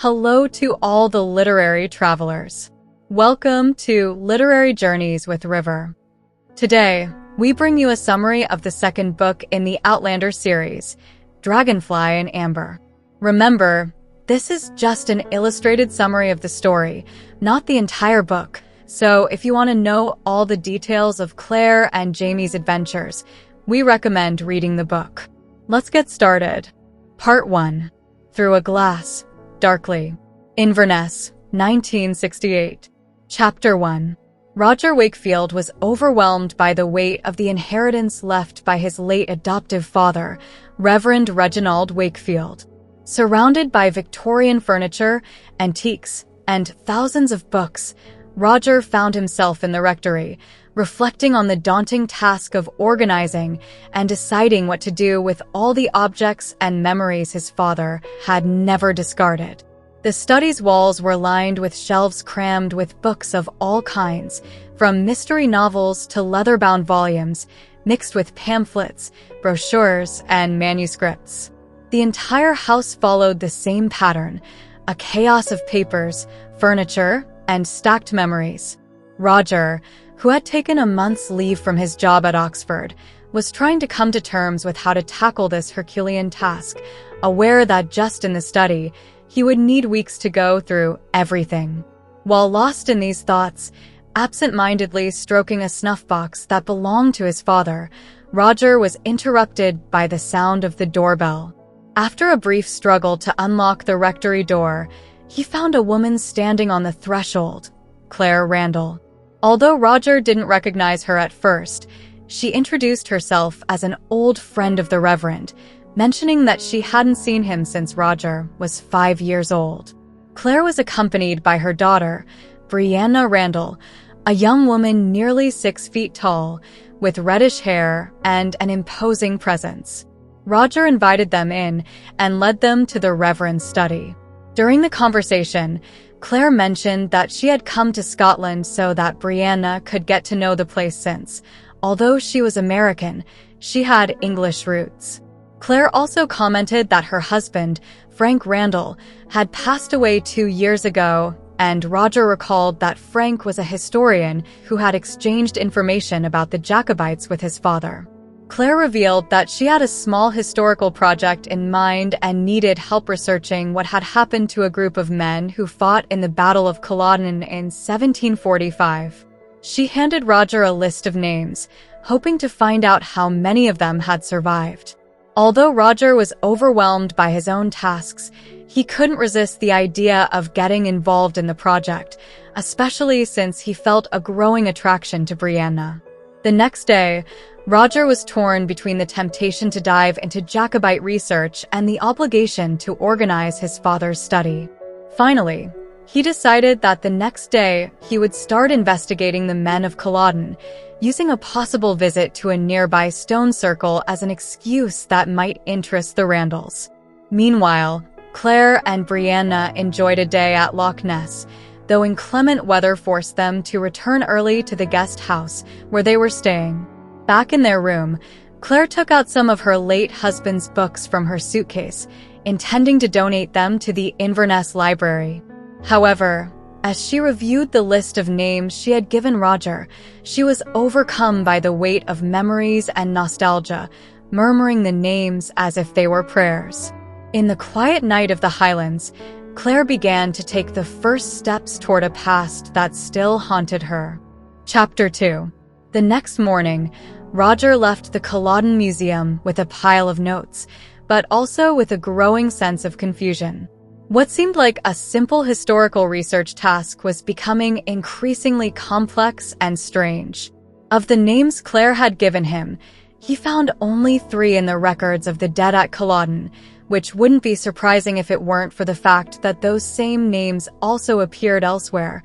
Hello to all the literary travelers. Welcome to Literary Journeys with River. Today, we bring you a summary of the second book in the Outlander series, Dragonfly in Amber. Remember, this is just an illustrated summary of the story, not the entire book. So if you want to know all the details of Claire and Jamie's adventures, we recommend reading the book. Let's get started. Part 1. Through a Glass. Darkly. Inverness, 1968. Chapter 1. Roger Wakefield was overwhelmed by the weight of the inheritance left by his late adoptive father, Reverend Reginald Wakefield. Surrounded by Victorian furniture, antiques, and thousands of books, Roger found himself in the rectory, reflecting on the daunting task of organizing and deciding what to do with all the objects and memories his father had never discarded. The study's walls were lined with shelves crammed with books of all kinds, from mystery novels to leather-bound volumes, mixed with pamphlets, brochures, and manuscripts. The entire house followed the same pattern, a chaos of papers, furniture, and stacked memories. Roger, who had taken a month's leave from his job at Oxford, was trying to come to terms with how to tackle this Herculean task, aware that just in the study, he would need weeks to go through everything. While lost in these thoughts, absent-mindedly stroking a snuff box that belonged to his father, Roger was interrupted by the sound of the doorbell. After a brief struggle to unlock the rectory door, he found a woman standing on the threshold, Claire Randall. Although Roger didn't recognize her at first, she introduced herself as an old friend of the Reverend, mentioning that she hadn't seen him since Roger was 5 years old. Claire was accompanied by her daughter, Brianna Randall, a young woman nearly 6 feet tall, with reddish hair and an imposing presence. Roger invited them in and led them to the Reverend's study. During the conversation, Claire mentioned that she had come to Scotland so that Brianna could get to know the place since, although she was American, she had English roots. Claire also commented that her husband, Frank Randall, had passed away 2 years ago, and Roger recalled that Frank was a historian who had exchanged information about the Jacobites with his father. Claire revealed that she had a small historical project in mind and needed help researching what had happened to a group of men who fought in the Battle of Culloden in 1745. She handed Roger a list of names, hoping to find out how many of them had survived. Although Roger was overwhelmed by his own tasks, he couldn't resist the idea of getting involved in the project, especially since he felt a growing attraction to Brianna. The next day, Roger was torn between the temptation to dive into Jacobite research and the obligation to organize his father's study. Finally, he decided that the next day he would start investigating the men of Culloden, using a possible visit to a nearby stone circle as an excuse that might interest the Randalls. Meanwhile, Claire and Brianna enjoyed a day at Loch Ness, though inclement weather forced them to return early to the guest house where they were staying. Back in their room, Claire took out some of her late husband's books from her suitcase, intending to donate them to the Inverness library. However, as she reviewed the list of names she had given Roger, she was overcome by the weight of memories and nostalgia, murmuring the names as if they were prayers. In the quiet night of the Highlands, Claire began to take the first steps toward a past that still haunted her. Chapter 2. The next morning, Roger left the Culloden Museum with a pile of notes, but also with a growing sense of confusion. What seemed like a simple historical research task was becoming increasingly complex and strange. Of the names Claire had given him, he found only 3 in the records of the dead at Culloden, which wouldn't be surprising if it weren't for the fact that those same names also appeared elsewhere,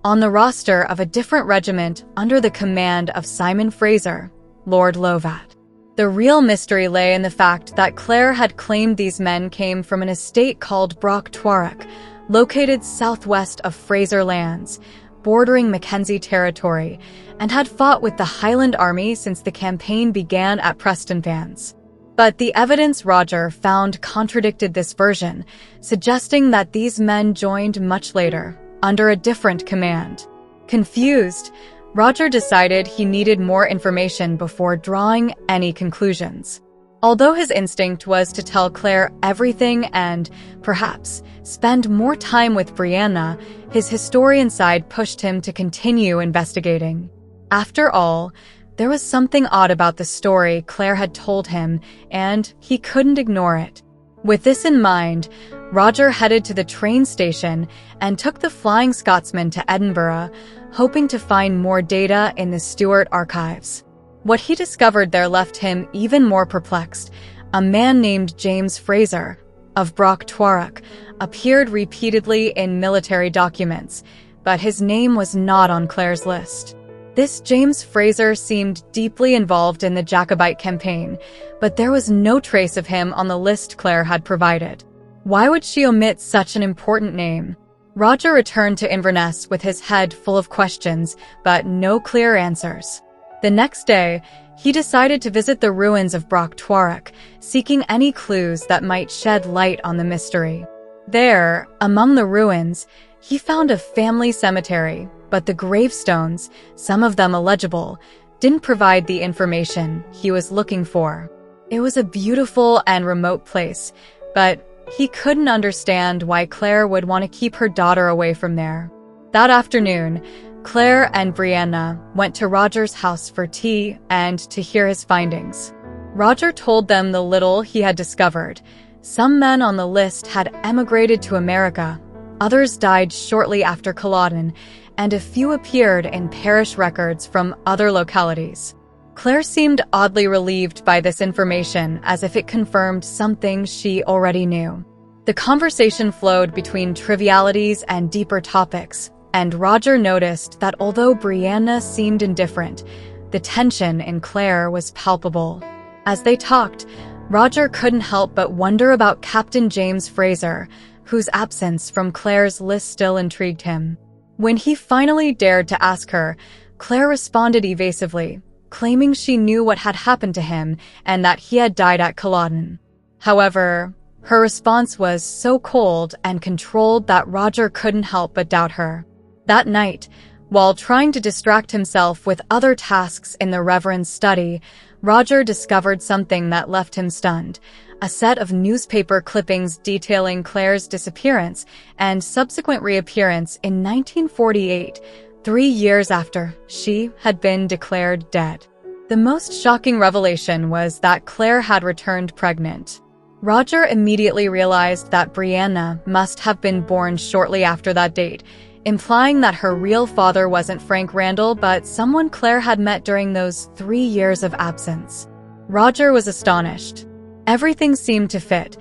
on the roster of a different regiment under the command of Simon Fraser, Lord Lovat. The real mystery lay in the fact that Claire had claimed these men came from an estate called Broch Tuareg, located southwest of Fraser lands, bordering Mackenzie territory, and had fought with the Highland army since the campaign began at Prestonpans. But the evidence Roger found contradicted this version, suggesting that these men joined much later, under a different command. Confused, Roger decided he needed more information before drawing any conclusions. Although his instinct was to tell Claire everything and, perhaps, spend more time with Brianna, his historian side pushed him to continue investigating. After all, there was something odd about the story Claire had told him, and he couldn't ignore it. With this in mind, Roger headed to the train station and took the Flying Scotsman to Edinburgh, hoping to find more data in the Stuart archives. What he discovered there left him even more perplexed. A man named James Fraser, of Broch Tuareg, appeared repeatedly in military documents, but his name was not on Claire's list. This James Fraser seemed deeply involved in the Jacobite campaign, but there was no trace of him on the list Claire had provided. Why would she omit such an important name? Roger returned to Inverness with his head full of questions, but no clear answers. The next day, he decided to visit the ruins of Broch Tuareg, seeking any clues that might shed light on the mystery. There, among the ruins, he found a family cemetery, but the gravestones, some of them illegible, didn't provide the information he was looking for. It was a beautiful and remote place, but he couldn't understand why Claire would want to keep her daughter away from there. That afternoon, Claire and Brianna went to Roger's house for tea and to hear his findings. Roger told them the little he had discovered. Some men on the list had emigrated to America, others died shortly after Culloden, and a few appeared in parish records from other localities. Claire seemed oddly relieved by this information, as if it confirmed something she already knew. The conversation flowed between trivialities and deeper topics, and Roger noticed that although Brianna seemed indifferent, the tension in Claire was palpable. As they talked, Roger couldn't help but wonder about Captain James Fraser, whose absence from Claire's list still intrigued him. When he finally dared to ask her, Claire responded evasively, claiming she knew what had happened to him and that he had died at Culloden. However, her response was so cold and controlled that Roger couldn't help but doubt her. That night, while trying to distract himself with other tasks in the Reverend's study, Roger discovered something that left him stunned: a set of newspaper clippings detailing Claire's disappearance and subsequent reappearance in 1948, 3 years after she had been declared dead. The most shocking revelation was that Claire had returned pregnant. Roger immediately realized that Brianna must have been born shortly after that date, implying that her real father wasn't Frank Randall but someone Claire had met during those 3 years of absence. Roger was astonished. Everything seemed to fit.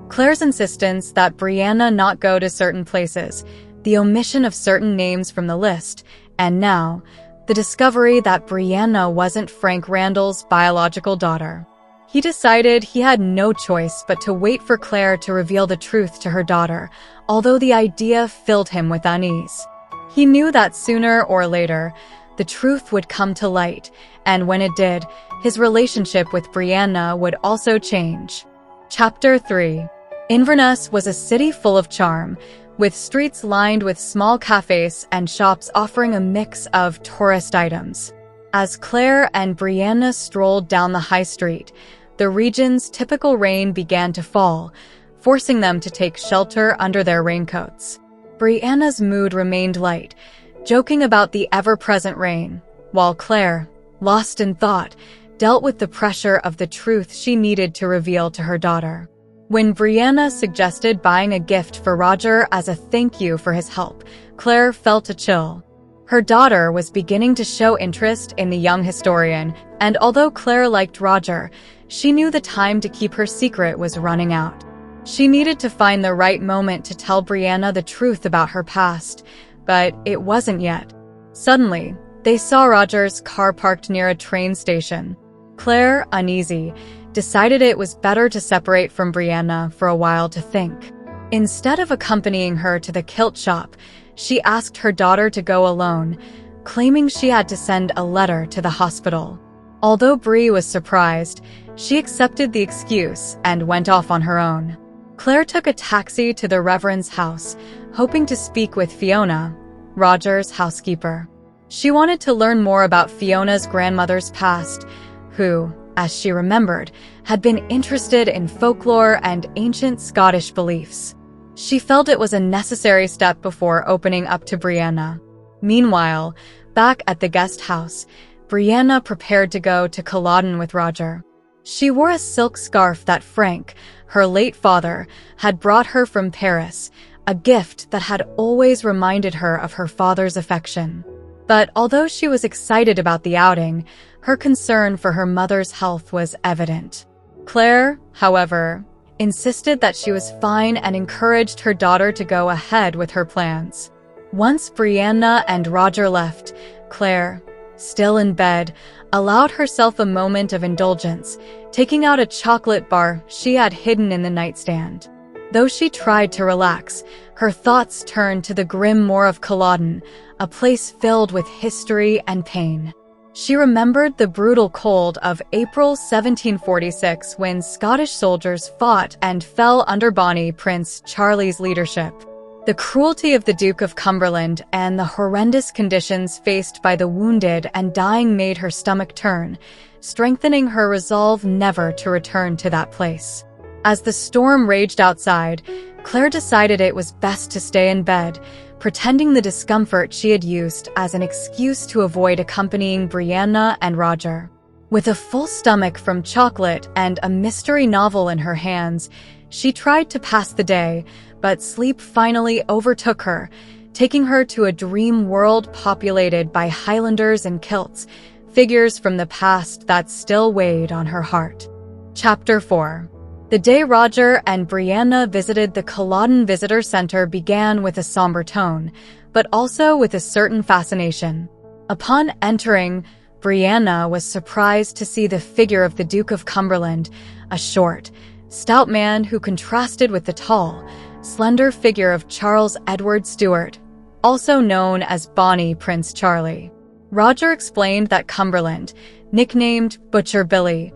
Claire's insistence that Brianna not go to certain places, the omission of certain names from the list, and now, the discovery that Brianna wasn't Frank Randall's biological daughter. He decided he had no choice but to wait for Claire to reveal the truth to her daughter, although the idea filled him with unease. He knew that sooner or later, the truth would come to light, and when it did, his relationship with Brianna would also change. Chapter 3. Inverness was a city full of charm, with streets lined with small cafes and shops offering a mix of tourist items. As Claire and Brianna strolled down the high street, the region's typical rain began to fall, forcing them to take shelter under their raincoats. Brianna's mood remained light, joking about the ever-present rain, while Claire, lost in thought, dealt with the pressure of the truth she needed to reveal to her daughter. When Brianna suggested buying a gift for Roger as a thank you for his help, Claire felt a chill. Her daughter was beginning to show interest in the young historian, and although Claire liked Roger, she knew the time to keep her secret was running out. She needed to find the right moment to tell Brianna the truth about her past, but it wasn't yet. Suddenly, they saw Roger's car parked near a train station. Claire, uneasy, decided it was better to separate from Brianna for a while to think. Instead of accompanying her to the kilt shop, she asked her daughter to go alone, claiming she had to send a letter to the hospital. Although Bri was surprised, She accepted the excuse and went off on her own. Claire took a taxi to the Reverend's house, hoping to speak with Fiona, Roger's housekeeper. She wanted to learn more about Fiona's grandmother's past, who, as she remembered, had been interested in folklore and ancient Scottish beliefs. She felt it was a necessary step before opening up to Brianna. Meanwhile, back at the guest house, Brianna prepared to go to Culloden with Roger. She wore a silk scarf that Frank, her late father, had brought her from Paris, a gift that had always reminded her of her father's affection. But although she was excited about the outing, her concern for her mother's health was evident. Claire, however, insisted that she was fine and encouraged her daughter to go ahead with her plans. Once Brianna and Roger left, Claire, still in bed, allowed herself a moment of indulgence, taking out a chocolate bar she had hidden in the nightstand. Though she tried to relax, her thoughts turned to the grim moor of Culloden, a place filled with history and pain. She remembered the brutal cold of April 1746 when Scottish soldiers fought and fell under Bonnie Prince Charlie's leadership. The cruelty of the Duke of Cumberland and the horrendous conditions faced by the wounded and dying made her stomach turn, strengthening her resolve never to return to that place. As the storm raged outside, Claire decided it was best to stay in bed, pretending the discomfort she had used as an excuse to avoid accompanying Brianna and Roger. With a full stomach from chocolate and a mystery novel in her hands, she tried to pass the day, but sleep finally overtook her, taking her to a dream world populated by Highlanders in kilts, figures from the past that still weighed on her heart. Chapter 4. The day Roger and Brianna visited the Culloden Visitor Center began with a somber tone, but also with a certain fascination. Upon entering, Brianna was surprised to see the figure of the Duke of Cumberland, a short, stout man who contrasted with the tall, slender figure of Charles Edward Stuart, also known as Bonnie Prince Charlie. Roger explained that Cumberland, nicknamed Butcher Billy,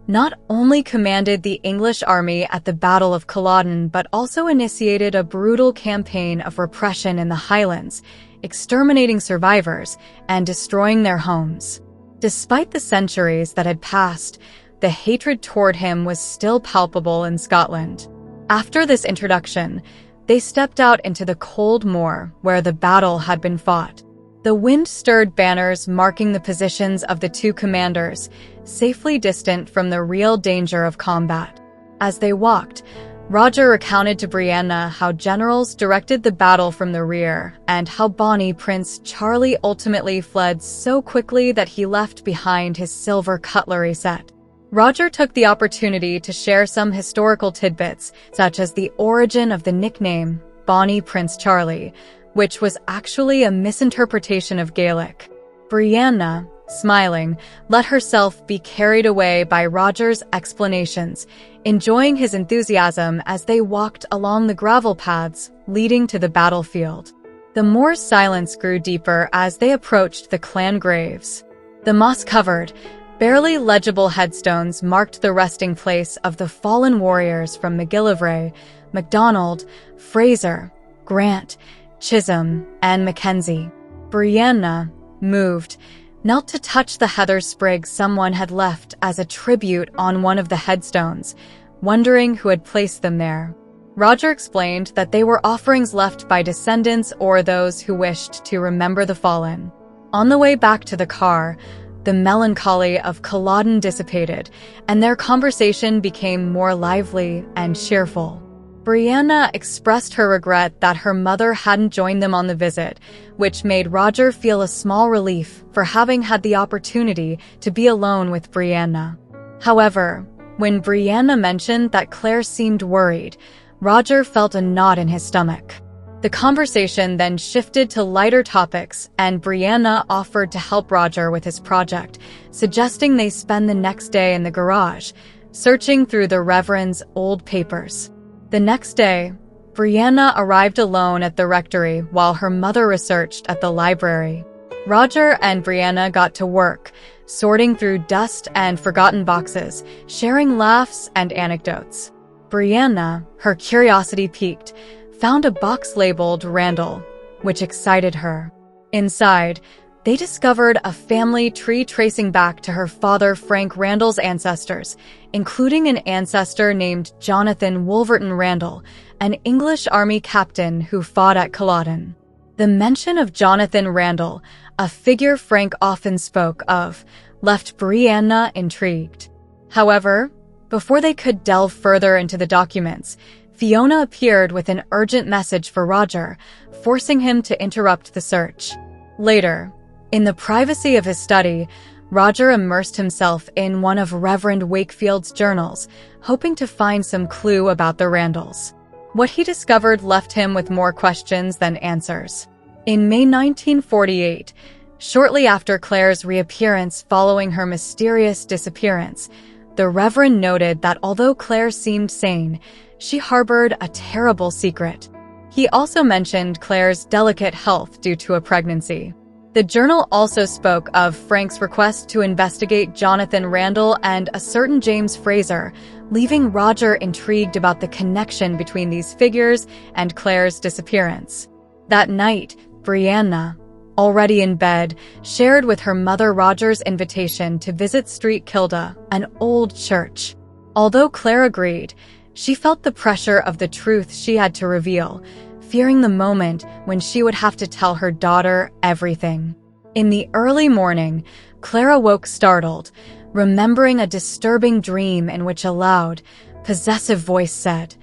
not only commanded the English army at the Battle of Culloden but also initiated a brutal campaign of repression in the Highlands, exterminating survivors and destroying their homes. Despite the centuries that had passed, the hatred toward him was still palpable in Scotland. After this introduction, they stepped out into the cold moor where the battle had been fought. The wind-stirred banners marking the positions of the two commanders, safely distant from the real danger of combat. As they walked, Roger recounted to Brianna how generals directed the battle from the rear and how Bonnie Prince Charlie ultimately fled so quickly that he left behind his silver cutlery set. Roger took the opportunity to share some historical tidbits, such as the origin of the nickname Bonnie Prince Charlie, which was actually a misinterpretation of Gaelic. Brianna, smiling, let herself be carried away by Roger's explanations, enjoying his enthusiasm as they walked along the gravel paths leading to the battlefield. The moor's silence grew deeper as they approached the clan graves. The moss-covered, barely legible headstones marked the resting place of the fallen warriors from McGillivray, MacDonald, Fraser, Grant, Chisholm, and Mackenzie. Brianna, moved, knelt to touch the heather sprig someone had left as a tribute on one of the headstones, wondering who had placed them there. Roger explained that they were offerings left by descendants or those who wished to remember the fallen. On the way back to the car, the melancholy of Culloden dissipated, and their conversation became more lively and cheerful. Brianna expressed her regret that her mother hadn't joined them on the visit, which made Roger feel a small relief for having had the opportunity to be alone with Brianna. However, when Brianna mentioned that Claire seemed worried, Roger felt a knot in his stomach. The conversation then shifted to lighter topics, and Brianna offered to help Roger with his project, suggesting they spend the next day in the garage, searching through the Reverend's old papers. The next day, Brianna arrived alone at the rectory while her mother researched at the library. Roger and Brianna got to work, sorting through dust and forgotten boxes, sharing laughs and anecdotes. Brianna, her curiosity piqued, found a box labeled Randall, which excited her. Inside, they discovered a family tree tracing back to her father Frank Randall's ancestors, including an ancestor named Jonathan Wolverton Randall, an English army captain who fought at Culloden. The mention of Jonathan Randall, a figure Frank often spoke of, left Brianna intrigued. However, before they could delve further into the documents, Fiona appeared with an urgent message for Roger, forcing him to interrupt the search. Later, in the privacy of his study, Roger immersed himself in one of Reverend Wakefield's journals, hoping to find some clue about the Randalls. What he discovered left him with more questions than answers. In May 1948, shortly after Claire's reappearance following her mysterious disappearance, the Reverend noted that although Claire seemed sane, she harbored a terrible secret. He also mentioned Claire's delicate health due to a pregnancy. The journal also spoke of Frank's request to investigate Jonathan Randall and a certain James Fraser, leaving Roger intrigued about the connection between these figures and Claire's disappearance. That night, Brianna, already in bed, shared with her mother Roger's invitation to visit Street Kilda, an old church. Although Claire agreed, she felt the pressure of the truth she had to reveal, fearing the moment when she would have to tell her daughter everything. In the early morning, Claire awoke startled, remembering a disturbing dream in which a loud, possessive voice said,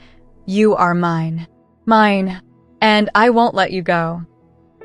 "You are mine. Mine. And I won't let you go."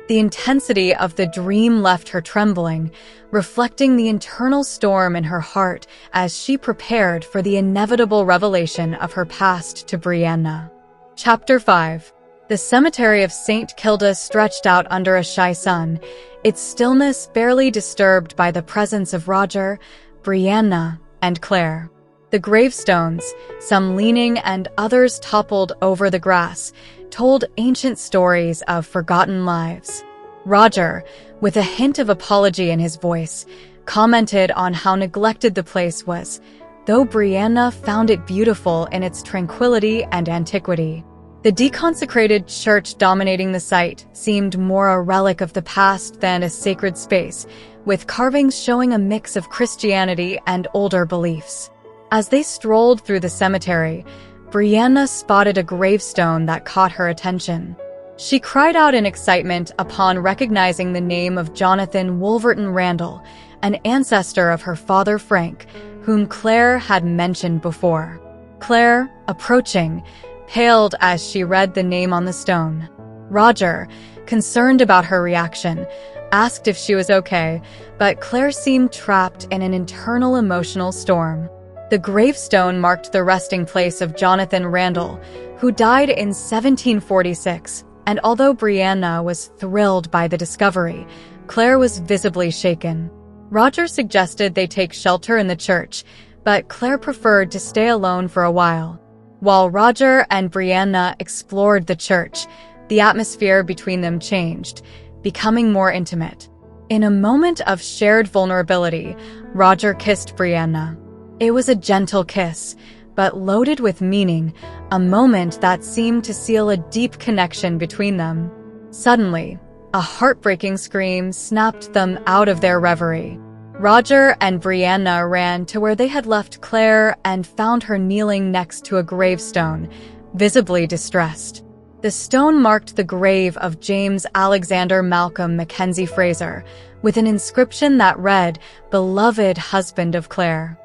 The intensity of the dream left her trembling, reflecting the internal storm in her heart as she prepared for the inevitable revelation of her past to Brianna. Chapter 5. The cemetery of St. Kilda stretched out under a shy sun, its stillness barely disturbed by the presence of Roger, Brianna, and Claire. The gravestones, some leaning and others toppled over the grass, told ancient stories of forgotten lives. Roger, with a hint of apology in his voice, commented on how neglected the place was, though Brianna found it beautiful in its tranquility and antiquity. The deconsecrated church dominating the site seemed more a relic of the past than a sacred space, with carvings showing a mix of Christianity and older beliefs. As they strolled through the cemetery, Brianna spotted a gravestone that caught her attention. She cried out in excitement upon recognizing the name of Jonathan Wolverton Randall, an ancestor of her father Frank, whom Claire had mentioned before. Claire, approaching, paled as she read the name on the stone. Roger, concerned about her reaction, asked if she was okay, but Claire seemed trapped in an internal emotional storm. The gravestone marked the resting place of Jonathan Randall, who died in 1746, and although Brianna was thrilled by the discovery, Claire was visibly shaken. Roger suggested they take shelter in the church, but Claire preferred to stay alone for a while. While Roger and Brianna explored the church, the atmosphere between them changed, becoming more intimate. In a moment of shared vulnerability, Roger kissed Brianna. It was a gentle kiss, but loaded with meaning, a moment that seemed to seal a deep connection between them. Suddenly, a heartbreaking scream snapped them out of their reverie. Roger and Brianna ran to where they had left Claire and found her kneeling next to a gravestone, visibly distressed. The stone marked the grave of James Alexander Malcolm Mackenzie Fraser, with an inscription that read, "Beloved husband of Claire."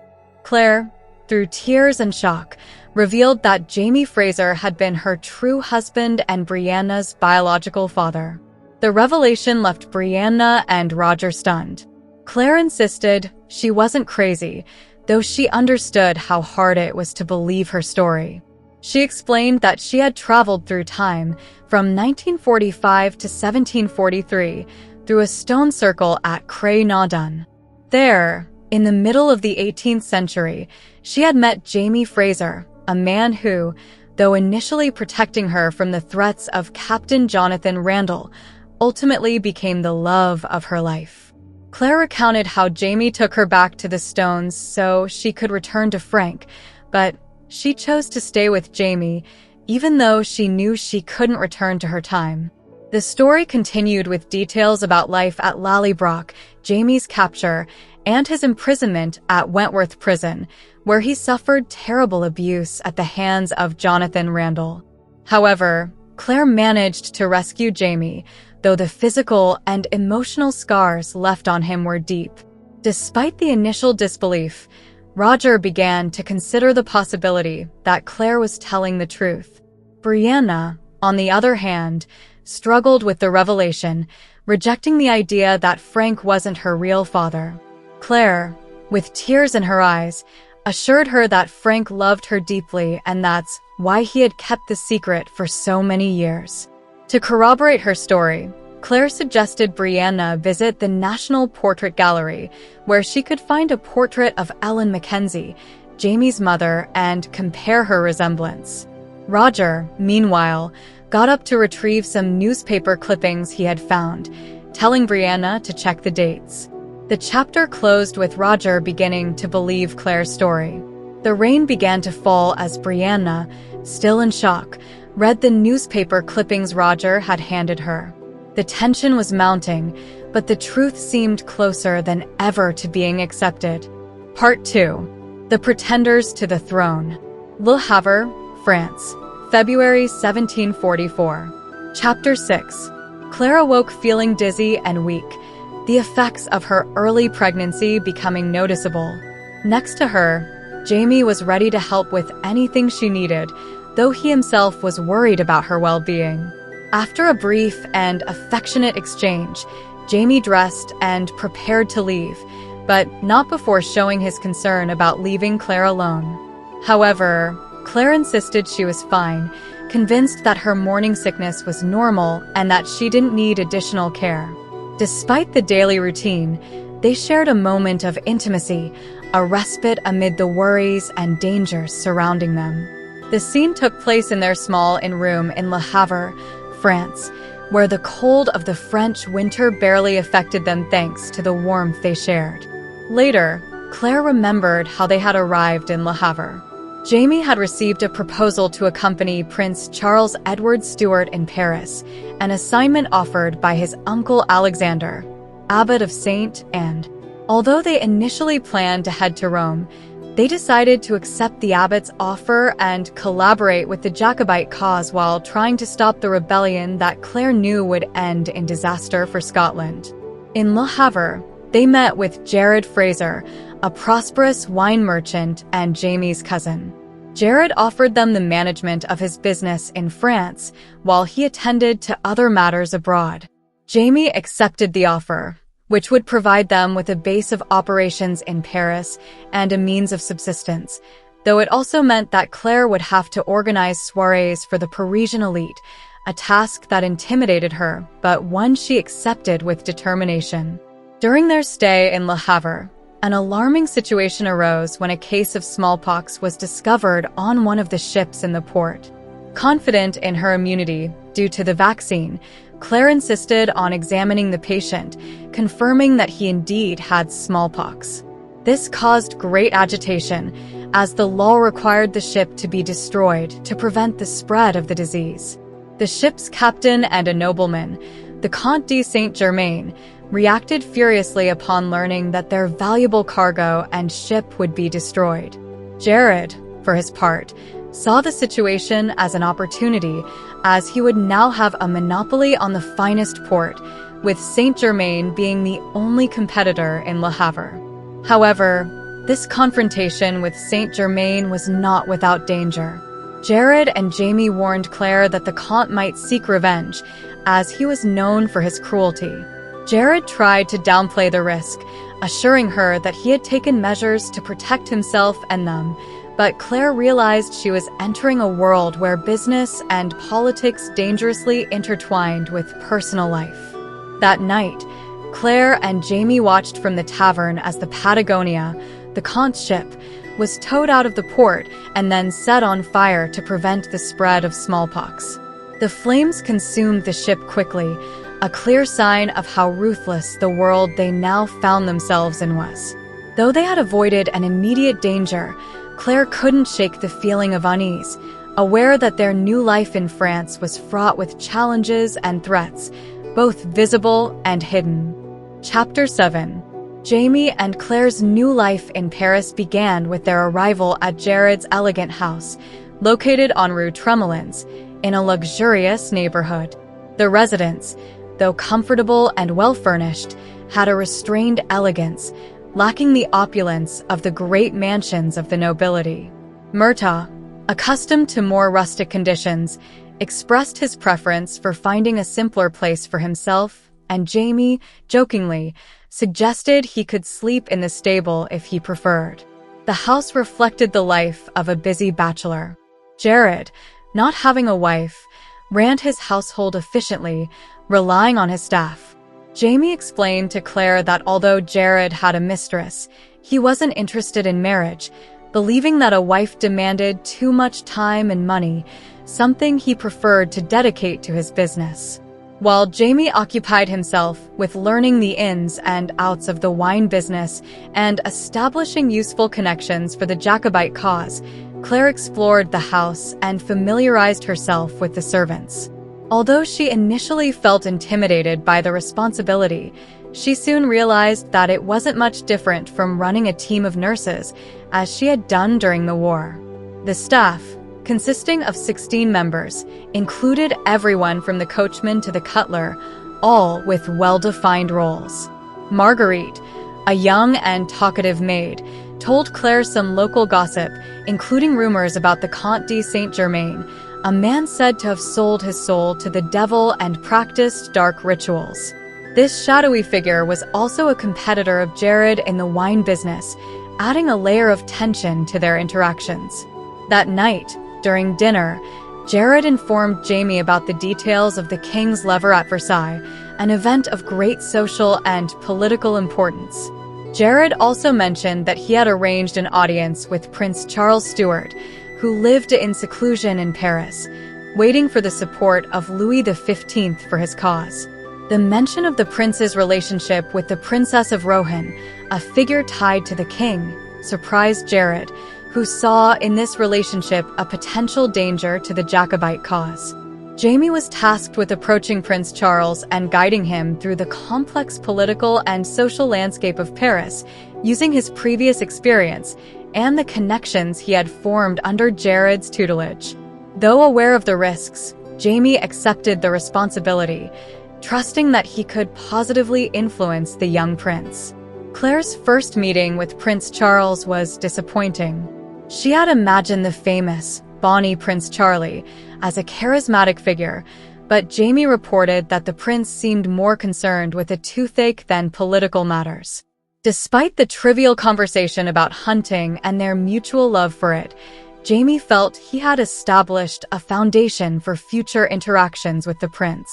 Claire, through tears and shock, revealed that Jamie Fraser had been her true husband and Brianna's biological father. The revelation left Brianna and Roger stunned. Claire insisted she wasn't crazy, though she understood how hard it was to believe her story. She explained that she had traveled through time from 1945 to 1743 through a stone circle at Cray Naudun. There, in the middle of the 18th century, she had met Jamie Fraser, a man who, though initially protecting her from the threats of Captain Jonathan Randall, ultimately became the love of her life. Claire recounted how Jamie took her back to the Stones so she could return to Frank, but she chose to stay with Jamie, even though she knew she couldn't return to her time. The story continued with details about life at Lallybroch, Jamie's capture, and his imprisonment at Wentworth Prison, where he suffered terrible abuse at the hands of Jonathan Randall. However, Claire managed to rescue Jamie, though the physical and emotional scars left on him were deep. Despite the initial disbelief, Roger began to consider the possibility that Claire was telling the truth. Brianna, on the other hand, struggled with the revelation, rejecting the idea that Frank wasn't her real father. Claire, with tears in her eyes, assured her that Frank loved her deeply and that's why he had kept the secret for so many years. To corroborate her story, Claire suggested Brianna visit the National Portrait Gallery, where she could find a portrait of Ellen Mackenzie, Jamie's mother, and compare her resemblance. Roger, meanwhile, got up to retrieve some newspaper clippings he had found, telling Brianna to check the dates. The chapter closed with Roger beginning to believe Claire's story. The rain began to fall as Brianna, still in shock, read the newspaper clippings Roger had handed her. The tension was mounting, but the truth seemed closer than ever to being accepted. Part 2. The Pretenders to the Throne. Le Havre, France, February 1744. Chapter 6. Claire awoke feeling dizzy and weak, the effects of her early pregnancy becoming noticeable. Next to her, Jamie was ready to help with anything she needed, though he himself was worried about her well-being. After a brief and affectionate exchange, Jamie dressed and prepared to leave, but not before showing his concern about leaving Claire alone. However, Claire insisted she was fine, convinced that her morning sickness was normal and that she didn't need additional care. Despite the daily routine, they shared a moment of intimacy, a respite amid the worries and dangers surrounding them. The scene took place in their small inn room in Le Havre, France, where the cold of the French winter barely affected them thanks to the warmth they shared. Later, Claire remembered how they had arrived in Le Havre. Jamie had received a proposal to accompany Prince Charles Edward Stuart in Paris, an assignment offered by his uncle Alexander, Abbot of St. Anne. Although they initially planned to head to Rome, they decided to accept the abbot's offer and collaborate with the Jacobite cause while trying to stop the rebellion that Claire knew would end in disaster for Scotland. In Le Havre, they met with Jared Fraser, a prosperous wine merchant and Jamie's cousin. Jared offered them the management of his business in France while he attended to other matters abroad. Jamie accepted the offer, which would provide them with a base of operations in Paris and a means of subsistence, though it also meant that Claire would have to organize soirees for the Parisian elite, a task that intimidated her, but one she accepted with determination. During their stay in Le Havre, an alarming situation arose when a case of smallpox was discovered on one of the ships in the port. Confident in her immunity due to the vaccine, Claire insisted on examining the patient, confirming that he indeed had smallpox. This caused great agitation, as the law required the ship to be destroyed to prevent the spread of the disease. The ship's captain and a nobleman, the Comte de Saint-Germain, reacted furiously upon learning that their valuable cargo and ship would be destroyed. Jared, for his part, saw the situation as an opportunity, as he would now have a monopoly on the finest port, with Saint-Germain being the only competitor in Le Havre. However, this confrontation with Saint-Germain was not without danger. Jared and Jamie warned Claire that the Comte might seek revenge, as he was known for his cruelty. Jared tried to downplay the risk, assuring her that he had taken measures to protect himself and them, but Claire realized she was entering a world where business and politics dangerously intertwined with personal life. That night, Claire and Jamie watched from the tavern as the Patagonia, the Comte's ship, was towed out of the port and then set on fire to prevent the spread of smallpox. The flames consumed the ship quickly, a clear sign of how ruthless the world they now found themselves in was. Though they had avoided an immediate danger, Claire couldn't shake the feeling of unease, aware that their new life in France was fraught with challenges and threats, both visible and hidden. Chapter 7. Jamie and Claire's new life in Paris began with their arrival at Jared's elegant house, located on Rue Tremelins, in a luxurious neighborhood. The residence, though comfortable and well-furnished, had a restrained elegance, lacking the opulence of the great mansions of the nobility. Murtaugh, accustomed to more rustic conditions, expressed his preference for finding a simpler place for himself, and Jamie, jokingly, suggested he could sleep in the stable if he preferred. The house reflected the life of a busy bachelor. Jared, not having a wife, ran his household efficiently, relying on his staff. Jamie explained to Claire that although Jared had a mistress, he wasn't interested in marriage, believing that a wife demanded too much time and money, something he preferred to dedicate to his business. While Jamie occupied himself with learning the ins and outs of the wine business and establishing useful connections for the Jacobite cause, Claire explored the house and familiarized herself with the servants. Although she initially felt intimidated by the responsibility, she soon realized that it wasn't much different from running a team of nurses, as she had done during the war. The staff, consisting of 16 members, included everyone from the coachman to the cutler, all with well-defined roles. Marguerite, a young and talkative maid, told Claire some local gossip, including rumors about the Comte de Saint-Germain, a man said to have sold his soul to the devil and practiced dark rituals. This shadowy figure was also a competitor of Jared in the wine business, adding a layer of tension to their interactions. That night, during dinner, Jared informed Jamie about the details of the King's Lever at Versailles, an event of great social and political importance. Jared also mentioned that he had arranged an audience with Prince Charles Stuart, who lived in seclusion in Paris, waiting for the support of Louis XV for his cause. The mention of the prince's relationship with the Princess of Rohan, a figure tied to the king, surprised Jared, who saw in this relationship a potential danger to the Jacobite cause. Jamie was tasked with approaching Prince Charles and guiding him through the complex political and social landscape of Paris, using his previous experience and the connections he had formed under Jared's tutelage. Though aware of the risks, Jamie accepted the responsibility, trusting that he could positively influence the young prince. Claire's first meeting with Prince Charles was disappointing. She had imagined the famous, Bonnie Prince Charlie as a charismatic figure, but Jamie reported that the prince seemed more concerned with a toothache than political matters. Despite the trivial conversation about hunting and their mutual love for it, Jamie felt he had established a foundation for future interactions with the prince.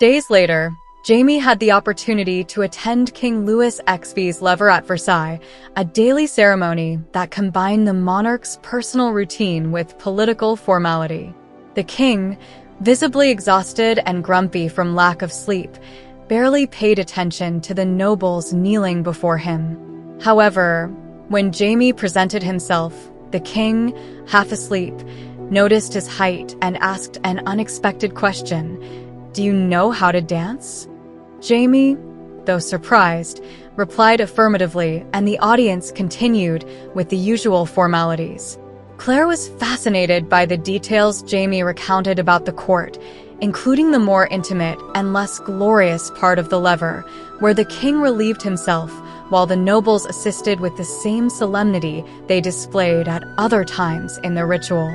Days later, Jamie had the opportunity to attend King Louis XV's Lever at Versailles, a daily ceremony that combined the monarch's personal routine with political formality. The king, visibly exhausted and grumpy from lack of sleep, barely paid attention to the nobles kneeling before him. However, when Jamie presented himself, the king, half asleep, noticed his height and asked an unexpected question: "Do you know how to dance?" Jamie, though surprised, replied affirmatively, and the audience continued with the usual formalities. Claire was fascinated by the details Jamie recounted about the court, including the more intimate and less glorious part of the lever, where the king relieved himself while the nobles assisted with the same solemnity they displayed at other times in the ritual.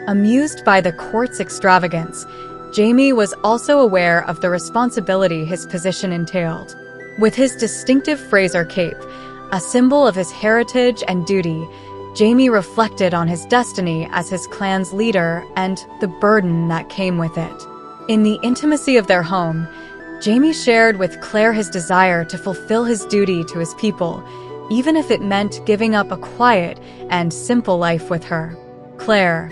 Amused by the court's extravagance, Jamie was also aware of the responsibility his position entailed. With his distinctive Fraser cape, a symbol of his heritage and duty, Jamie reflected on his destiny as his clan's leader and the burden that came with it. In the intimacy of their home, Jamie shared with Claire his desire to fulfill his duty to his people, even if it meant giving up a quiet and simple life with her. Claire,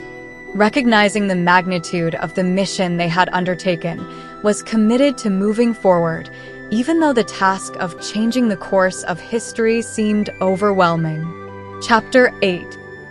recognizing the magnitude of the mission they had undertaken, was committed to moving forward, even though the task of changing the course of history seemed overwhelming. Chapter 8.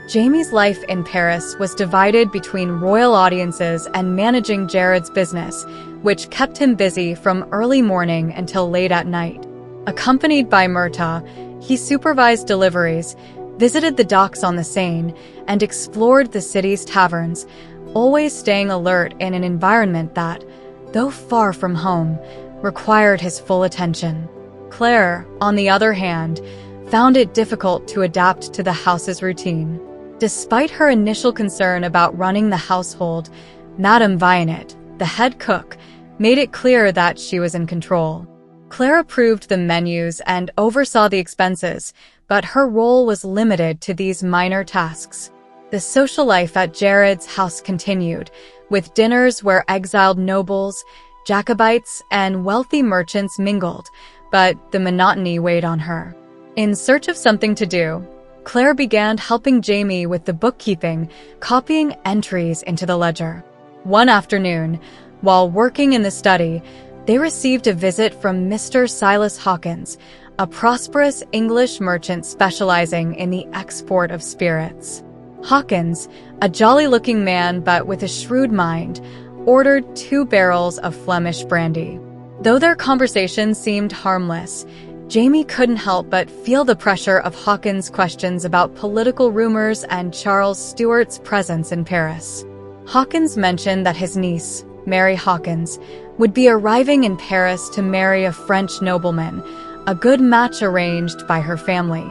Jamie's life in Paris was divided between royal audiences and managing Jared's business, which kept him busy from early morning until late at night. Accompanied by Murtagh, he supervised deliveries, visited the docks on the Seine, and explored the city's taverns, always staying alert in an environment that, though far from home, required his full attention. Claire, on the other hand, found it difficult to adapt to the house's routine. Despite her initial concern about running the household, Madame Vianet, the head cook, made it clear that she was in control. Claire approved the menus and oversaw the expenses, but her role was limited to these minor tasks. The social life at Jared's house continued, with dinners where exiled nobles, Jacobites, and wealthy merchants mingled, but the monotony weighed on her. In search of something to do, Claire began helping Jamie with the bookkeeping, copying entries into the ledger. One afternoon, while working in the study, they received a visit from Mr. Silas Hawkins, a prosperous English merchant specializing in the export of spirits. Hawkins, a jolly-looking man but with a shrewd mind, ordered 2 barrels of Flemish brandy. Though their conversation seemed harmless, Jamie couldn't help but feel the pressure of Hawkins' questions about political rumors and Charles Stuart's presence in Paris. Hawkins mentioned that his niece, Mary Hawkins, would be arriving in Paris to marry a French nobleman, a good match arranged by her family.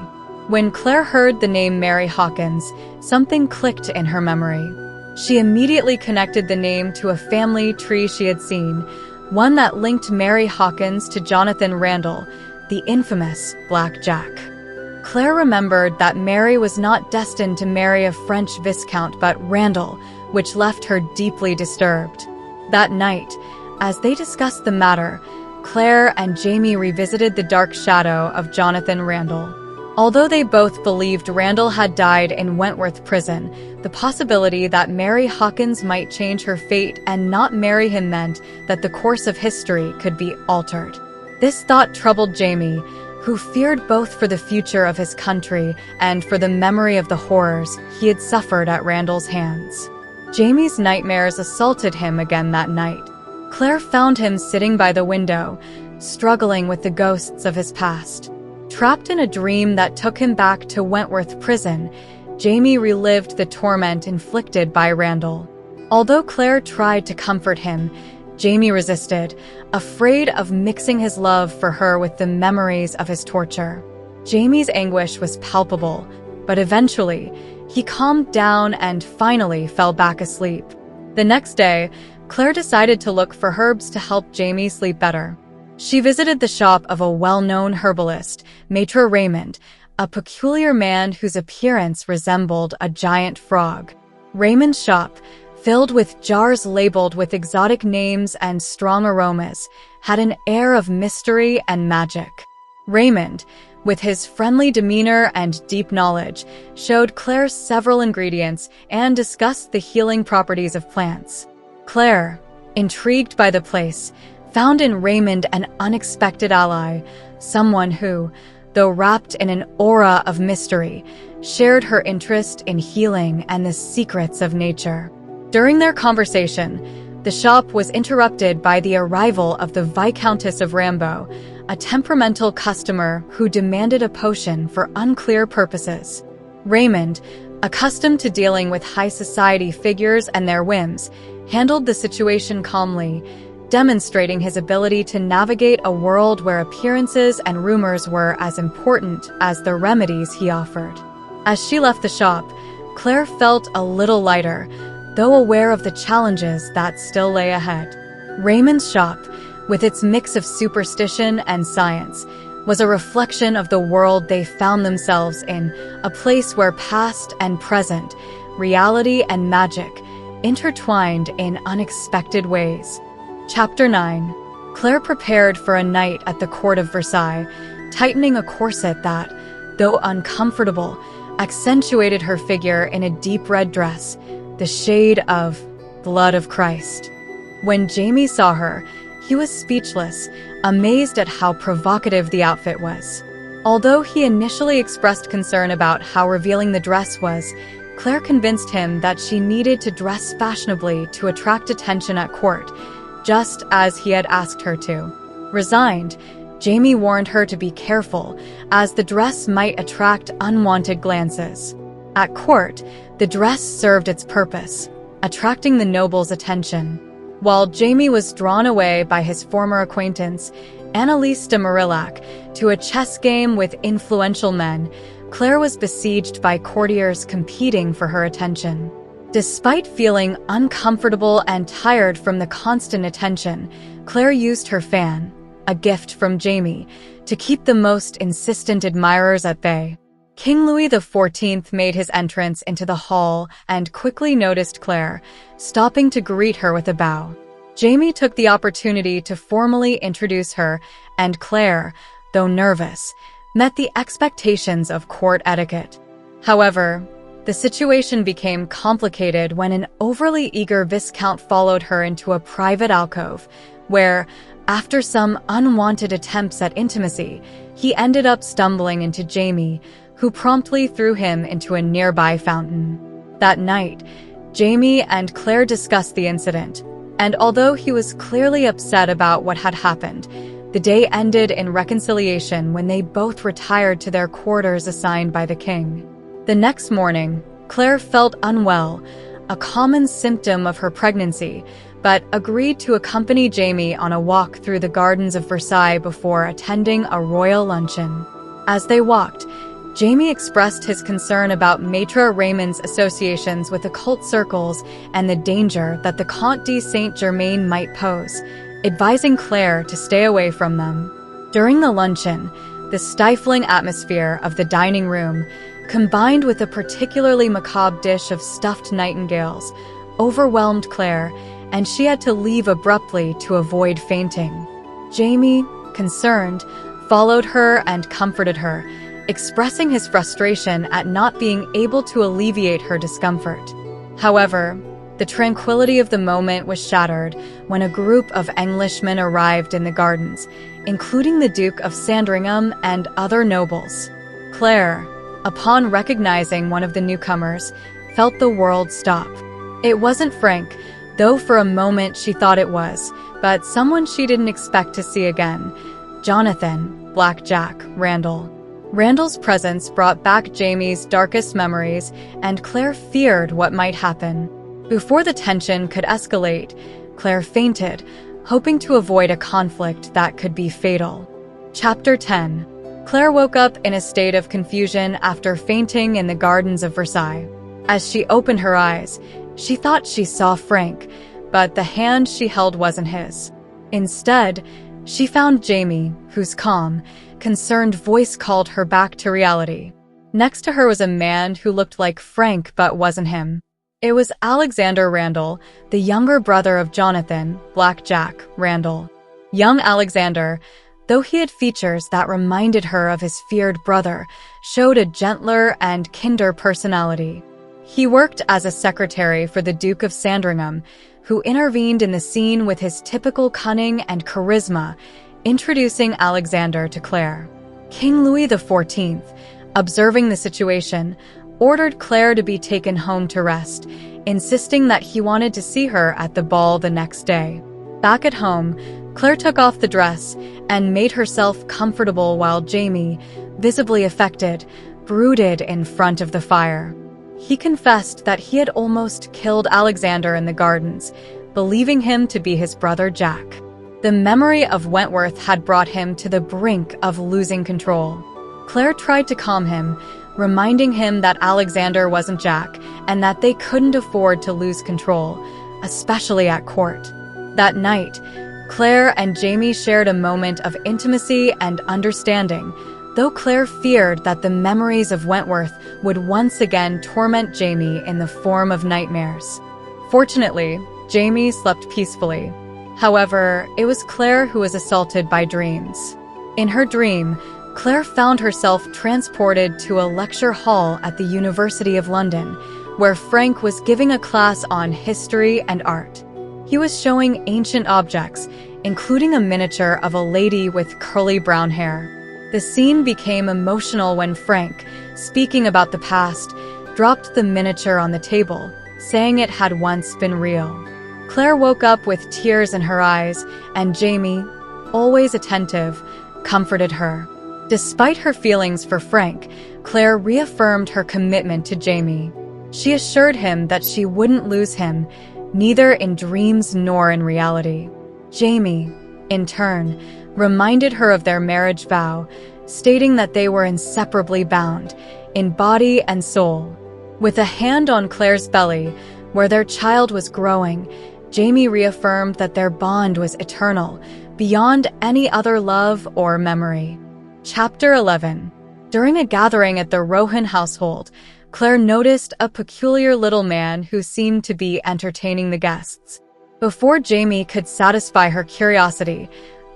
When Claire heard the name Mary Hawkins, something clicked in her memory. She immediately connected the name to a family tree she had seen, one that linked Mary Hawkins to Jonathan Randall, the infamous Black Jack. Claire remembered that Mary was not destined to marry a French viscount but Randall, which left her deeply disturbed. That night, as they discussed the matter, Claire and Jamie revisited the dark shadow of Jonathan Randall. Although they both believed Randall had died in Wentworth Prison, the possibility that Mary Hawkins might change her fate and not marry him meant that the course of history could be altered. This thought troubled Jamie, who feared both for the future of his country and for the memory of the horrors he had suffered at Randall's hands. Jamie's nightmares assaulted him again that night. Claire found him sitting by the window, struggling with the ghosts of his past. Trapped in a dream that took him back to Wentworth Prison, Jamie relived the torment inflicted by Randall. Although Claire tried to comfort him, Jamie resisted, afraid of mixing his love for her with the memories of his torture. Jamie's anguish was palpable, but eventually, he calmed down and finally fell back asleep. The next day, Claire decided to look for herbs to help Jamie sleep better. She visited the shop of a well-known herbalist, Maître Raymond, a peculiar man whose appearance resembled a giant frog. Raymond's shop, filled with jars labeled with exotic names and strong aromas, had an air of mystery and magic. Raymond, with his friendly demeanor and deep knowledge, showed Claire several ingredients and discussed the healing properties of plants. Claire, intrigued by the place, found in Raymond an unexpected ally, someone who, though wrapped in an aura of mystery, shared her interest in healing and the secrets of nature. During their conversation, the shop was interrupted by the arrival of the Viscountess of Rambo, a temperamental customer who demanded a potion for unclear purposes. Raymond, accustomed to dealing with high society figures and their whims, handled the situation calmly, demonstrating his ability to navigate a world where appearances and rumors were as important as the remedies he offered. As she left the shop, Claire felt a little lighter, though aware of the challenges that still lay ahead. Raymond's shop, with its mix of superstition and science, was a reflection of the world they found themselves in, a place where past and present, reality and magic, intertwined in unexpected ways. Chapter 9. Claire prepared for a night at the court of Versailles, tightening a corset that, though uncomfortable, accentuated her figure in a deep red dress, the shade of blood of Christ. When Jamie saw her, He was speechless, amazed at how provocative the outfit was. Although he initially expressed concern about how revealing the dress was, Claire convinced him that she needed to dress fashionably to attract attention at court, just as he had asked her to. Resigned, Jamie warned her to be careful, as the dress might attract unwanted glances. At court, the dress served its purpose, attracting the noble's attention. While Jamie was drawn away by his former acquaintance, Annalise de Marillac, to a chess game with influential men, Claire was besieged by courtiers competing for her attention. Despite feeling uncomfortable and tired from the constant attention, Claire used her fan, a gift from Jamie, to keep the most insistent admirers at bay. King Louis XIV made his entrance into the hall and quickly noticed Claire, stopping to greet her with a bow. Jamie took the opportunity to formally introduce her, and Claire, though nervous, met the expectations of court etiquette. However, the situation became complicated when an overly eager Viscount followed her into a private alcove, where, after some unwanted attempts at intimacy, he ended up stumbling into Jamie, who promptly threw him into a nearby fountain. That night, Jamie and Claire discussed the incident, and although he was clearly upset about what had happened, the day ended in reconciliation when they both retired to their quarters assigned by the king. The next morning, Claire felt unwell, a common symptom of her pregnancy, but agreed to accompany Jamie on a walk through the gardens of Versailles before attending a royal luncheon. As they walked, Jamie expressed his concern about Maitre Raymond's associations with occult circles and the danger that the Comte de Saint-Germain might pose, advising Claire to stay away from them. During the luncheon, the stifling atmosphere of the dining room, combined with a particularly macabre dish of stuffed nightingales, overwhelmed Claire, and she had to leave abruptly to avoid fainting. Jamie, concerned, followed her and comforted her, expressing his frustration at not being able to alleviate her discomfort. However, the tranquility of the moment was shattered when a group of Englishmen arrived in the gardens, including the Duke of Sandringham and other nobles. Claire, upon recognizing one of the newcomers, felt the world stop. It wasn't Frank, though for a moment she thought it was, but someone she didn't expect to see again: Jonathan, Black Jack, Randall. Randall's presence brought back Jamie's darkest memories, and Claire feared what might happen. Before the tension could escalate, Claire fainted, hoping to avoid a conflict that could be fatal. Chapter 10. Claire woke up in a state of confusion after fainting in the gardens of Versailles. As she opened her eyes, she thought she saw Frank, but the hand she held wasn't his. Instead, she found Jamie, whose calm, concerned voice called her back to reality. Next to her was a man who looked like Frank but wasn't him. It was Alexander Randall, the younger brother of Jonathan, Black Jack, Randall. Young Alexander, though he had features that reminded her of his feared brother, showed a gentler and kinder personality. He worked as a secretary for the Duke of Sandringham, who intervened in the scene with his typical cunning and charisma, introducing Alexander to Claire. King Louis XIV, observing the situation, ordered Claire to be taken home to rest, insisting that he wanted to see her at the ball the next day. Back at home, Claire took off the dress and made herself comfortable while Jamie, visibly affected, brooded in front of the fire. He confessed that he had almost killed Alexander in the gardens, believing him to be his brother Jack. The memory of Wentworth had brought him to the brink of losing control. Claire tried to calm him, reminding him that Alexander wasn't Jack and that they couldn't afford to lose control, especially at court. That night, Claire and Jamie shared a moment of intimacy and understanding, though Claire feared that the memories of Wentworth would once again torment Jamie in the form of nightmares. Fortunately, Jamie slept peacefully. However, it was Claire who was assaulted by dreams. In her dream, Claire found herself transported to a lecture hall at the University of London, where Frank was giving a class on history and art. He was showing ancient objects, including a miniature of a lady with curly brown hair. The scene became emotional when Frank, speaking about the past, dropped the miniature on the table, saying it had once been real. Claire woke up with tears in her eyes, and Jamie, always attentive, comforted her. Despite her feelings for Frank, Claire reaffirmed her commitment to Jamie. She assured him that she wouldn't lose him, neither in dreams nor in reality. Jamie, in turn, reminded her of their marriage vow, stating that they were inseparably bound, in body and soul. With a hand on Claire's belly, where their child was growing, Jamie reaffirmed that their bond was eternal, beyond any other love or memory. Chapter 11. During a gathering at the Rohan household, Claire noticed a peculiar little man who seemed to be entertaining the guests. Before Jamie could satisfy her curiosity,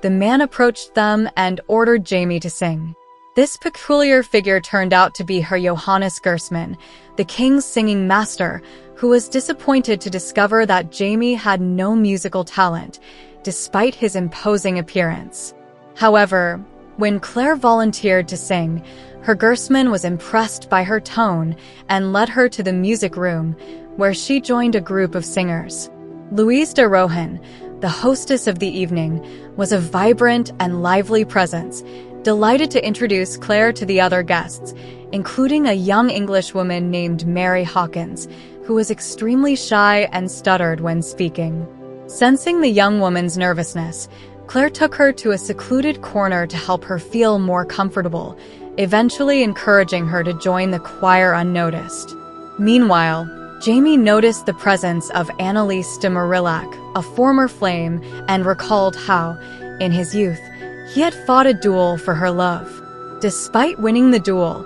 the man approached them and ordered Jamie to sing. This peculiar figure turned out to be her Johannes Gersman, the king's singing master, who was disappointed to discover that Jamie had no musical talent, despite his imposing appearance. However, when Claire volunteered to sing, her Gersman was impressed by her tone and led her to the music room, where she joined a group of singers. Louise de Rohan, the hostess of the evening, was a vibrant and lively presence, delighted to introduce Claire to the other guests, including a young Englishwoman named Mary Hawkins, who was extremely shy and stuttered when speaking. Sensing the young woman's nervousness, Claire took her to a secluded corner to help her feel more comfortable, eventually encouraging her to join the choir unnoticed. Meanwhile, Jamie noticed the presence of Anneliese de Marillac, a former flame, and recalled how, in his youth, he had fought a duel for her love. Despite winning the duel,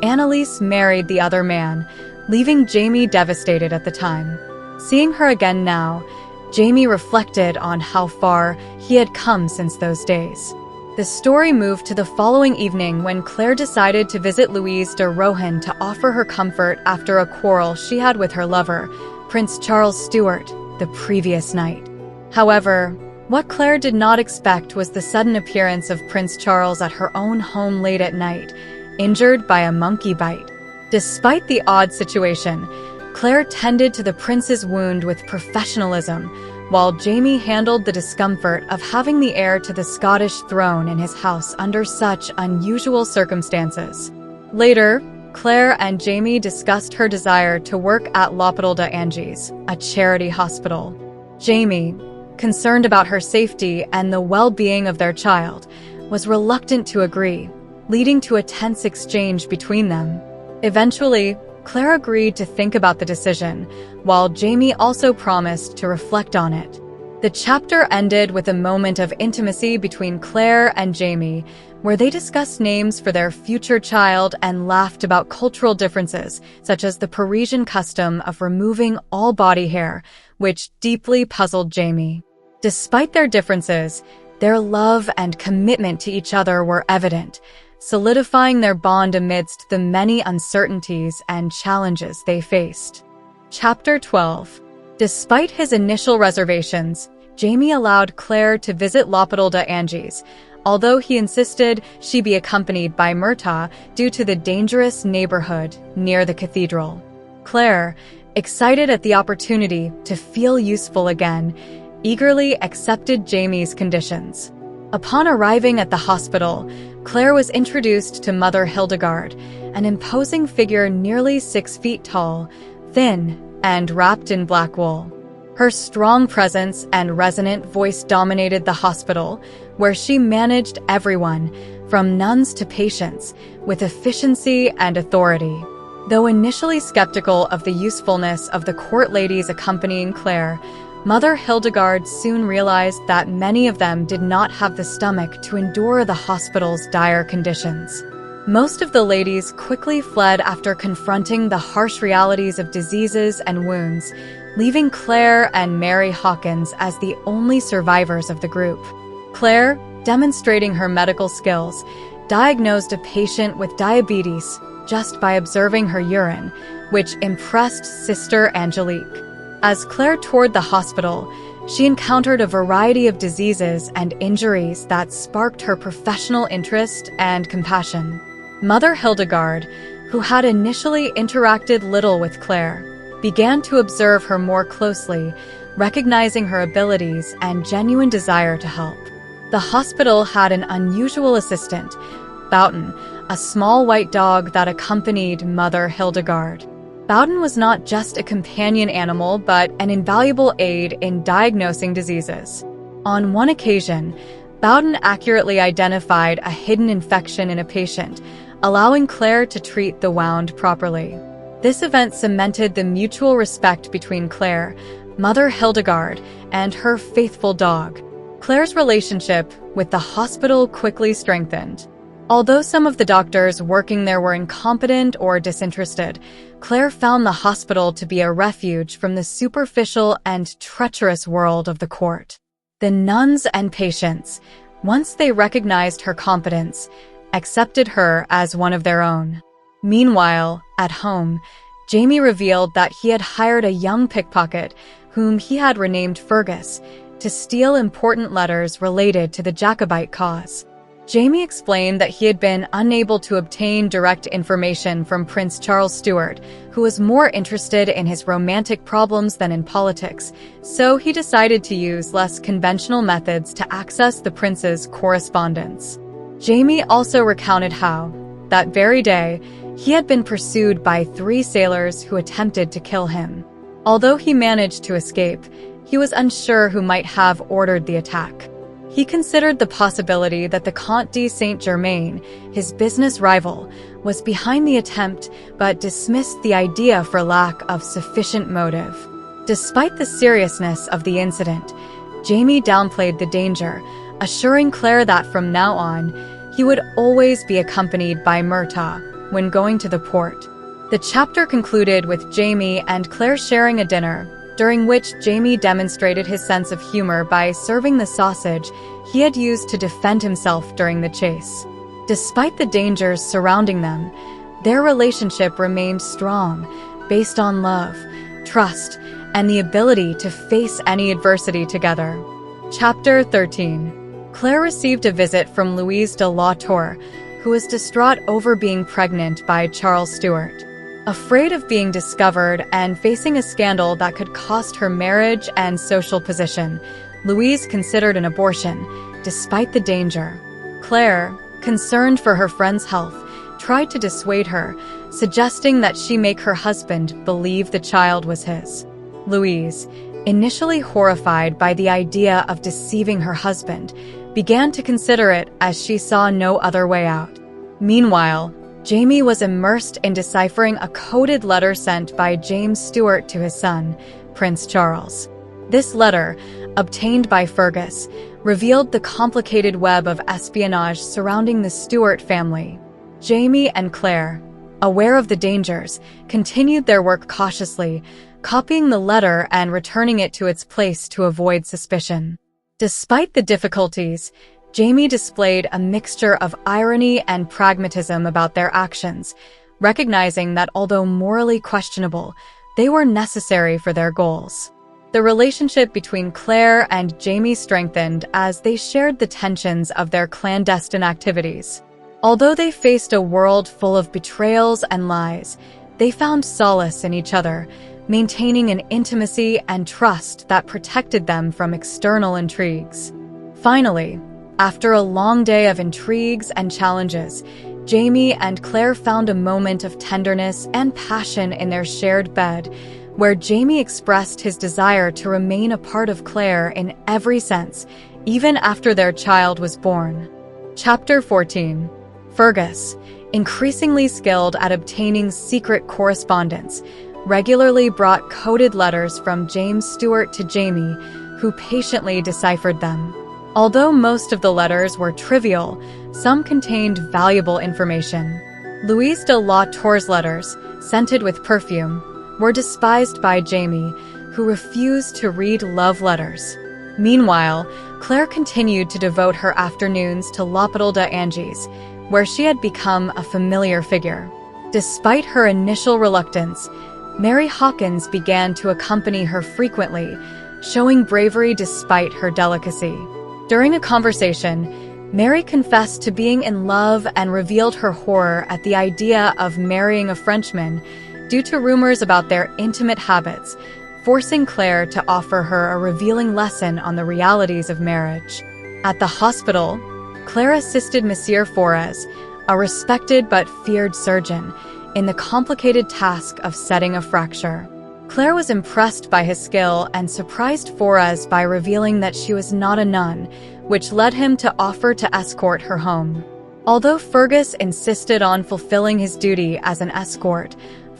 Anneliese married the other man, leaving Jamie devastated at the time. Seeing her again now, Jamie reflected on how far he had come since those days. The story moved to the following evening when Claire decided to visit Louise de Rohan to offer her comfort after a quarrel she had with her lover, Prince Charles Stuart, the previous night. However, what Claire did not expect was the sudden appearance of Prince Charles at her own home late at night, injured by a monkey bite. Despite the odd situation, Claire tended to the prince's wound with professionalism, while Jamie handled the discomfort of having the heir to the Scottish throne in his house under such unusual circumstances. Later, Claire and Jamie discussed her desire to work at L'Hôpital de Angers, a charity hospital. Jamie, concerned about her safety and the well-being of their child, was reluctant to agree, leading to a tense exchange between them. Eventually, Claire agreed to think about the decision, while Jamie also promised to reflect on it. The chapter ended with a moment of intimacy between Claire and Jamie, where they discussed names for their future child and laughed about cultural differences, such as the Parisian custom of removing all body hair, which deeply puzzled Jamie. Despite their differences, their love and commitment to each other were evident, solidifying their bond amidst the many uncertainties and challenges they faced. Chapter 12. Despite his initial reservations, Jamie allowed Claire to visit L'Hôpital de Angers, although he insisted she be accompanied by Myrta due to the dangerous neighborhood near the cathedral. Claire, excited at the opportunity to feel useful again, eagerly accepted Jamie's conditions. Upon arriving at the hospital, Claire was introduced to Mother Hildegard, an imposing figure nearly 6 feet tall, thin, and wrapped in black wool. Her strong presence and resonant voice dominated the hospital, where she managed everyone, from nuns to patients, with efficiency and authority. Though initially skeptical of the usefulness of the court ladies accompanying Claire, Mother Hildegard soon realized that many of them did not have the stomach to endure the hospital's dire conditions. Most of the ladies quickly fled after confronting the harsh realities of diseases and wounds, leaving Claire and Mary Hawkins as the only survivors of the group. Claire, demonstrating her medical skills, diagnosed a patient with diabetes just by observing her urine, which impressed Sister Angelique. As Claire toured the hospital, She encountered a variety of diseases and injuries that sparked her professional interest and compassion. Mother Hildegard, who had initially interacted little with Claire, began to observe her more closely, recognizing her abilities and genuine desire to help. The hospital had an unusual assistant, Boughton, a small white dog that accompanied Mother Hildegard. Boughton was not just a companion animal, but an invaluable aid in diagnosing diseases. On one occasion, Boughton accurately identified a hidden infection in a patient, allowing Claire to treat the wound properly. This event cemented the mutual respect between Claire, Mother Hildegard, and her faithful dog. Claire's relationship with the hospital quickly strengthened. Although some of the doctors working there were incompetent or disinterested, Claire found the hospital to be a refuge from the superficial and treacherous world of the court. The nuns and patients, once they recognized her competence, accepted her as one of their own. Meanwhile, at home, Jamie revealed that he had hired a young pickpocket, whom he had renamed Fergus, to steal important letters related to the Jacobite cause. Jamie explained that he had been unable to obtain direct information from Prince Charles Stuart, who was more interested in his romantic problems than in politics, so he decided to use less conventional methods to access the prince's correspondence. Jamie also recounted how, that very day, he had been pursued by 3 sailors who attempted to kill him. Although he managed to escape, he was unsure who might have ordered the attack. He considered the possibility that the Comte de Saint-Germain, his business rival, was behind the attempt, but dismissed the idea for lack of sufficient motive. Despite the seriousness of the incident, Jamie downplayed the danger, assuring Claire that from now on, he would always be accompanied by Murtaugh when going to the port. The chapter concluded with Jamie and Claire sharing a dinner, during which Jamie demonstrated his sense of humor by serving the sausage he had used to defend himself during the chase. Despite the dangers surrounding them, their relationship remained strong, based on love, trust, and the ability to face any adversity together. Chapter 13. Claire received a visit from Louise de la Tour, who was distraught over being pregnant by Charles Stuart. Afraid of being discovered and facing a scandal that could cost her marriage and social position, Louise considered an abortion, despite the danger. Claire, concerned for her friend's health, tried to dissuade her, suggesting that she make her husband believe the child was his. Louise, initially horrified by the idea of deceiving her husband, began to consider it as she saw no other way out. Meanwhile, Jamie was immersed in deciphering a coded letter sent by James Stuart to his son, Prince Charles. This letter, obtained by Fergus, revealed the complicated web of espionage surrounding the Stuart family. Jamie and Claire, aware of the dangers, continued their work cautiously, copying the letter and returning it to its place to avoid suspicion. Despite the difficulties, Jamie displayed a mixture of irony and pragmatism about their actions, recognizing that although morally questionable, they were necessary for their goals. The relationship between Claire and Jamie strengthened as they shared the tensions of their clandestine activities. Although they faced a world full of betrayals and lies, they found solace in each other, maintaining an intimacy and trust that protected them from external intrigues. Finally, after a long day of intrigues and challenges, Jamie and Claire found a moment of tenderness and passion in their shared bed, where Jamie expressed his desire to remain a part of Claire in every sense, even after their child was born. Chapter 14. Fergus, increasingly skilled at obtaining secret correspondence, regularly brought coded letters from James Stuart to Jamie, who patiently deciphered them. Although most of the letters were trivial, some contained valuable information. Louise de la Tour's letters, scented with perfume, were despised by Jamie, who refused to read love letters. Meanwhile, Claire continued to devote her afternoons to l'Hôpital d'Angers, where she had become a familiar figure. Despite her initial reluctance, Mary Hawkins began to accompany her frequently, showing bravery despite her delicacy. During a conversation, Mary confessed to being in love and revealed her horror at the idea of marrying a Frenchman due to rumors about their intimate habits, forcing Claire to offer her a revealing lesson on the realities of marriage. At the hospital, Claire assisted Monsieur Forez, a respected but feared surgeon, in the complicated task of setting a fracture. Claire was impressed by his skill and surprised Forez by revealing that she was not a nun, which led him to offer to escort her home. Although Fergus insisted on fulfilling his duty as an escort,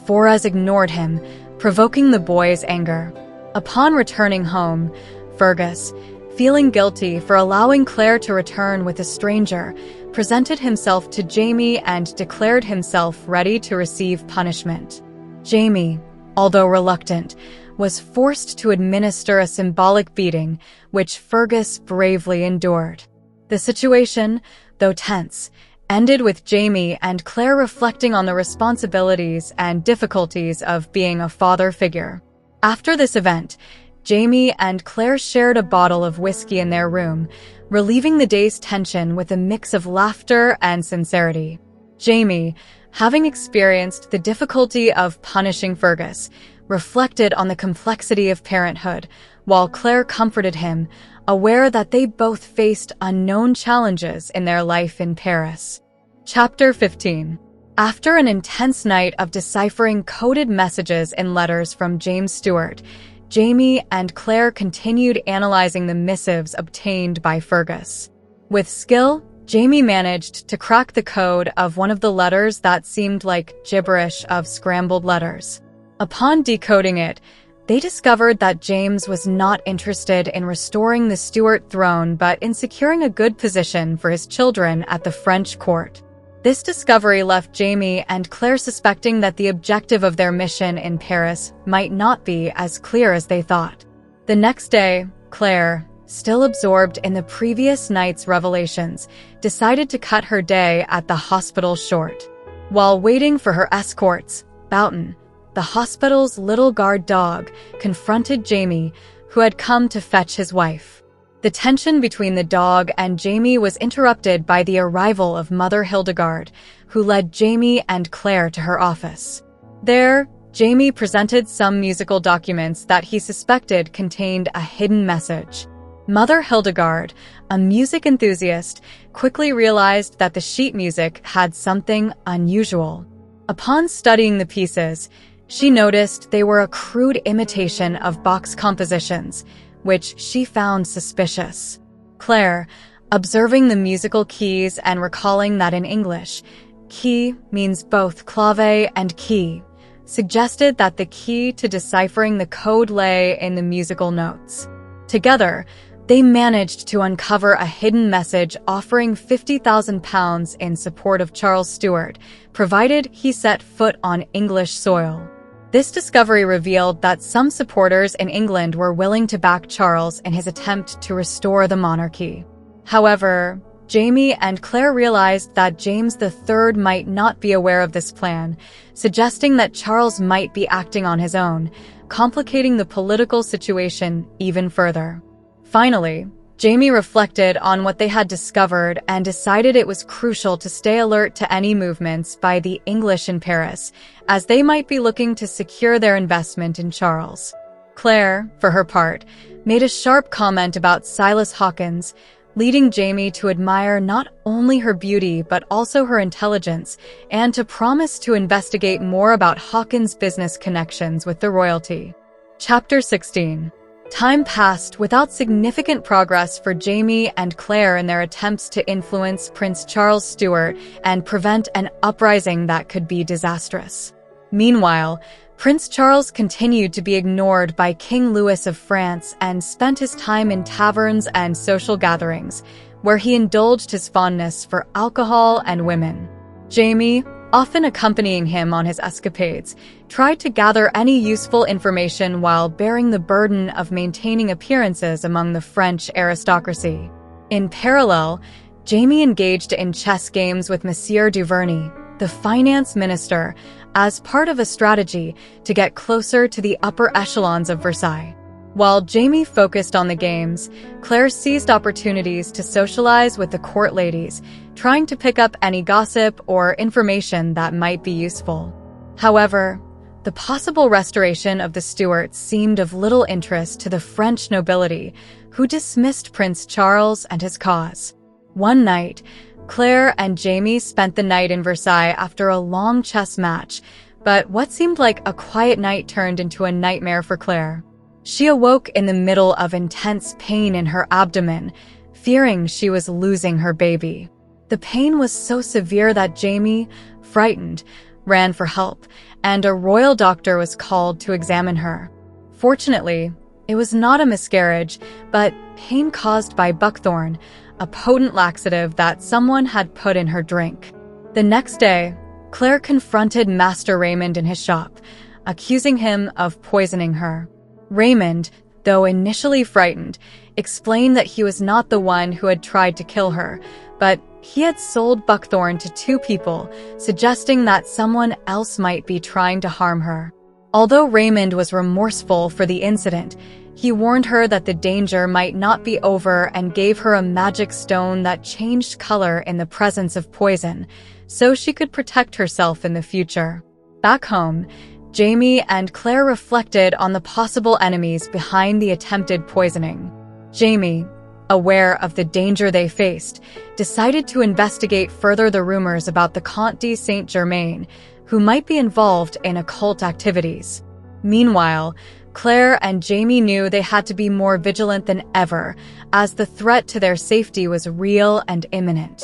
Forez ignored him, provoking the boy's anger. Upon returning home, Fergus, feeling guilty for allowing Claire to return with a stranger, presented himself to Jamie and declared himself ready to receive punishment. Jamie, although reluctant, was forced to administer a symbolic beating, which Fergus bravely endured. The situation, though tense, ended with Jamie and Claire reflecting on the responsibilities and difficulties of being a father figure. After this event, Jamie and Claire shared a bottle of whiskey in their room, relieving the day's tension with a mix of laughter and sincerity. Jamie, having experienced the difficulty of punishing Fergus, reflected on the complexity of parenthood, while Claire comforted him, aware that they both faced unknown challenges in their life in Paris. Chapter 15. After an intense night of deciphering coded messages and letters from James Stewart, Jamie and Claire continued analyzing the missives obtained by Fergus. With skill, Jamie managed to crack the code of one of the letters that seemed like gibberish of scrambled letters. Upon decoding it, they discovered that James was not interested in restoring the Stuart throne but in securing a good position for his children at the French court. This discovery left Jamie and Claire suspecting that the objective of their mission in Paris might not be as clear as they thought. The next day, Claire, still absorbed in the previous night's revelations, decided to cut her day at the hospital short. While waiting for her escorts, Boughton, the hospital's little guard dog, confronted Jamie, who had come to fetch his wife. The tension between the dog and Jamie was interrupted by the arrival of Mother Hildegard, who led Jamie and Claire to her office. There, Jamie presented some musical documents that he suspected contained a hidden message. Mother Hildegard, a music enthusiast, quickly realized that the sheet music had something unusual. Upon studying the pieces, she noticed they were a crude imitation of Bach's compositions, which she found suspicious. Claire, observing the musical keys and recalling that in English, key means both clave and key, suggested that the key to deciphering the code lay in the musical notes. Together, they managed to uncover a hidden message offering £50,000 in support of Charles Stuart, provided he set foot on English soil. This discovery revealed that some supporters in England were willing to back Charles in his attempt to restore the monarchy. However, Jamie and Claire realized that James III might not be aware of this plan, suggesting that Charles might be acting on his own, complicating the political situation even further. Finally, Jamie reflected on what they had discovered and decided it was crucial to stay alert to any movements by the English in Paris, as they might be looking to secure their investment in Charles. Claire, for her part, made a sharp comment about Silas Hawkins, leading Jamie to admire not only her beauty but also her intelligence, and to promise to investigate more about Hawkins' business connections with the royalty. Chapter 16. Time passed without significant progress for Jamie and Claire in their attempts to influence Prince Charles Stuart and prevent an uprising that could be disastrous. Meanwhile, Prince Charles continued to be ignored by King Louis of France and spent his time in taverns and social gatherings, where he indulged his fondness for alcohol and women. Jamie, often accompanying him on his escapades, tried to gather any useful information while bearing the burden of maintaining appearances among the French aristocracy. In parallel, Jamie engaged in chess games with Monsieur Duvernay, the finance minister, as part of a strategy to get closer to the upper echelons of Versailles. While Jamie focused on the games, Claire seized opportunities to socialize with the court ladies, trying to pick up any gossip or information that might be useful. However, the possible restoration of the Stuarts seemed of little interest to the French nobility, who dismissed Prince Charles and his cause. One night, Claire and Jamie spent the night in Versailles after a long chess match, but what seemed like a quiet night turned into a nightmare for Claire. She awoke in the middle of intense pain in her abdomen, fearing she was losing her baby. The pain was so severe that Jamie, frightened, ran for help, and a royal doctor was called to examine her. Fortunately, it was not a miscarriage, but pain caused by buckthorn, a potent laxative that someone had put in her drink. The next day, Claire confronted Master Raymond in his shop, accusing him of poisoning her. Raymond, though initially frightened, explained that he was not the one who had tried to kill her, but he had sold buckthorn to 2 people, suggesting that someone else might be trying to harm her. Although Raymond was remorseful for the incident, he warned her that the danger might not be over and gave her a magic stone that changed color in the presence of poison, so she could protect herself in the future. Back home, Jamie and Claire reflected on the possible enemies behind the attempted poisoning. Jamie, aware of the danger they faced, decided to investigate further the rumors about the Comte de Saint-Germain, who might be involved in occult activities. Meanwhile, Claire and Jamie knew they had to be more vigilant than ever, as the threat to their safety was real and imminent.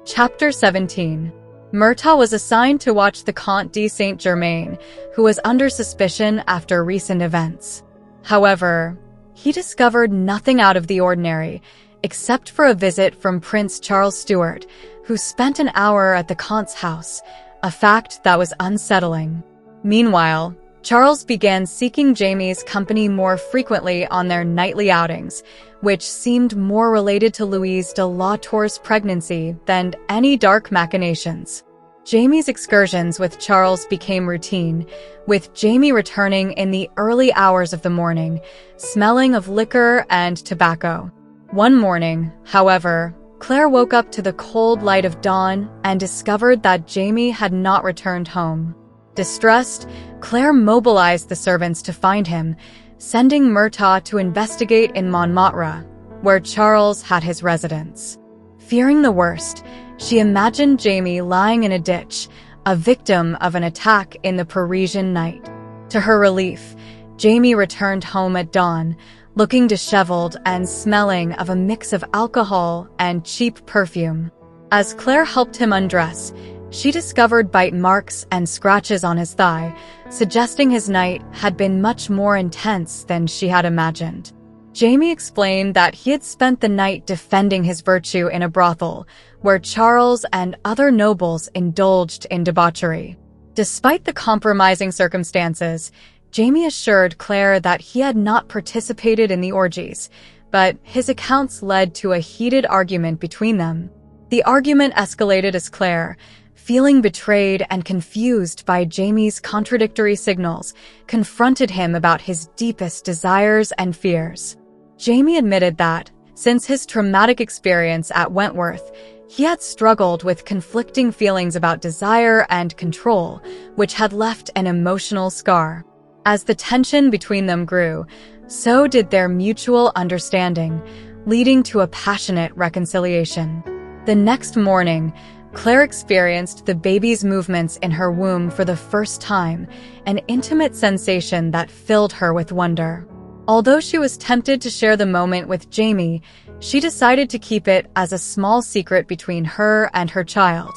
Chapter 17. Murtaugh was assigned to watch the Comte de Saint-Germain, who was under suspicion after recent events. However, he discovered nothing out of the ordinary, except for a visit from Prince Charles Stuart, who spent an hour at the Comte's house, a fact that was unsettling. Meanwhile, Charles began seeking Jamie's company more frequently on their nightly outings, which seemed more related to Louise de la Tour's pregnancy than any dark machinations. Jamie's excursions with Charles became routine, with Jamie returning in the early hours of the morning, smelling of liquor and tobacco. One morning, however, Claire woke up to the cold light of dawn and discovered that Jamie had not returned home. Distressed, Claire mobilized the servants to find him, sending Murtaugh to investigate in Montmartre, where Charles had his residence. Fearing the worst, she imagined Jamie lying in a ditch, a victim of an attack in the Parisian night. To her relief, Jamie returned home at dawn, looking disheveled and smelling of a mix of alcohol and cheap perfume. As Claire helped him undress, she discovered bite marks and scratches on his thigh, suggesting his night had been much more intense than she had imagined. Jamie explained that he had spent the night defending his virtue in a brothel, where Charles and other nobles indulged in debauchery. Despite the compromising circumstances, Jamie assured Claire that he had not participated in the orgies, but his accounts led to a heated argument between them. The argument escalated as Claire, feeling betrayed and confused by Jamie's contradictory signals, confronted him about his deepest desires and fears. Jamie admitted that, since his traumatic experience at Wentworth, he had struggled with conflicting feelings about desire and control, which had left an emotional scar. As the tension between them grew, so did their mutual understanding, leading to a passionate reconciliation. The next morning, Claire experienced the baby's movements in her womb for the first time, an intimate sensation that filled her with wonder. Although she was tempted to share the moment with Jamie, she decided to keep it as a small secret between her and her child,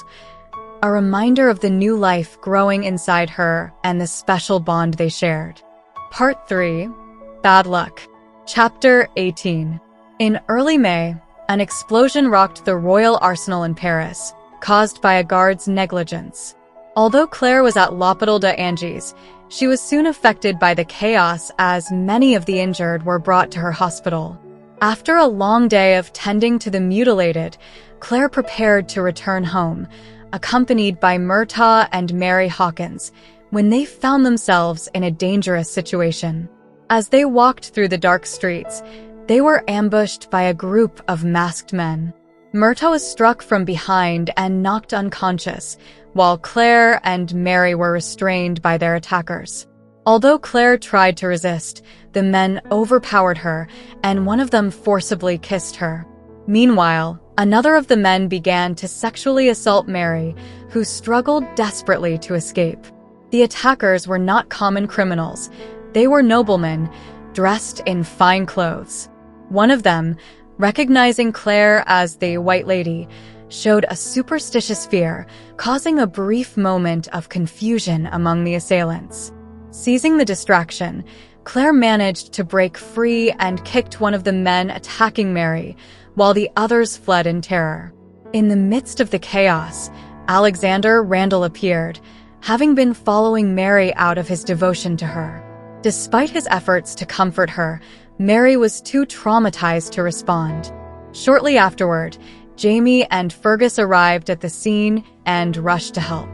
a reminder of the new life growing inside her and the special bond they shared. Part 3. Bad Luck. Chapter 18. In early May, an explosion rocked the Royal Arsenal in Paris, caused by a guard's negligence. Although Claire was at l'Hôpital d'Angers, she was soon affected by the chaos as many of the injured were brought to her hospital. After a long day of tending to the mutilated, Claire prepared to return home, accompanied by Murtaugh and Mary Hawkins, when they found themselves in a dangerous situation. As they walked through the dark streets, they were ambushed by a group of masked men. Myrta was struck from behind and knocked unconscious, while Claire and Mary were restrained by their attackers. Although Claire tried to resist, the men overpowered her, and one of them forcibly kissed her. Meanwhile, another of the men began to sexually assault Mary, who struggled desperately to escape. The attackers were not common criminals. They were noblemen, dressed in fine clothes. One of them, recognizing Claire as the White Lady, showed a superstitious fear, causing a brief moment of confusion among the assailants. Seizing the distraction, Claire managed to break free and kicked one of the men attacking Mary, while the others fled in terror. In the midst of the chaos, Alexander Randall appeared, having been following Mary out of his devotion to her. Despite his efforts to comfort her, Mary was too traumatized to respond. Shortly afterward, Jamie and Fergus arrived at the scene and rushed to help.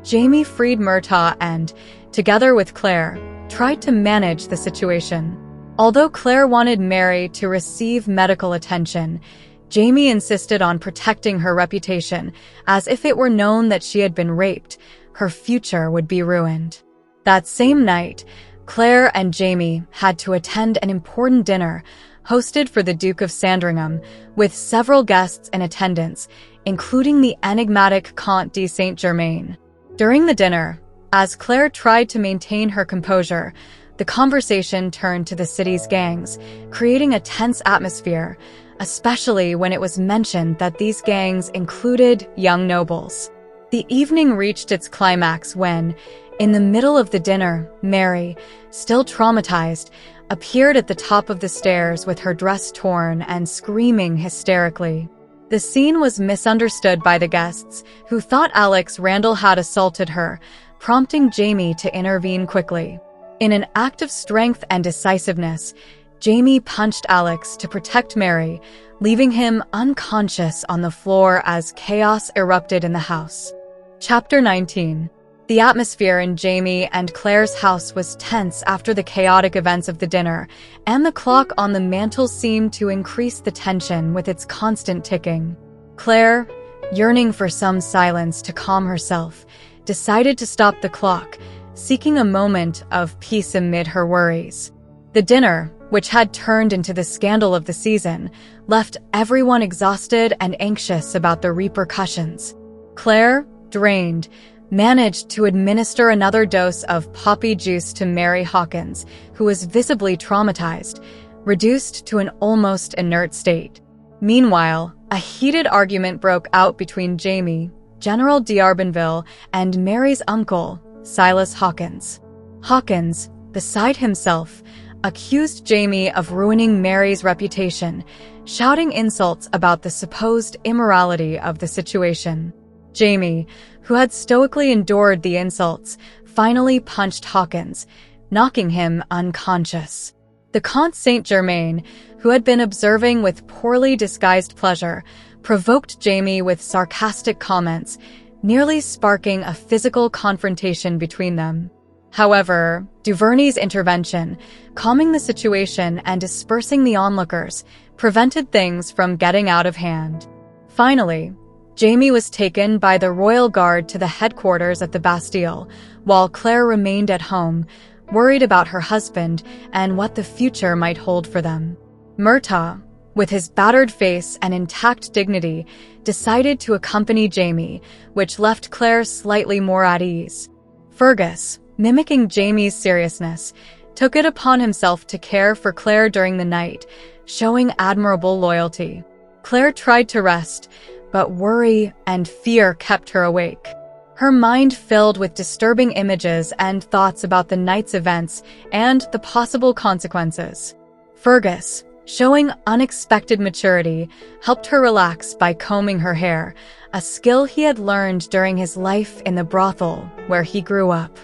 Jamie freed Myrta and, together with Claire, tried to manage the situation. Although Claire wanted Mary to receive medical attention, Jamie insisted on protecting her reputation, as if it were known that she had been raped, her future would be ruined. That same night, Claire and Jamie had to attend an important dinner hosted for the Duke of Sandringham, with several guests in attendance, including the enigmatic Comte de Saint-Germain. During the dinner, as Claire tried to maintain her composure, the conversation turned to the city's gangs, creating a tense atmosphere, especially when it was mentioned that these gangs included young nobles. The evening reached its climax when, in the middle of the dinner, Mary, still traumatized, appeared at the top of the stairs with her dress torn and screaming hysterically. The scene was misunderstood by the guests, who thought Alex Randall had assaulted her, prompting Jamie to intervene quickly. In an act of strength and decisiveness, Jamie punched Alex to protect Mary, leaving him unconscious on the floor as chaos erupted in the house. Chapter 19. The atmosphere in Jamie and Claire's house was tense after the chaotic events of the dinner, and the clock on the mantel seemed to increase the tension with its constant ticking. Claire, yearning for some silence to calm herself, decided to stop the clock, seeking a moment of peace amid her worries. The dinner, which had turned into the scandal of the season, left everyone exhausted and anxious about the repercussions. Claire, drained, managed to administer another dose of poppy juice to Mary Hawkins, who was visibly traumatized, reduced to an almost inert state. Meanwhile, a heated argument broke out between Jamie, General d'Arbonville, and Mary's uncle, Silas Hawkins. Hawkins, beside himself, accused Jamie of ruining Mary's reputation, shouting insults about the supposed immorality of the situation. Jamie, who had stoically endured the insults, finally punched Hawkins, knocking him unconscious. The Comte Saint-Germain, who had been observing with poorly disguised pleasure, provoked Jamie with sarcastic comments, nearly sparking a physical confrontation between them. However, Duvernay's intervention, calming the situation and dispersing the onlookers, prevented things from getting out of hand. Finally, Jamie was taken by the royal guard to the headquarters at the Bastille, while Claire remained at home, worried about her husband and what the future might hold for them. Myrta, with his battered face and intact dignity, decided to accompany Jamie, which left Claire slightly more at ease. Fergus, mimicking Jamie's seriousness, took it upon himself to care for Claire during the night, showing admirable loyalty. Claire tried to rest, but worry and fear kept her awake. Her mind filled with disturbing images and thoughts about the night's events and the possible consequences. Fergus, showing unexpected maturity, helped her relax by combing her hair, a skill he had learned during his life in the brothel where he grew up.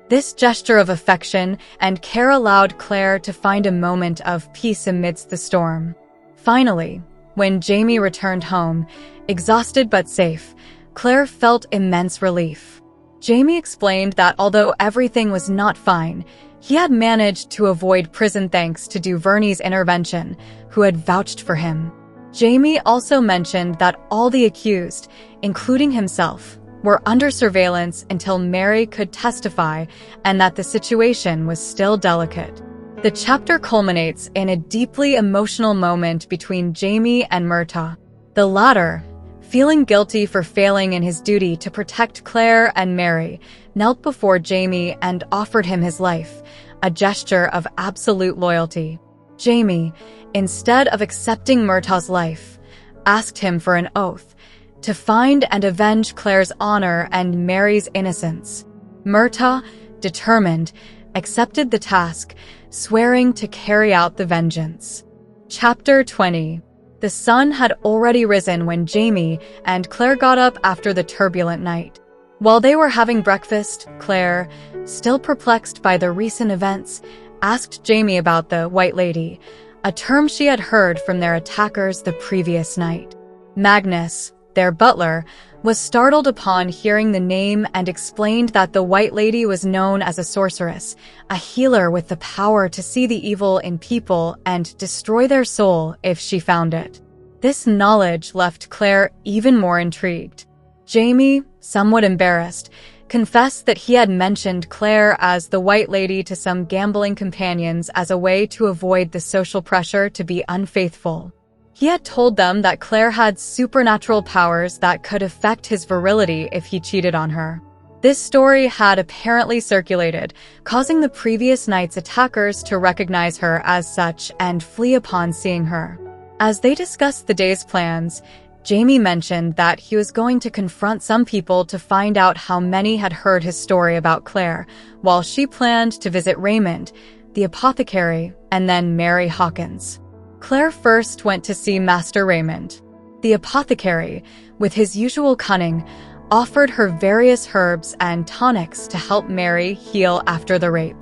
This gesture of affection and care allowed Claire to find a moment of peace amidst the storm. Finally, when Jamie returned home, exhausted but safe, Claire felt immense relief. Jamie explained that although everything was not fine, He had managed to avoid prison thanks to Duvernay's intervention, who had vouched for him. Jamie also mentioned that all the accused, including himself, were under surveillance until Mary could testify and that the situation was still delicate. The chapter culminates in a deeply emotional moment between Jamie and Murtagh. The latter, feeling guilty for failing in his duty to protect Claire and Mary, knelt before Jamie and offered him his life, a gesture of absolute loyalty. Jamie, instead of accepting Murtagh's life, asked him for an oath to find and avenge Claire's honor and Mary's innocence. Murtagh, determined, accepted the task, swearing to carry out the vengeance. Chapter 20. The sun had already risen when Jamie and Claire got up after the turbulent night. While they were having breakfast, Claire, still perplexed by the recent events, asked Jamie about the White Lady, a term she had heard from their attackers the previous night. Magnus, their butler, was startled upon hearing the name and explained that the White Lady was known as a sorceress, a healer with the power to see the evil in people and destroy their soul if she found it. This knowledge left Claire even more intrigued. Jamie, somewhat embarrassed, confessed that he had mentioned Claire as the White Lady to some gambling companions as a way to avoid the social pressure to be unfaithful. He had told them that Claire had supernatural powers that could affect his virility if he cheated on her. This story had apparently circulated, causing the previous night's attackers to recognize her as such and flee upon seeing her. As they discussed the day's plans, Jamie mentioned that he was going to confront some people to find out how many had heard his story about Claire, while she planned to visit Raymond, the apothecary, and then Mary Hawkins. Claire first went to see Master Raymond. The apothecary, with his usual cunning, offered her various herbs and tonics to help Mary heal after the rape.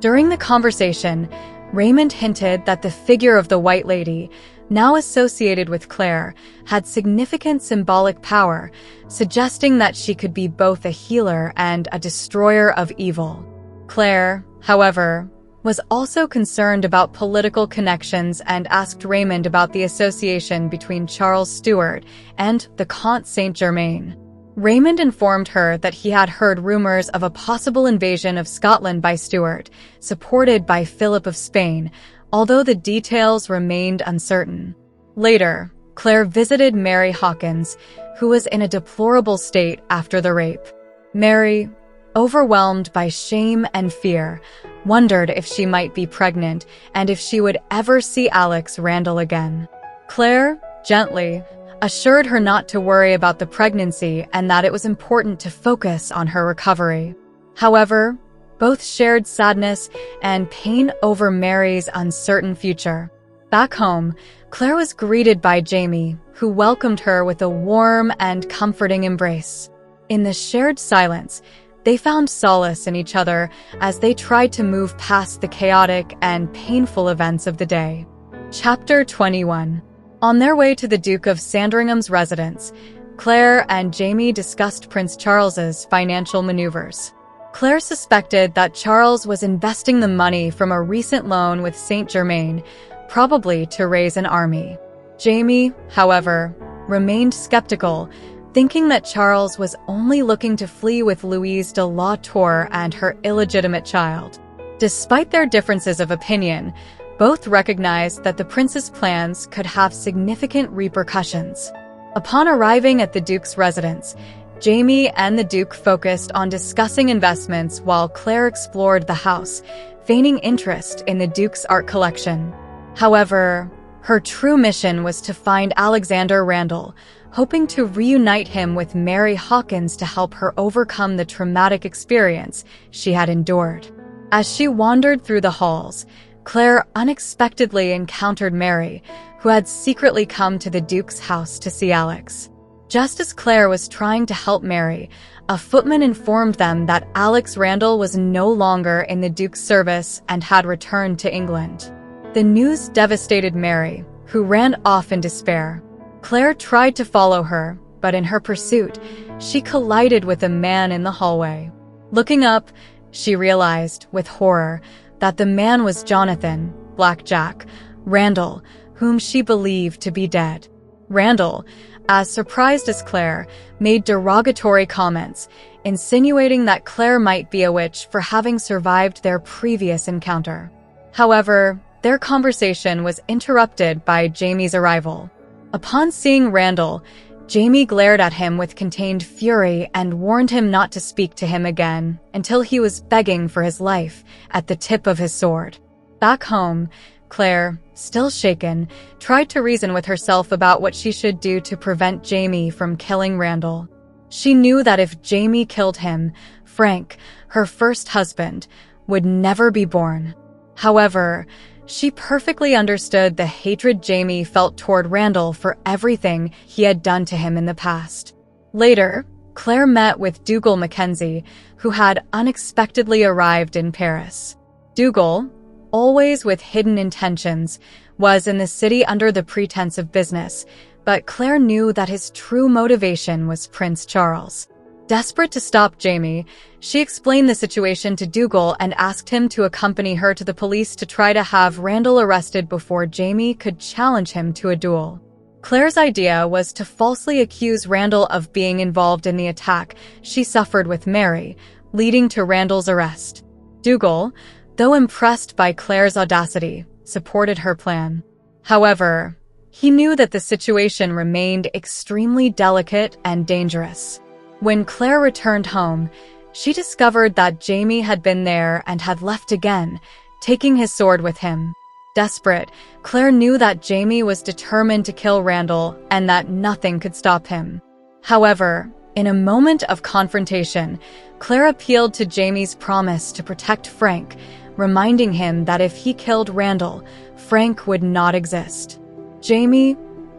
During the conversation, Raymond hinted that the figure of the White Lady, now associated with Claire, had significant symbolic power, suggesting that she could be both a healer and a destroyer of evil. Claire, however, was also concerned about political connections and asked Raymond about the association between Charles Stuart and the Comte Saint-Germain. Raymond informed her that he had heard rumors of a possible invasion of Scotland by Stuart, supported by Philip of Spain, although the details remained uncertain. Later, Claire visited Mary Hawkins, who was in a deplorable state after the rape. Mary, overwhelmed by shame and fear, wondered if she might be pregnant and if she would ever see Alex Randall again. Claire, gently, assured her not to worry about the pregnancy and that it was important to focus on her recovery. However, both shared sadness and pain over Mary's uncertain future. Back home, Claire was greeted by Jamie, who welcomed her with a warm and comforting embrace. In the shared silence, they found solace in each other as they tried to move past the chaotic and painful events of the day. Chapter 21. On their way to the Duke of Sandringham's residence, Claire and Jamie discussed Prince Charles's financial maneuvers. Claire suspected that Charles was investing the money from a recent loan with Saint-Germain, probably to raise an army. Jamie, however, remained skeptical, thinking that Charles was only looking to flee with Louise de la Tour and her illegitimate child. Despite their differences of opinion, both recognized that the prince's plans could have significant repercussions. Upon arriving at the Duke's residence, Jamie and the Duke focused on discussing investments while Claire explored the house, feigning interest in the Duke's art collection. However, her true mission was to find Alexander Randall, hoping to reunite him with Mary Hawkins to help her overcome the traumatic experience she had endured. As she wandered through the halls, Claire unexpectedly encountered Mary, who had secretly come to the Duke's house to see Alex. Just as Claire was trying to help Mary, a footman informed them that Alex Randall was no longer in the Duke's service and had returned to England. The news devastated Mary, who ran off in despair. Claire tried to follow her, but in her pursuit, she collided with a man in the hallway. Looking up, She realized, with horror, that the man was Jonathan, Black Jack, Randall, whom she believed to be dead. Randall, as surprised as Claire, made derogatory comments, insinuating that Claire might be a witch for having survived their previous encounter. However, their conversation was interrupted by Jamie's arrival. Upon seeing Randall, Jamie glared at him with contained fury and warned him not to speak to him again until he was begging for his life at the tip of his sword. Back home, Claire, still shaken, tried to reason with herself about what she should do to prevent Jamie from killing Randall. She knew that if Jamie killed him, Frank, her first husband, would never be born. However, she perfectly understood the hatred Jamie felt toward Randall for everything he had done to him in the past. Later, Claire met with Dougal Mackenzie, who had unexpectedly arrived in Paris. Dougal, always with hidden intentions, was in the city under the pretense of business, but Claire knew that his true motivation was Prince Charles. Desperate to stop Jamie, she explained the situation to Dougal and asked him to accompany her to the police to try to have Randall arrested before Jamie could challenge him to a duel. Claire's idea was to falsely accuse Randall of being involved in the attack she suffered with Mary, leading to Randall's arrest. Dougal, though impressed by Claire's audacity, supported her plan. However, he knew that the situation remained extremely delicate and dangerous. When Claire returned home, she discovered that Jamie had been there and had left again, taking his sword with him. Desperate, Claire knew that Jamie was determined to kill Randall and that nothing could stop him. However, in a moment of confrontation, Claire appealed to Jamie's promise to protect Frank, reminding him that if he killed Randall, Frank would not exist. Jamie,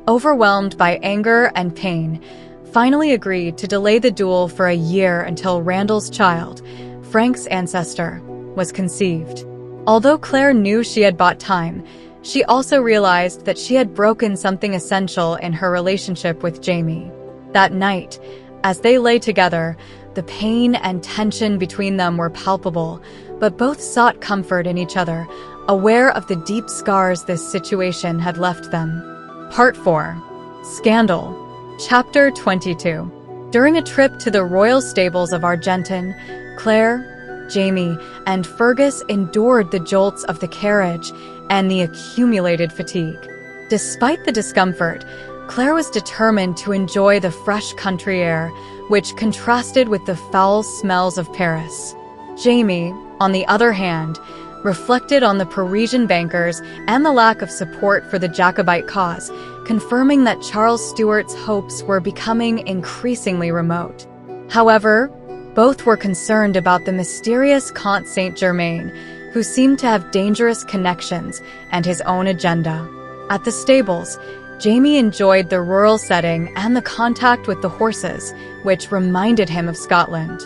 overwhelmed by anger and pain, finally agreed to delay the duel for a year until Randall's child, Frank's ancestor, was conceived. Although Claire knew she had bought time, she also realized that she had broken something essential in her relationship with Jamie. That night, as they lay together, the pain and tension between them were palpable, but both sought comfort in each other, aware of the deep scars this situation had left them. Part 4. Scandal. Chapter 22. During a trip to the royal stables of Argenton, Claire, Jamie, and Fergus endured the jolts of the carriage and the accumulated fatigue. Despite the discomfort, Claire was determined to enjoy the fresh country air, which contrasted with the foul smells of Paris. Jamie, on the other hand, reflected on the Parisian bankers and the lack of support for the Jacobite cause, confirming that Charles Stuart's hopes were becoming increasingly remote. However, both were concerned about the mysterious Comte Saint-Germain, who seemed to have dangerous connections and his own agenda. At the stables, Jamie enjoyed the rural setting and the contact with the horses, which reminded him of Scotland.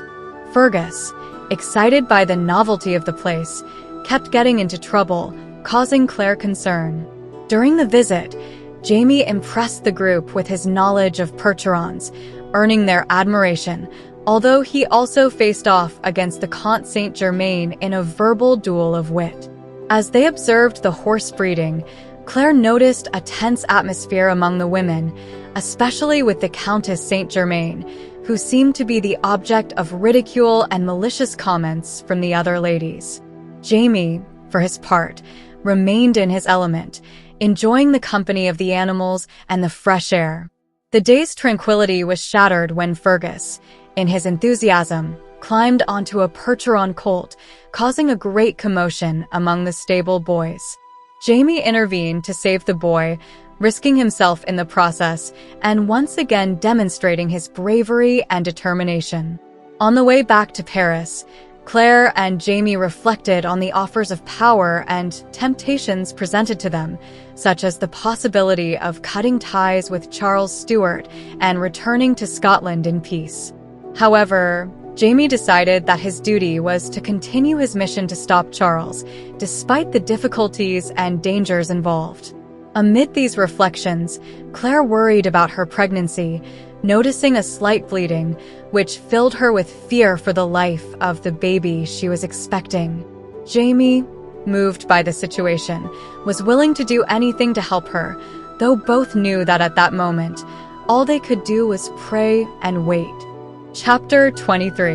Fergus, excited by the novelty of the place, kept getting into trouble, causing Claire concern. During the visit, Jamie impressed the group with his knowledge of Percherons, earning their admiration, although he also faced off against the Comte Saint-Germain in a verbal duel of wit. As they observed the horse breeding, Claire noticed a tense atmosphere among the women, especially with the Countess Saint-Germain, who seemed to be the object of ridicule and malicious comments from the other ladies. Jamie, for his part, remained in his element, enjoying the company of the animals and the fresh air. The day's tranquility was shattered when Fergus, in his enthusiasm, climbed onto a Percheron colt, causing a great commotion among the stable boys. Jamie intervened to save the boy, risking himself in the process and once again demonstrating his bravery and determination. On the way back to Paris, Claire and Jamie reflected on the offers of power and temptations presented to them, such as the possibility of cutting ties with Charles Stuart and returning to Scotland in peace. However, Jamie decided that his duty was to continue his mission to stop Charles, despite the difficulties and dangers involved. Amid these reflections, Claire worried about her pregnancy, noticing a slight bleeding, which filled her with fear for the life of the baby she was expecting. Jamie, moved by the situation, was willing to do anything to help her, though both knew that at that moment, all they could do was pray and wait. Chapter 23.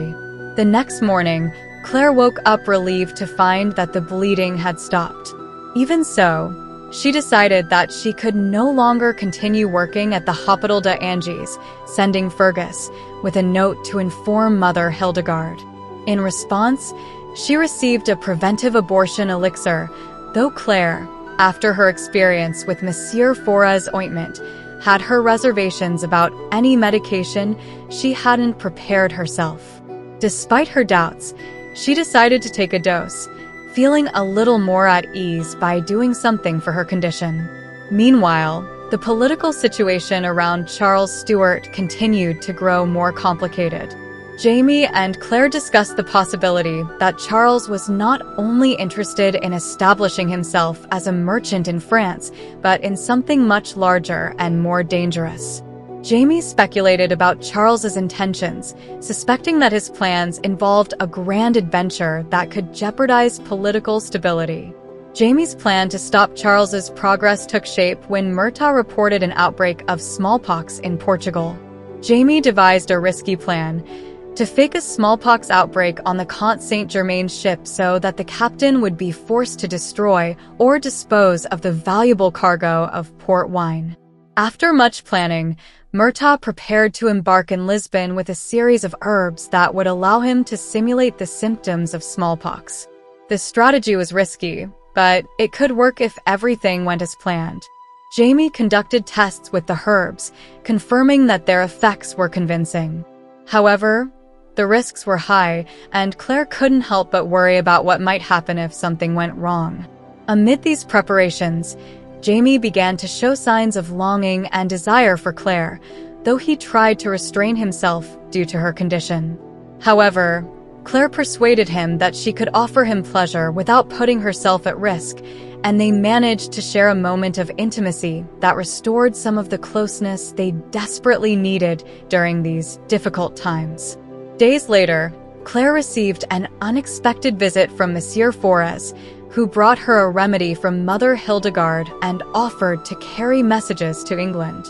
The next morning, Claire woke up relieved to find that the bleeding had stopped. Even so, she decided that she could no longer continue working at the Hospital de Angers, sending Fergus with a note to inform Mother Hildegard. In response, she received a preventive abortion elixir, though Claire, after her experience with Monsieur Fora's ointment, had her reservations about any medication, she hadn't prepared herself. Despite her doubts, she decided to take a dose, feeling a little more at ease by doing something for her condition. Meanwhile, the political situation around Charles Stuart continued to grow more complicated. Jamie and Claire discussed the possibility that Charles was not only interested in establishing himself as a merchant in France, but in something much larger and more dangerous. Jamie speculated about Charles's intentions, suspecting that his plans involved a grand adventure that could jeopardize political stability. Jamie's plan to stop Charles's progress took shape when Murtaugh reported an outbreak of smallpox in Portugal. Jamie devised a risky plan to fake a smallpox outbreak on the Comte Saint-Germain's ship so that the captain would be forced to destroy or dispose of the valuable cargo of port wine. After much planning, Murtaugh prepared to embark in Lisbon with a series of herbs that would allow him to simulate the symptoms of smallpox. The strategy was risky, but it could work if everything went as planned. Jamie conducted tests with the herbs, confirming that their effects were convincing. However, the risks were high, and Claire couldn't help but worry about what might happen if something went wrong. Amid these preparations, Jamie began to show signs of longing and desire for Claire, though he tried to restrain himself due to her condition. However, Claire persuaded him that she could offer him pleasure without putting herself at risk, and they managed to share a moment of intimacy that restored some of the closeness they desperately needed during these difficult times. Days later, Claire received an unexpected visit from Monsieur Forez, who brought her a remedy from Mother Hildegard and offered to carry messages to England.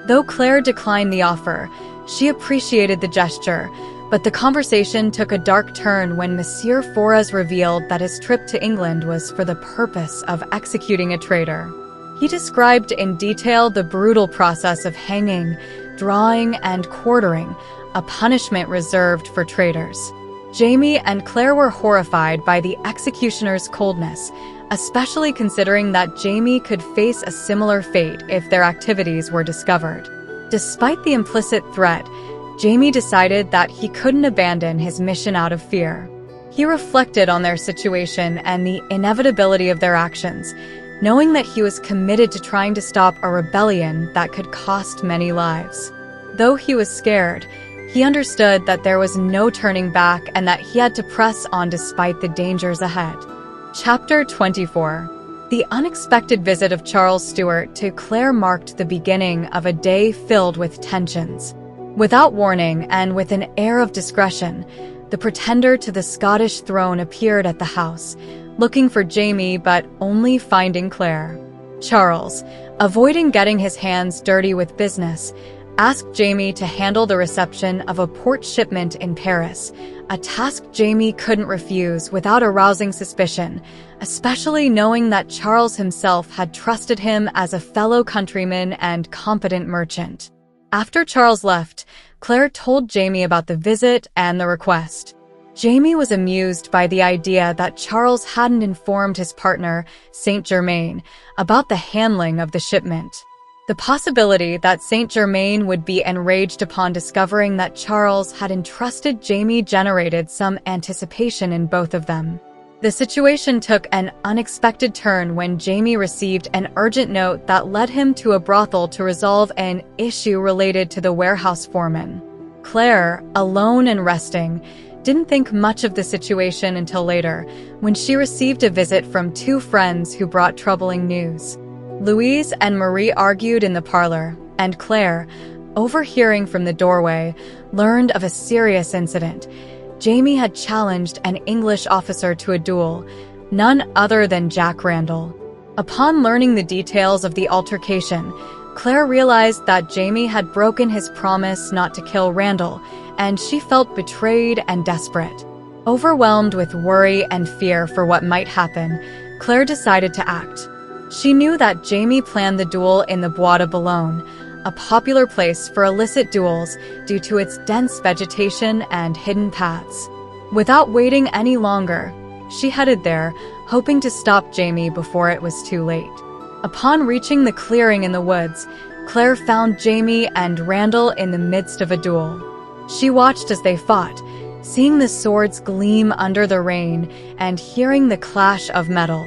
Though Claire declined the offer, she appreciated the gesture, but the conversation took a dark turn when Monsieur Forez revealed that his trip to England was for the purpose of executing a traitor. He described in detail the brutal process of hanging, drawing, and quartering, a punishment reserved for traitors. Jamie and Claire were horrified by the executioner's coldness, especially considering that Jamie could face a similar fate if their activities were discovered. Despite the implicit threat, Jamie decided that he couldn't abandon his mission out of fear. He reflected on their situation and the inevitability of their actions, knowing that he was committed to trying to stop a rebellion that could cost many lives. Though he was scared, he understood that there was no turning back and that he had to press on despite the dangers ahead. Chapter 24. The unexpected visit of Charles Stuart to Claire marked the beginning of a day filled with tensions. Without warning and with an air of discretion, the pretender to the Scottish throne appeared at the house, looking for Jamie but only finding Claire. Charles, avoiding getting his hands dirty with business, asked Jamie to handle the reception of a port shipment in Paris, a task Jamie couldn't refuse without arousing suspicion, especially knowing that Charles himself had trusted him as a fellow countryman and competent merchant. After Charles left, Claire told Jamie about the visit and the request. Jamie was amused by the idea that Charles hadn't informed his partner, Saint-Germain, about the handling of the shipment. The possibility that Saint-Germain would be enraged upon discovering that Charles had entrusted Jamie generated some anticipation in both of them. The situation took an unexpected turn when Jamie received an urgent note that led him to a brothel to resolve an issue related to the warehouse foreman. Claire, alone and resting, didn't think much of the situation until later, when she received a visit from two friends who brought troubling news. Louise and Marie argued in the parlor, and Claire, overhearing from the doorway, learned of a serious incident. Jamie had challenged an English officer to a duel, none other than Jack Randall. Upon learning the details of the altercation, Claire realized that Jamie had broken his promise not to kill Randall, and she felt betrayed and desperate. Overwhelmed with worry and fear for what might happen, Claire decided to act. She knew that Jamie planned the duel in the Bois de Boulogne, a popular place for illicit duels due to its dense vegetation and hidden paths. Without waiting any longer, she headed there, hoping to stop Jamie before it was too late. Upon reaching the clearing in the woods, Claire found Jamie and Randall in the midst of a duel. She watched as they fought, seeing the swords gleam under the rain and hearing the clash of metal.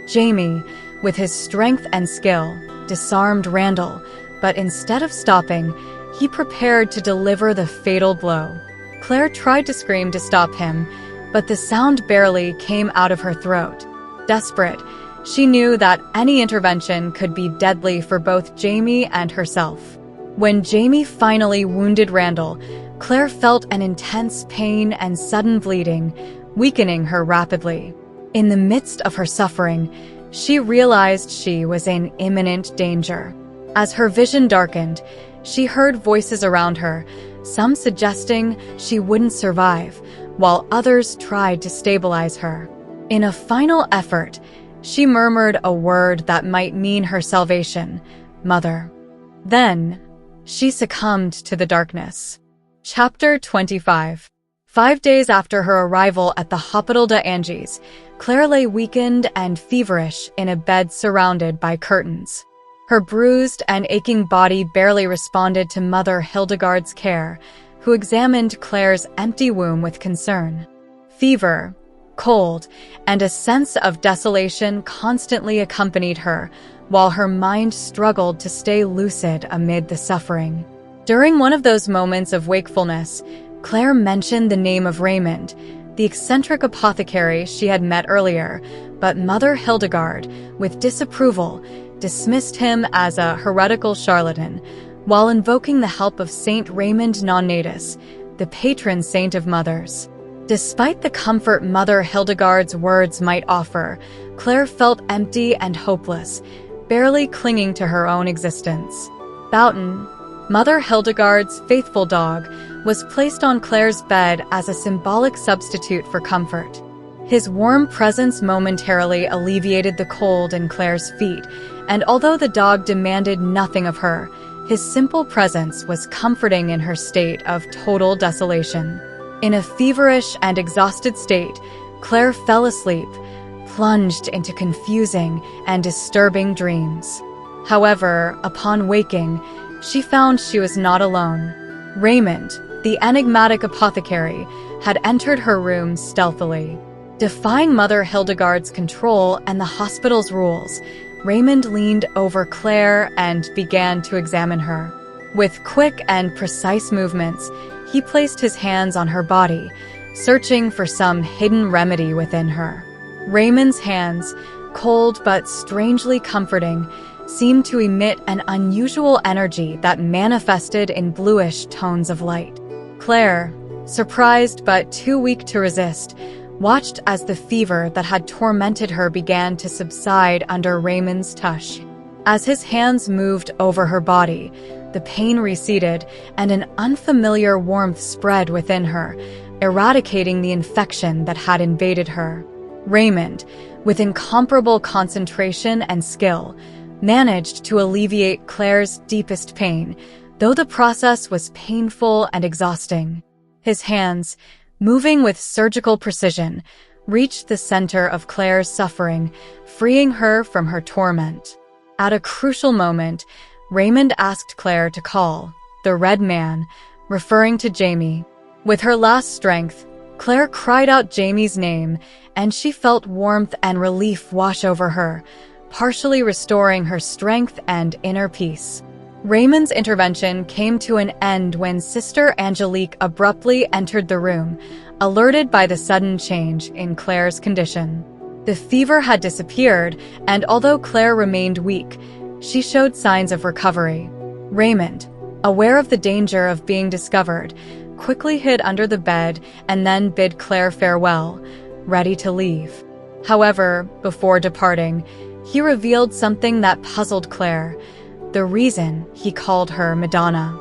Jamie, with his strength and skill, disarmed Randall, but instead of stopping, he prepared to deliver the fatal blow. Claire tried to scream to stop him, but the sound barely came out of her throat. Desperate, she knew that any intervention could be deadly for both Jamie and herself. When Jamie finally wounded Randall, Claire felt an intense pain and sudden bleeding, weakening her rapidly. In the midst of her suffering, she realized she was in imminent danger. As her vision darkened, she heard voices around her, some suggesting she wouldn't survive, while others tried to stabilize her. In a final effort, she murmured a word that might mean her salvation, "Mother." Then, she succumbed to the darkness. Chapter 25. 5 days after her arrival at the Hôpital d'Angers, Claire lay weakened and feverish in a bed surrounded by curtains. Her bruised and aching body barely responded to Mother Hildegard's care, who examined Claire's empty womb with concern. Fever, cold, and a sense of desolation constantly accompanied her, while her mind struggled to stay lucid amid the suffering. During one of those moments of wakefulness, Claire mentioned the name of Raymond, the eccentric apothecary she had met earlier, but Mother Hildegard, with disapproval, dismissed him as a heretical charlatan, while invoking the help of Saint Raymond Non-Natus, the patron saint of mothers. Despite the comfort Mother Hildegard's words might offer, Claire felt empty and hopeless, barely clinging to her own existence. Boughton, Mother Hildegard's faithful dog, was placed on Claire's bed as a symbolic substitute for comfort. His warm presence momentarily alleviated the cold in Claire's feet, and although the dog demanded nothing of her, his simple presence was comforting in her state of total desolation. In a feverish and exhausted state, Claire fell asleep, plunged into confusing and disturbing dreams. However, upon waking, she found she was not alone. Raymond, the enigmatic apothecary, had entered her room stealthily. Defying Mother Hildegard's control and the hospital's rules, Raymond leaned over Claire and began to examine her. With quick and precise movements, he placed his hands on her body, searching for some hidden remedy within her. Raymond's hands, cold but strangely comforting, seemed to emit an unusual energy that manifested in bluish tones of light. Claire, surprised but too weak to resist, watched as the fever that had tormented her began to subside under Raymond's touch. As his hands moved over her body, the pain receded and an unfamiliar warmth spread within her, eradicating the infection that had invaded her. Raymond, with incomparable concentration and skill, managed to alleviate Claire's deepest pain, though the process was painful and exhausting. His hands, moving with surgical precision, reached the center of Claire's suffering, freeing her from her torment. At a crucial moment, Raymond asked Claire to call the Red Man, referring to Jamie. With her last strength, Claire cried out Jamie's name, and she felt warmth and relief wash over her, partially restoring her strength and inner peace. Raymond's intervention came to an end when Sister Angelique abruptly entered the room, alerted by the sudden change in Claire's condition. The fever had disappeared, and although Claire remained weak, she showed signs of recovery. Raymond, aware of the danger of being discovered, quickly hid under the bed and then bid Claire farewell, ready to leave. However, before departing, he revealed something that puzzled Claire, the reason he called her Madonna.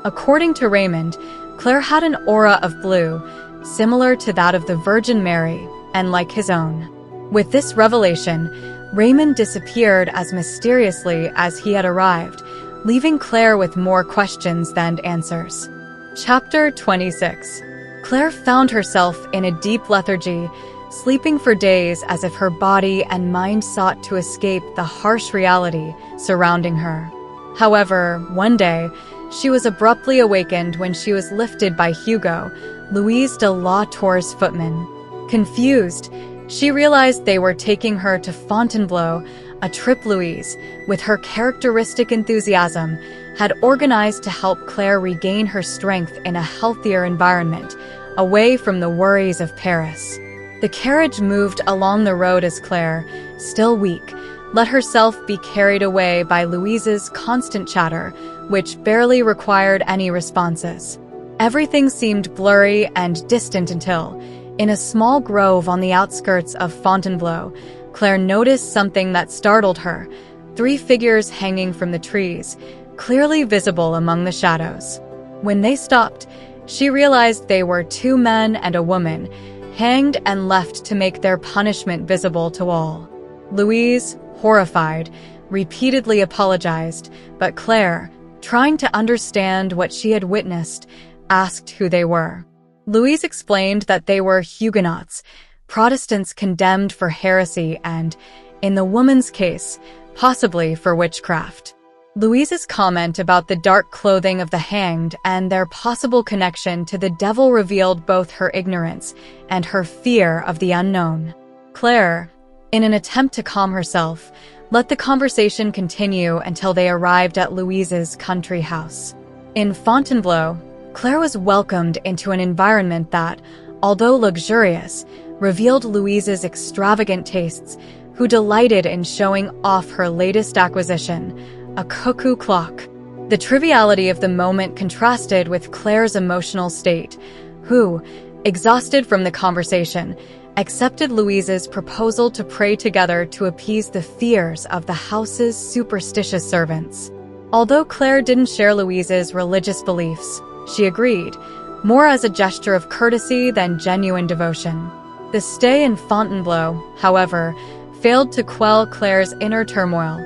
According to Raymond, Claire had an aura of blue, similar to that of the Virgin Mary, and like his own. With this revelation, Raymond disappeared as mysteriously as he had arrived, leaving Claire with more questions than answers. Chapter 26. Claire found herself in a deep lethargy, sleeping for days as if her body and mind sought to escape the harsh reality surrounding her. However, one day, she was abruptly awakened when she was lifted by Hugo, Louise de la Tour's footman. Confused, she realized they were taking her to Fontainebleau, a trip Louise, with her characteristic enthusiasm, had organized to help Claire regain her strength in a healthier environment, away from the worries of Paris. The carriage moved along the road as Claire, still weak, let herself be carried away by Louise's constant chatter, which barely required any responses. Everything seemed blurry and distant until, in a small grove on the outskirts of Fontainebleau, Claire noticed something that startled her: 3 figures hanging from the trees, clearly visible among the shadows. When they stopped, she realized they were 2 men and a woman, hanged and left to make their punishment visible to all. Louise, horrified, repeatedly apologized, but Claire, trying to understand what she had witnessed, asked who they were. Louise explained that they were Huguenots, Protestants condemned for heresy and, in the woman's case, possibly for witchcraft. Louise's comment about the dark clothing of the hanged and their possible connection to the devil revealed both her ignorance and her fear of the unknown. Claire, in an attempt to calm herself, let the conversation continue until they arrived at Louise's country house. In Fontainebleau, Claire was welcomed into an environment that, although luxurious, revealed Louise's extravagant tastes, who delighted in showing off her latest acquisition, a cuckoo clock. The triviality of the moment contrasted with Claire's emotional state, who, exhausted from the conversation, accepted Louise's proposal to pray together to appease the fears of the house's superstitious servants. Although Claire didn't share Louise's religious beliefs, she agreed, more as a gesture of courtesy than genuine devotion. The stay in Fontainebleau, however, failed to quell Claire's inner turmoil.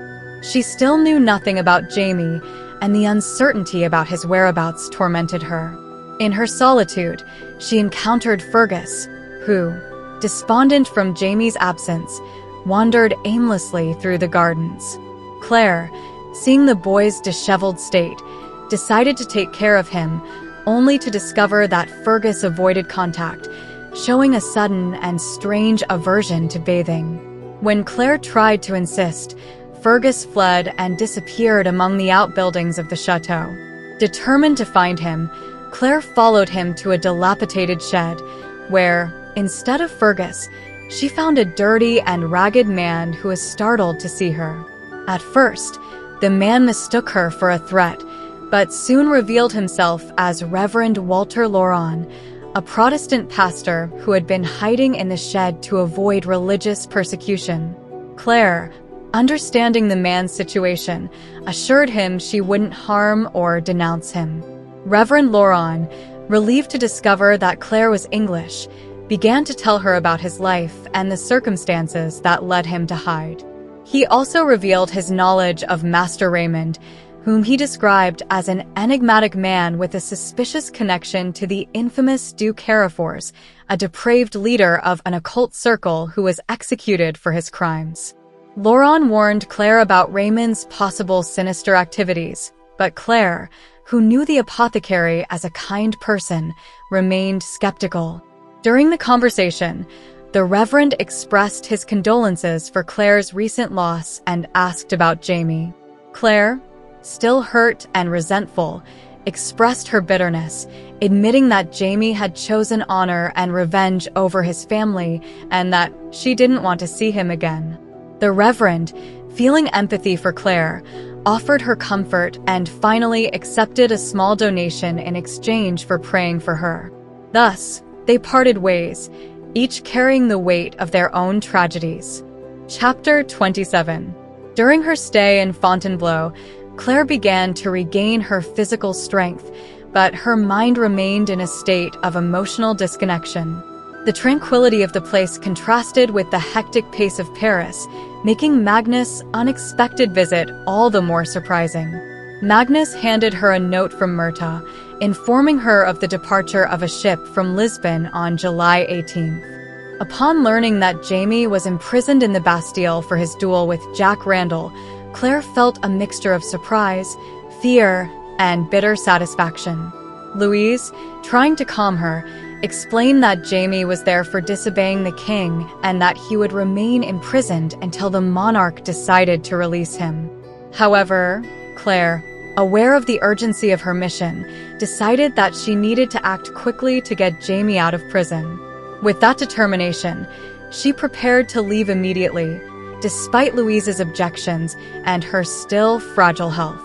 She still knew nothing about Jamie, and the uncertainty about his whereabouts tormented her. In her solitude, she encountered Fergus, who, despondent from Jamie's absence, wandered aimlessly through the gardens. Claire, seeing the boy's disheveled state, decided to take care of him, only to discover that Fergus avoided contact, showing a sudden and strange aversion to bathing. When Claire tried to insist, Fergus fled and disappeared among the outbuildings of the chateau. Determined to find him, Claire followed him to a dilapidated shed, where, instead of Fergus, she found a dirty and ragged man who was startled to see her. At first, the man mistook her for a threat, but soon revealed himself as Reverend Walter Laurent, a Protestant pastor who had been hiding in the shed to avoid religious persecution. Claire, understanding the man's situation, assured him she wouldn't harm or denounce him. Reverend Laurent, relieved to discover that Claire was English, began to tell her about his life and the circumstances that led him to hide. He also revealed his knowledge of Master Raymond, whom he described as an enigmatic man with a suspicious connection to the infamous Duke Herefors, a depraved leader of an occult circle who was executed for his crimes. Laurent warned Claire about Raymond's possible sinister activities, but Claire, who knew the apothecary as a kind person, remained skeptical. During the conversation, the Reverend expressed his condolences for Claire's recent loss and asked about Jamie. Claire, still hurt and resentful, expressed her bitterness, admitting that Jamie had chosen honor and revenge over his family and that she didn't want to see him again. The Reverend, feeling empathy for Claire, offered her comfort, and finally accepted a small donation in exchange for praying for her. Thus, they parted ways, each carrying the weight of their own tragedies. Chapter 27. During her stay in Fontainebleau, Claire began to regain her physical strength, but her mind remained in a state of emotional disconnection. The tranquility of the place contrasted with the hectic pace of Paris, making Magnus' unexpected visit all the more surprising. Magnus handed her a note from Myrta, informing her of the departure of a ship from Lisbon on July 18th. Upon learning that Jamie was imprisoned in the Bastille for his duel with Jack Randall, Claire felt a mixture of surprise, fear, and bitter satisfaction. Louise, trying to calm her, explained that Jamie was there for disobeying the king and that he would remain imprisoned until the monarch decided to release him. However, Claire, aware of the urgency of her mission, decided that she needed to act quickly to get Jamie out of prison. With that determination, she prepared to leave immediately, despite Louise's objections and her still fragile health.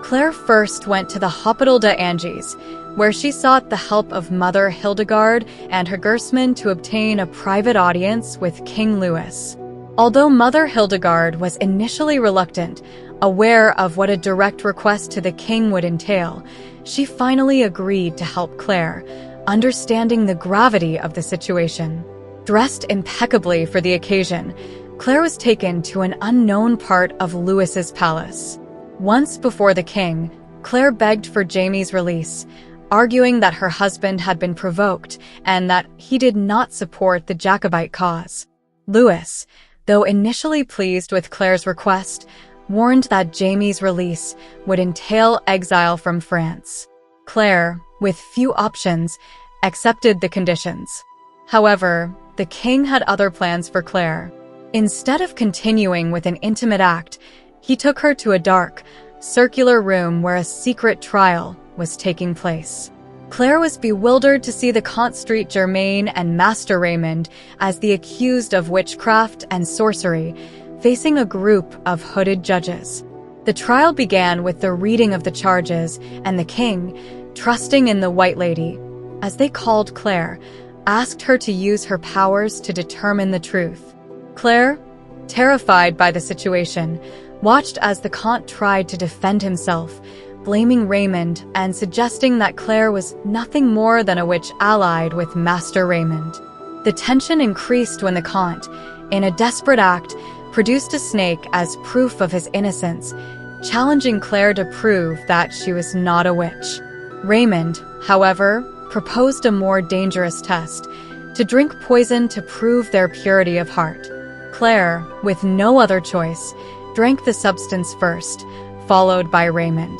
Claire first went to the Hôpital de Angers, where she sought the help of Mother Hildegard and her Gersman to obtain a private audience with King Louis. Although Mother Hildegard was initially reluctant, aware of what a direct request to the king would entail, she finally agreed to help Claire, understanding the gravity of the situation. Dressed impeccably for the occasion, Claire was taken to an unknown part of Louis's palace. Once before the king, Claire begged for Jamie's release, arguing that her husband had been provoked and that he did not support the Jacobite cause. Louis, though initially pleased with Claire's request, warned that Jamie's release would entail exile from France. Claire, with few options, accepted the conditions. However, the king had other plans for Claire. Instead of continuing with an intimate act, he took her to a dark, circular room where a secret trial was taking place. Claire was bewildered to see the Comte Street Germain and Master Raymond as the accused of witchcraft and sorcery, facing a group of hooded judges. The trial began with the reading of the charges, and the king, trusting in the White Lady, as they called Claire, asked her to use her powers to determine the truth. Claire, terrified by the situation, watched as the Comte tried to defend himself, blaming Raymond and suggesting that Claire was nothing more than a witch allied with Master Raymond. The tension increased when the Comte, in a desperate act, produced a snake as proof of his innocence, challenging Claire to prove that she was not a witch. Raymond, however, proposed a more dangerous test, to drink poison to prove their purity of heart. Claire, with no other choice, drank the substance first, followed by Raymond.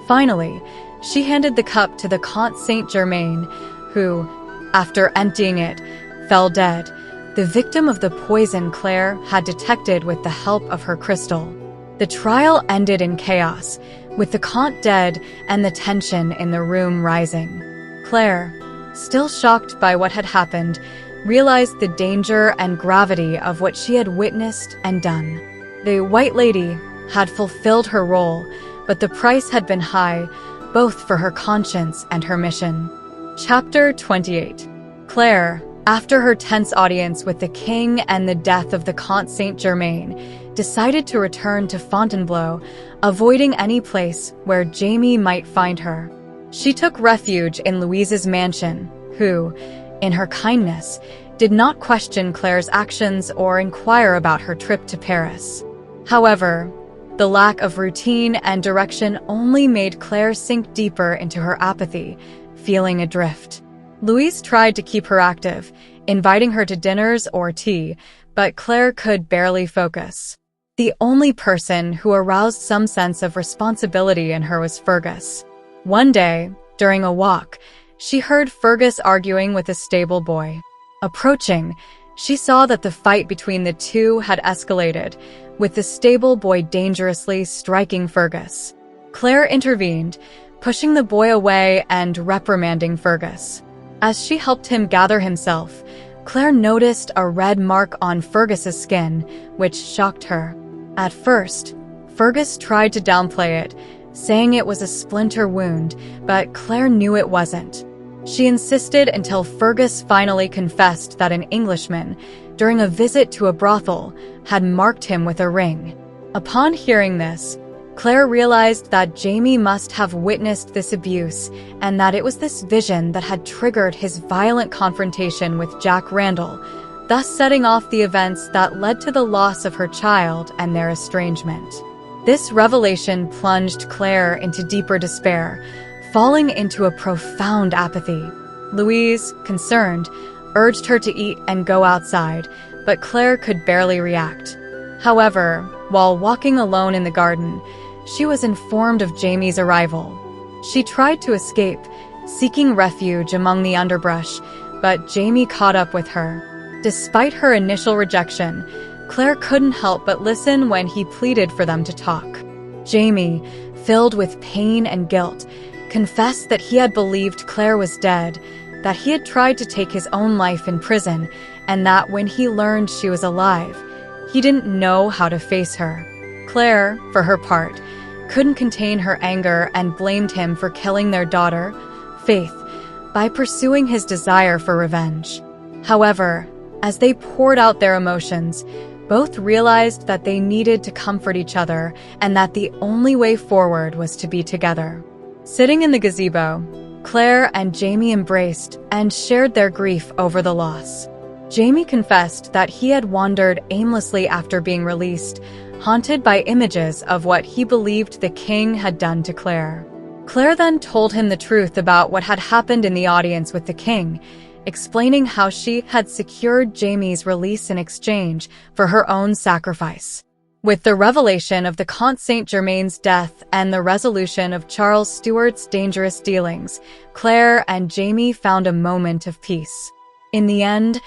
Finally, she handed the cup to the Comte Saint-Germain, who, after emptying it, fell dead, the victim of the poison Claire had detected with the help of her crystal. The trial ended in chaos, with the Comte dead and the tension in the room rising. Claire, still shocked by what had happened, realized the danger and gravity of what she had witnessed and done. The White Lady had fulfilled her role, but the price had been high, both for her conscience and her mission. Chapter 28. Claire, after her tense audience with the king and the death of the Comte Saint-Germain, decided to return to Fontainebleau, avoiding any place where Jamie might find her. She took refuge in Louise's mansion, who, in her kindness, did not question Claire's actions or inquire about her trip to Paris. However, the lack of routine and direction only made Claire sink deeper into her apathy, feeling adrift. Louise tried to keep her active, inviting her to dinners or tea, but Claire could barely focus. The only person who aroused some sense of responsibility in her was Fergus. One day, during a walk, she heard Fergus arguing with a stable boy. Approaching, she saw that the fight between the two had escalated, with the stable boy dangerously striking Fergus. Claire intervened, pushing the boy away and reprimanding Fergus. As she helped him gather himself, Claire noticed a red mark on Fergus's skin, which shocked her. At first, Fergus tried to downplay it, saying it was a splinter wound, but Claire knew it wasn't. She insisted until Fergus finally confessed that an Englishman, during a visit to a brothel, had marked him with a ring. Upon hearing this, Claire realized that Jamie must have witnessed this abuse and that it was this vision that had triggered his violent confrontation with Jack Randall, thus setting off the events that led to the loss of her child and their estrangement. This revelation plunged Claire into deeper despair, falling into a profound apathy. Louise, concerned, urged her to eat and go outside, but Claire could barely react. However, while walking alone in the garden, she was informed of Jamie's arrival. She tried to escape, seeking refuge among the underbrush, but Jamie caught up with her. Despite her initial rejection, Claire couldn't help but listen when he pleaded for them to talk. Jamie, filled with pain and guilt, confessed that he had believed Claire was dead, that he had tried to take his own life in prison, and that when he learned she was alive, he didn't know how to face her. Claire, for her part, couldn't contain her anger and blamed him for killing their daughter, Faith, by pursuing his desire for revenge. However, as they poured out their emotions, both realized that they needed to comfort each other and that the only way forward was to be together. Sitting in the gazebo, Claire and Jamie embraced and shared their grief over the loss. Jamie confessed that he had wandered aimlessly after being released, haunted by images of what he believed the king had done to Claire. Claire then told him the truth about what had happened in the audience with the king, explaining how she had secured Jamie's release in exchange for her own sacrifice. With the revelation of the Comte Saint-Germain's death and the resolution of Charles Stuart's dangerous dealings, Claire and Jamie found a moment of peace. In the end,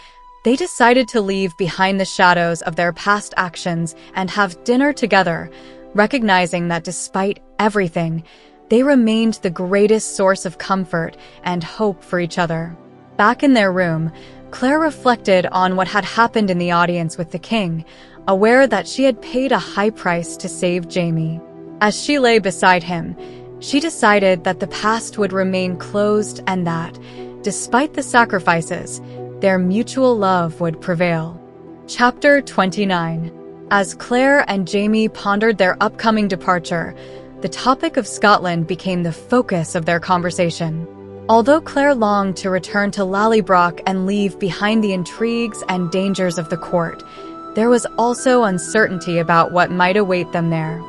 they decided to leave behind the shadows of their past actions and have dinner together, recognizing that despite everything, they remained the greatest source of comfort and hope for each other. Back in their room, Claire reflected on what had happened in the audience with the king, aware that she had paid a high price to save Jamie. As she lay beside him, she decided that the past would remain closed and that, despite the sacrifices, their mutual love would prevail. Chapter 29. As Claire and Jamie pondered their upcoming departure, the topic of Scotland became the focus of their conversation. Although Claire longed to return to Lallybroch and leave behind the intrigues and dangers of the court, there was also uncertainty about what might await them there.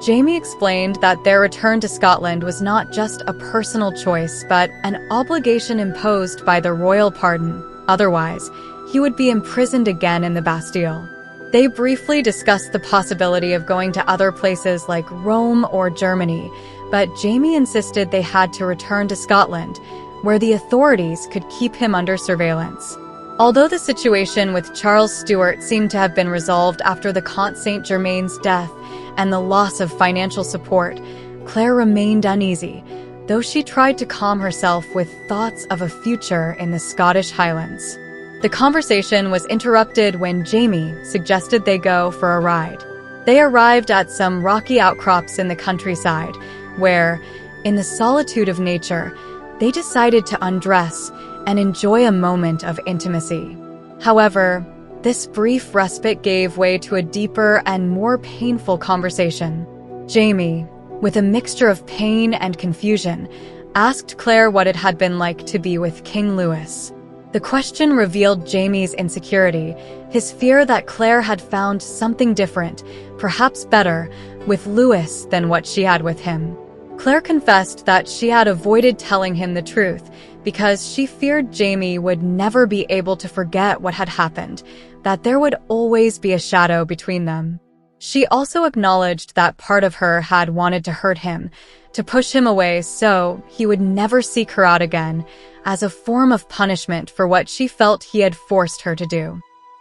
Jamie explained that their return to Scotland was not just a personal choice, but an obligation imposed by the royal pardon. Otherwise, he would be imprisoned again in the Bastille. They briefly discussed the possibility of going to other places like Rome or Germany, but Jamie insisted they had to return to Scotland, where the authorities could keep him under surveillance. Although the situation with Charles Stuart seemed to have been resolved after the Comte Saint-Germain's death and the loss of financial support, Claire remained uneasy, though she tried to calm herself with thoughts of a future in the Scottish Highlands. The conversation was interrupted when Jamie suggested they go for a ride. They arrived at some rocky outcrops in the countryside, where, in the solitude of nature, they decided to undress and enjoy a moment of intimacy. However, this brief respite gave way to a deeper and more painful conversation. Jamie, with a mixture of pain and confusion, asked Claire what it had been like to be with King Louis. The question revealed Jamie's insecurity, his fear that Claire had found something different, perhaps better, with Louis than what she had with him. Claire confessed that she had avoided telling him the truth because she feared Jamie would never be able to forget what had happened, that there would always be a shadow between them. She also acknowledged that part of her had wanted to hurt him, to push him away so he would never seek her out again, as a form of punishment for what she felt he had forced her to do.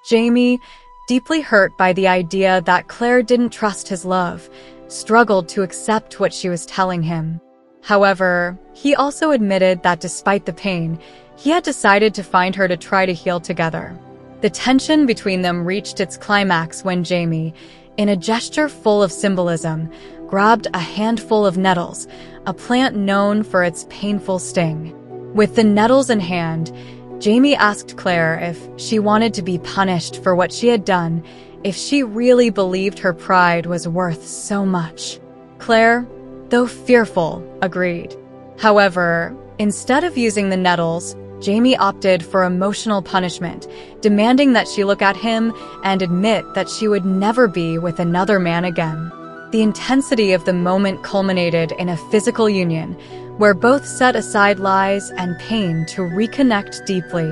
Jamie, deeply hurt by the idea that Claire didn't trust his love, struggled to accept what she was telling him. However, he also admitted that despite the pain, he had decided to find her to try to heal together. The tension between them reached its climax when Jamie, in a gesture full of symbolism, grabbed a handful of nettles, a plant known for its painful sting. With the nettles in hand, Jamie asked Claire if she wanted to be punished for what she had done, if she really believed her pride was worth so much. Claire, though fearful, agreed. However, instead of using the nettles, Jamie opted for emotional punishment, demanding that she look at him and admit that she would never be with another man again. The intensity of the moment culminated in a physical union, where both set aside lies and pain to reconnect deeply.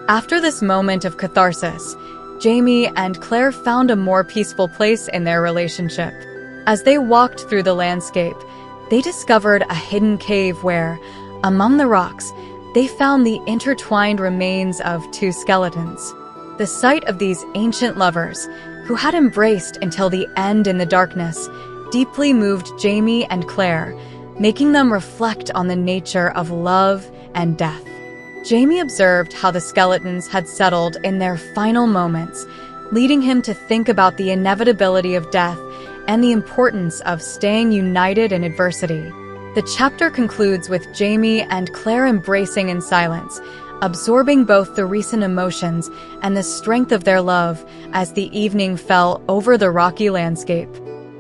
After this moment of catharsis, Jamie and Claire found a more peaceful place in their relationship. As they walked through the landscape, they discovered a hidden cave where, among the rocks, they found the intertwined remains of two skeletons. The sight of these ancient lovers, who had embraced until the end in the darkness, deeply moved Jamie and Claire, making them reflect on the nature of love and death. Jamie observed how the skeletons had settled in their final moments, leading him to think about the inevitability of death and the importance of staying united in adversity. The chapter concludes with Jamie and Claire embracing in silence, absorbing both the recent emotions and the strength of their love as the evening fell over the rocky landscape.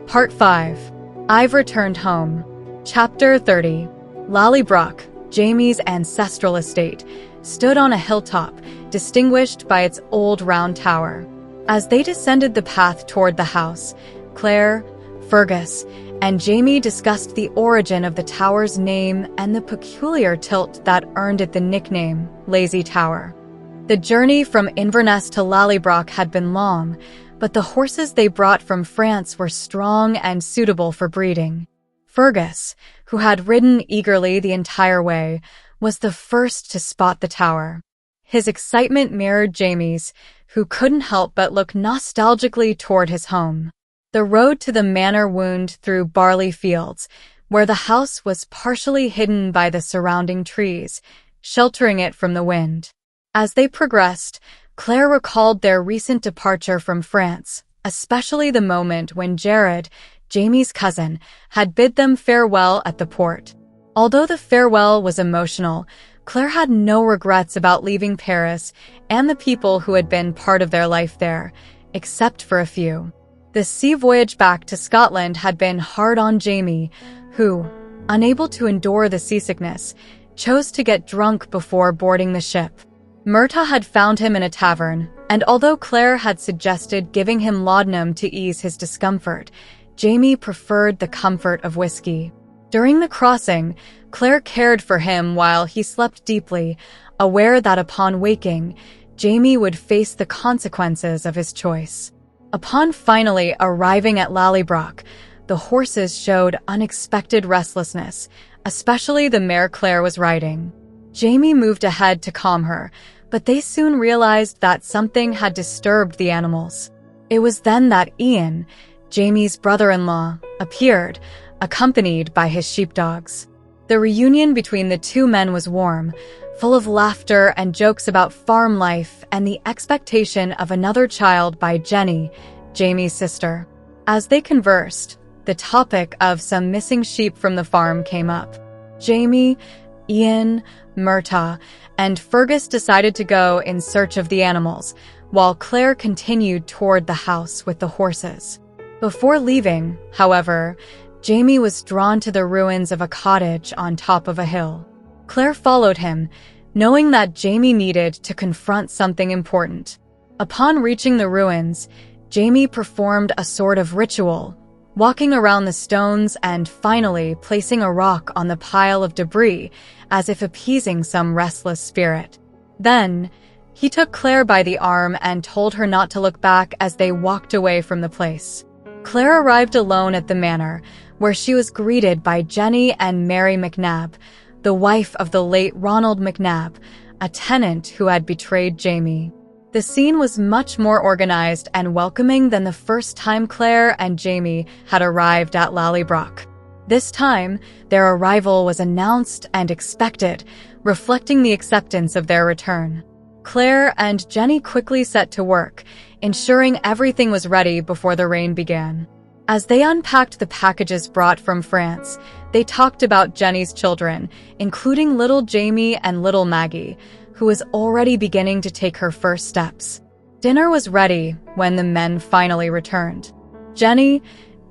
Part 5. I've Returned Home. Chapter 30. Lallybroch, Jamie's ancestral estate, stood on a hilltop, distinguished by its old round tower. As they descended the path toward the house, Claire, Fergus, and Jamie discussed the origin of the tower's name and the peculiar tilt that earned it the nickname Lazy Tower. The journey from Inverness to Lallybroch had been long, but the horses they brought from France were strong and suitable for breeding. Fergus, who had ridden eagerly the entire way, was the first to spot the tower. His excitement mirrored Jamie's, who couldn't help but look nostalgically toward his home. The road to the manor wound through barley fields, where the house was partially hidden by the surrounding trees, sheltering it from the wind. As they progressed, Claire recalled their recent departure from France, especially the moment when Jared, Jamie's cousin, had bid them farewell at the port. Although the farewell was emotional, Claire had no regrets about leaving Paris and the people who had been part of their life there, except for a few. The sea voyage back to Scotland had been hard on Jamie, who, unable to endure the seasickness, chose to get drunk before boarding the ship. Myrta had found him in a tavern, and although Claire had suggested giving him laudanum to ease his discomfort, Jamie preferred the comfort of whiskey. During the crossing, Claire cared for him while he slept deeply, aware that upon waking, Jamie would face the consequences of his choice. Upon finally arriving at Lallybroch, the horses showed unexpected restlessness, especially the mare Claire was riding. Jamie moved ahead to calm her, but they soon realized that something had disturbed the animals. It was then that Ian, Jamie's brother-in-law, appeared, accompanied by his sheepdogs. The reunion between the two men was warm, full of laughter and jokes about farm life and the expectation of another child by Jenny, Jamie's sister. As they conversed, the topic of some missing sheep from the farm came up. Jamie, Ian, Myrta, and Fergus decided to go in search of the animals, while Claire continued toward the house with the horses. Before leaving, however, Jamie was drawn to the ruins of a cottage on top of a hill. Claire followed him, knowing that Jamie needed to confront something important. Upon reaching the ruins, Jamie performed a sort of ritual, walking around the stones and finally placing a rock on the pile of debris, as if appeasing some restless spirit. Then, he took Claire by the arm and told her not to look back as they walked away from the place. Claire arrived alone at the manor, where she was greeted by Jenny and Mary McNabb, the wife of the late Ronald McNabb, a tenant who had betrayed Jamie. The scene was much more organized and welcoming than the first time Claire and Jamie had arrived at Lallybroch. This time, their arrival was announced and expected, reflecting the acceptance of their return. Claire and Jenny quickly set to work, ensuring everything was ready before the rain began. As they unpacked the packages brought from France, they talked about Jenny's children, including little Jamie and little Maggie, who was already beginning to take her first steps. Dinner was ready when the men finally returned. Jenny,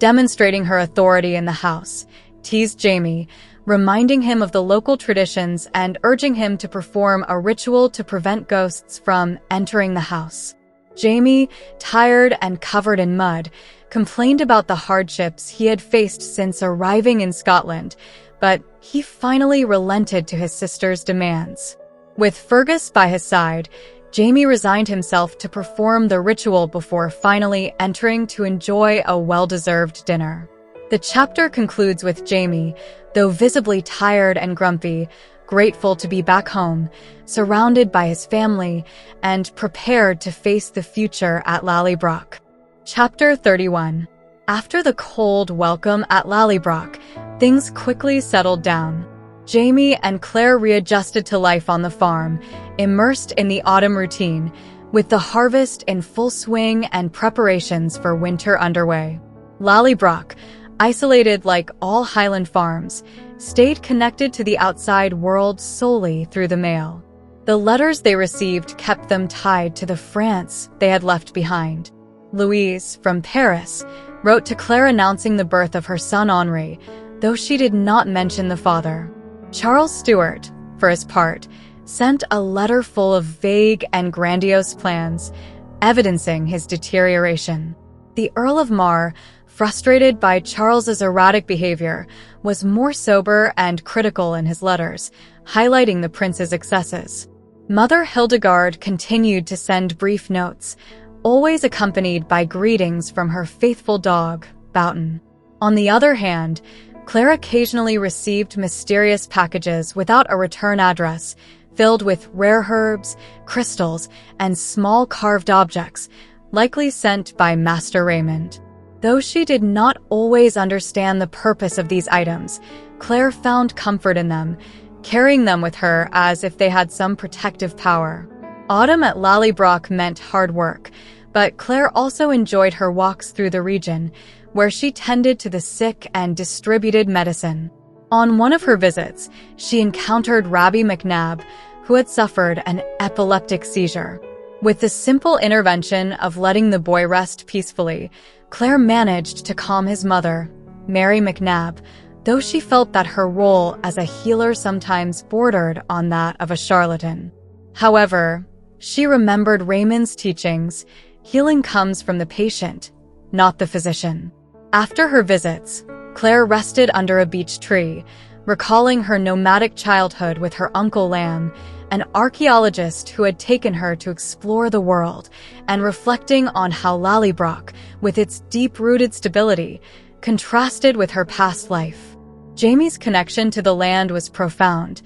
demonstrating her authority in the house, teased Jamie, reminding him of the local traditions and urging him to perform a ritual to prevent ghosts from entering the house. Jamie, tired and covered in mud, complained about the hardships he had faced since arriving in Scotland, but he finally relented to his sister's demands. With Fergus by his side, Jamie resigned himself to perform the ritual before finally entering to enjoy a well-deserved dinner. The chapter concludes with Jamie, though visibly tired and grumpy, grateful to be back home, surrounded by his family, and prepared to face the future at Lallybroch. Chapter 31. After the cold welcome at Lallybroch, things quickly settled down. Jamie and Claire readjusted to life on the farm, immersed in the autumn routine, with the harvest in full swing and preparations for winter underway. Lallybroch, isolated like all Highland farms, stayed connected to the outside world solely through the mail. The letters they received kept them tied to the France they had left behind. Louise, from Paris, wrote to Claire announcing the birth of her son Henri, though she did not mention the father. Charles Stuart, for his part, sent a letter full of vague and grandiose plans, evidencing his deterioration. The Earl of Mar, frustrated by Charles's erratic behavior, was more sober and critical in his letters, highlighting the prince's excesses. Mother Hildegard continued to send brief notes, always accompanied by greetings from her faithful dog, Boughton. On the other hand, Claire occasionally received mysterious packages without a return address, filled with rare herbs, crystals, and small carved objects, likely sent by Master Raymond. Though she did not always understand the purpose of these items, Claire found comfort in them, carrying them with her as if they had some protective power. Autumn at Lallybroch meant hard work, but Claire also enjoyed her walks through the region, where she tended to the sick and distributed medicine. On one of her visits, she encountered Rabbi McNabb, who had suffered an epileptic seizure. With the simple intervention of letting the boy rest peacefully, Claire managed to calm his mother, Mary McNabb, though she felt that her role as a healer sometimes bordered on that of a charlatan. However, she remembered Raymond's teachings: healing comes from the patient, not the physician. After her visits, Claire rested under a beech tree, recalling her nomadic childhood with her Uncle Lamb, an archaeologist who had taken her to explore the world, and reflecting on how Lallybroch, with its deep-rooted stability, contrasted with her past life. Jamie's connection to the land was profound.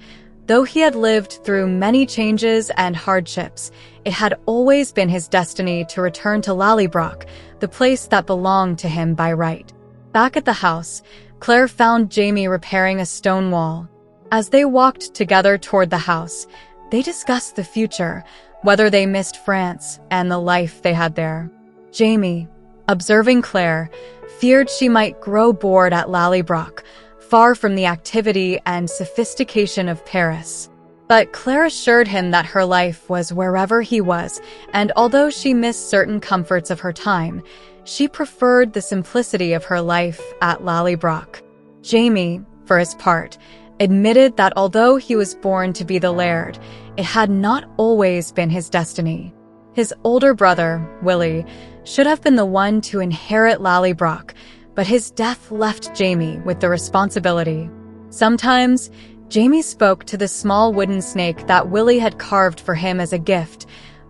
Though he had lived through many changes and hardships, it had always been his destiny to return to Lallybroch, the place that belonged to him by right. Back at the house, Claire found Jamie repairing a stone wall. As they walked together toward the house, they discussed the future, whether they missed France and the life they had there. Jamie, observing Claire, feared she might grow bored at Lallybroch, far from the activity and sophistication of Paris. But Claire assured him that her life was wherever he was, and although she missed certain comforts of her time, she preferred the simplicity of her life at Lallybroch. Jamie, for his part, admitted that although he was born to be the laird, it had not always been his destiny. His older brother, Willie, should have been the one to inherit Lallybroch, but his death left Jamie with the responsibility. Sometimes, Jamie spoke to the small wooden snake that Willie had carved for him as a gift,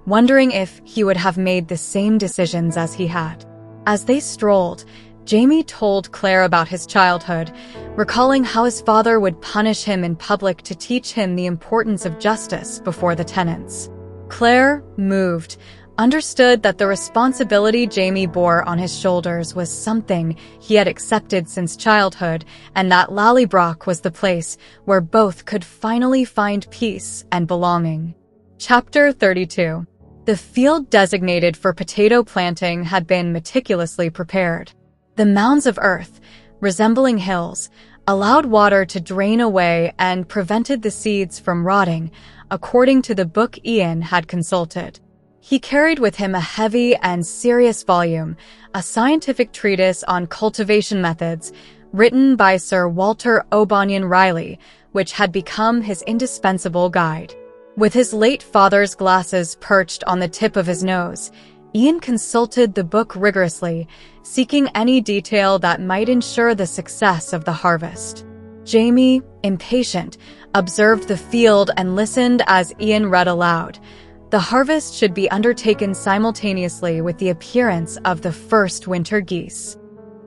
wondering if he would have made the same decisions as he had. As they strolled, Jamie told Claire about his childhood, recalling how his father would punish him in public to teach him the importance of justice before the tenants. Claire, moved, understood that the responsibility Jamie bore on his shoulders was something he had accepted since childhood, and that Lallybroch was the place where both could finally find peace and belonging. Chapter 32. The field designated for potato planting had been meticulously prepared. The mounds of earth, resembling hills, allowed water to drain away and prevented the seeds from rotting, according to the book Ian had consulted. He carried with him a heavy and serious volume, a scientific treatise on cultivation methods, written by Sir Walter O'Banion Riley, which had become his indispensable guide. With his late father's glasses perched on the tip of his nose, Ian consulted the book rigorously, seeking any detail that might ensure the success of the harvest. Jamie, impatient, observed the field and listened as Ian read aloud. The harvest should be undertaken simultaneously with the appearance of the first winter geese.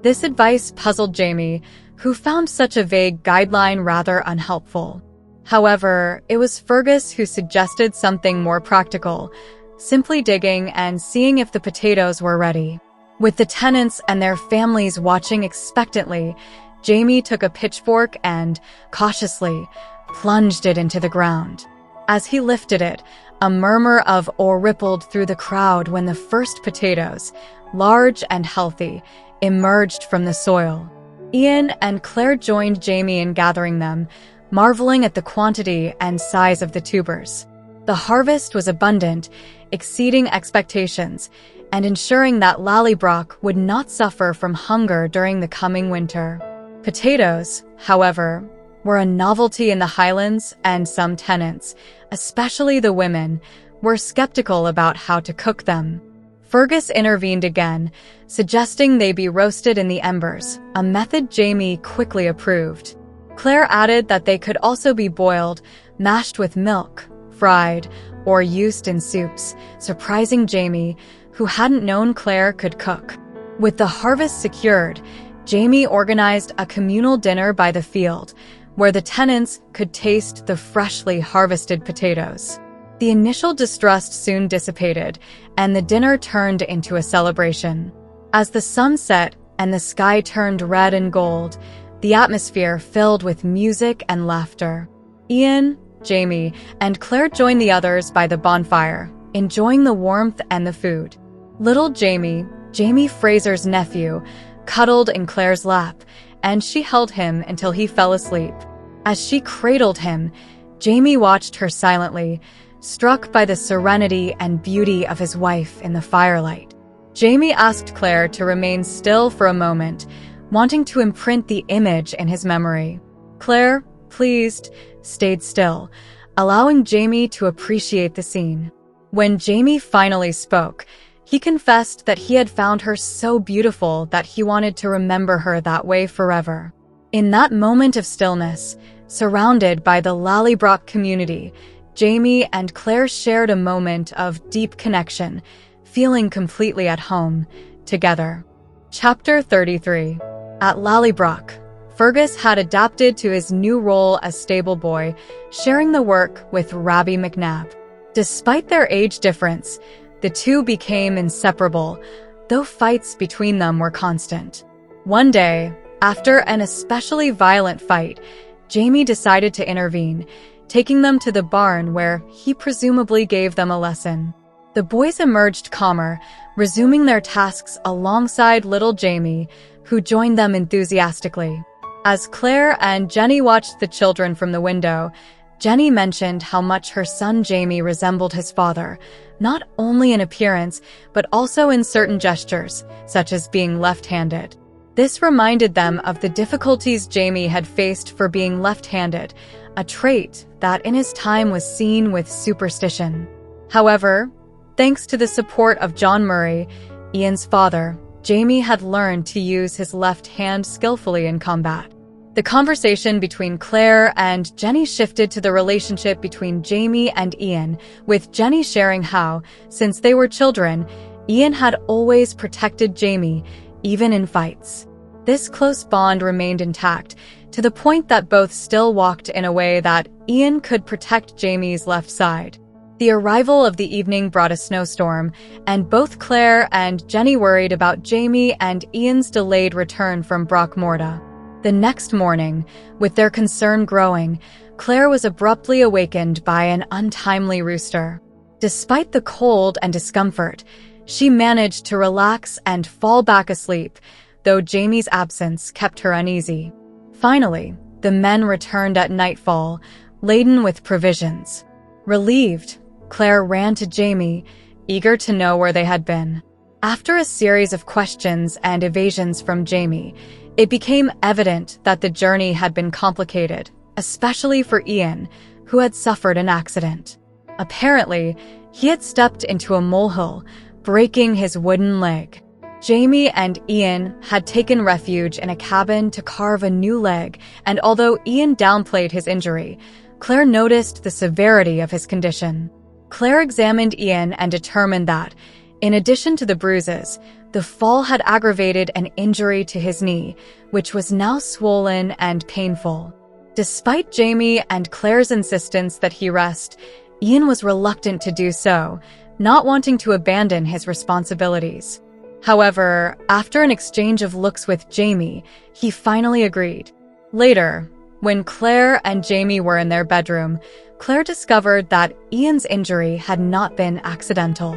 This advice puzzled Jamie, who found such a vague guideline rather unhelpful. However, it was Fergus who suggested something more practical, simply digging and seeing if the potatoes were ready. With the tenants and their families watching expectantly, Jamie took a pitchfork and, cautiously, plunged it into the ground. As he lifted it, a murmur of awe rippled through the crowd when the first potatoes, large and healthy, emerged from the soil. Ian and Claire joined Jamie in gathering them, marveling at the quantity and size of the tubers. The harvest was abundant, exceeding expectations, and ensuring that Lallybroch would not suffer from hunger during the coming winter. Potatoes, however, were a novelty in the Highlands, and some tenants, especially the women, were skeptical about how to cook them. Fergus intervened again, suggesting they be roasted in the embers, a method Jamie quickly approved. Claire added that they could also be boiled, mashed with milk, fried, or used in soups, surprising Jamie, who hadn't known Claire could cook. With the harvest secured, Jamie organized a communal dinner by the field, where the tenants could taste the freshly harvested potatoes. The initial distrust soon dissipated, and the dinner turned into a celebration. As the sun set and the sky turned red and gold, the atmosphere filled with music and laughter. Ian, Jamie, and Claire joined the others by the bonfire, enjoying the warmth and the food. Little Jamie, Fraser's nephew, cuddled in Claire's lap, and she held him until he fell asleep. As she cradled him, Jamie watched her silently, struck by the serenity and beauty of his wife in the firelight. Jamie asked Claire to remain still for a moment, wanting to imprint the image in his memory. Claire, pleased, stayed still, allowing Jamie to appreciate the scene. When Jamie finally spoke, he confessed that he had found her so beautiful that he wanted to remember her that way forever. In that moment of stillness, surrounded by the Lallybroch community, Jamie and Claire shared a moment of deep connection, feeling completely at home, together. Chapter 33. At Lallybroch, Fergus had adapted to his new role as stable boy, sharing the work with Rabbie McNabb. Despite their age difference, the two became inseparable, though fights between them were constant. One day, after an especially violent fight, Jamie decided to intervene, taking them to the barn where he presumably gave them a lesson. The boys emerged calmer, resuming their tasks alongside little Jamie, who joined them enthusiastically. As Claire and Jenny watched the children from the window, Jenny mentioned how much her son Jamie resembled his father, not only in appearance, but also in certain gestures, such as being left-handed. This reminded them of the difficulties Jamie had faced for being left-handed, a trait that in his time was seen with superstition. However, thanks to the support of John Murray, Ian's father, Jamie had learned to use his left hand skillfully in combat. The conversation between Claire and Jenny shifted to the relationship between Jamie and Ian, with Jenny sharing how, since they were children, Ian had always protected Jamie, even in fights. This close bond remained intact, to the point that both still walked in a way that Ian could protect Jamie's left side. The arrival of the evening brought a snowstorm, and both Claire and Jenny worried about Jamie and Ian's delayed return from Brockmorda. The next morning, with their concern growing, Claire was abruptly awakened by an untimely rooster. Despite the cold and discomfort, she managed to relax and fall back asleep, though Jamie's absence kept her uneasy. Finally, the men returned at nightfall, laden with provisions. Relieved, Claire ran to Jamie, eager to know where they had been. After a series of questions and evasions from Jamie, it became evident that the journey had been complicated, especially for Ian, who had suffered an accident. Apparently, he had stepped into a molehill, breaking his wooden leg. Jamie and Ian had taken refuge in a cabin to carve a new leg, and although Ian downplayed his injury, Claire noticed the severity of his condition. Claire examined Ian and determined that, in addition to the bruises, the fall had aggravated an injury to his knee, which was now swollen and painful. Despite Jamie and Claire's insistence that he rest, Ian was reluctant to do so, not wanting to abandon his responsibilities. However, after an exchange of looks with Jamie, he finally agreed. Later, when Claire and Jamie were in their bedroom, Claire discovered that Ian's injury had not been accidental.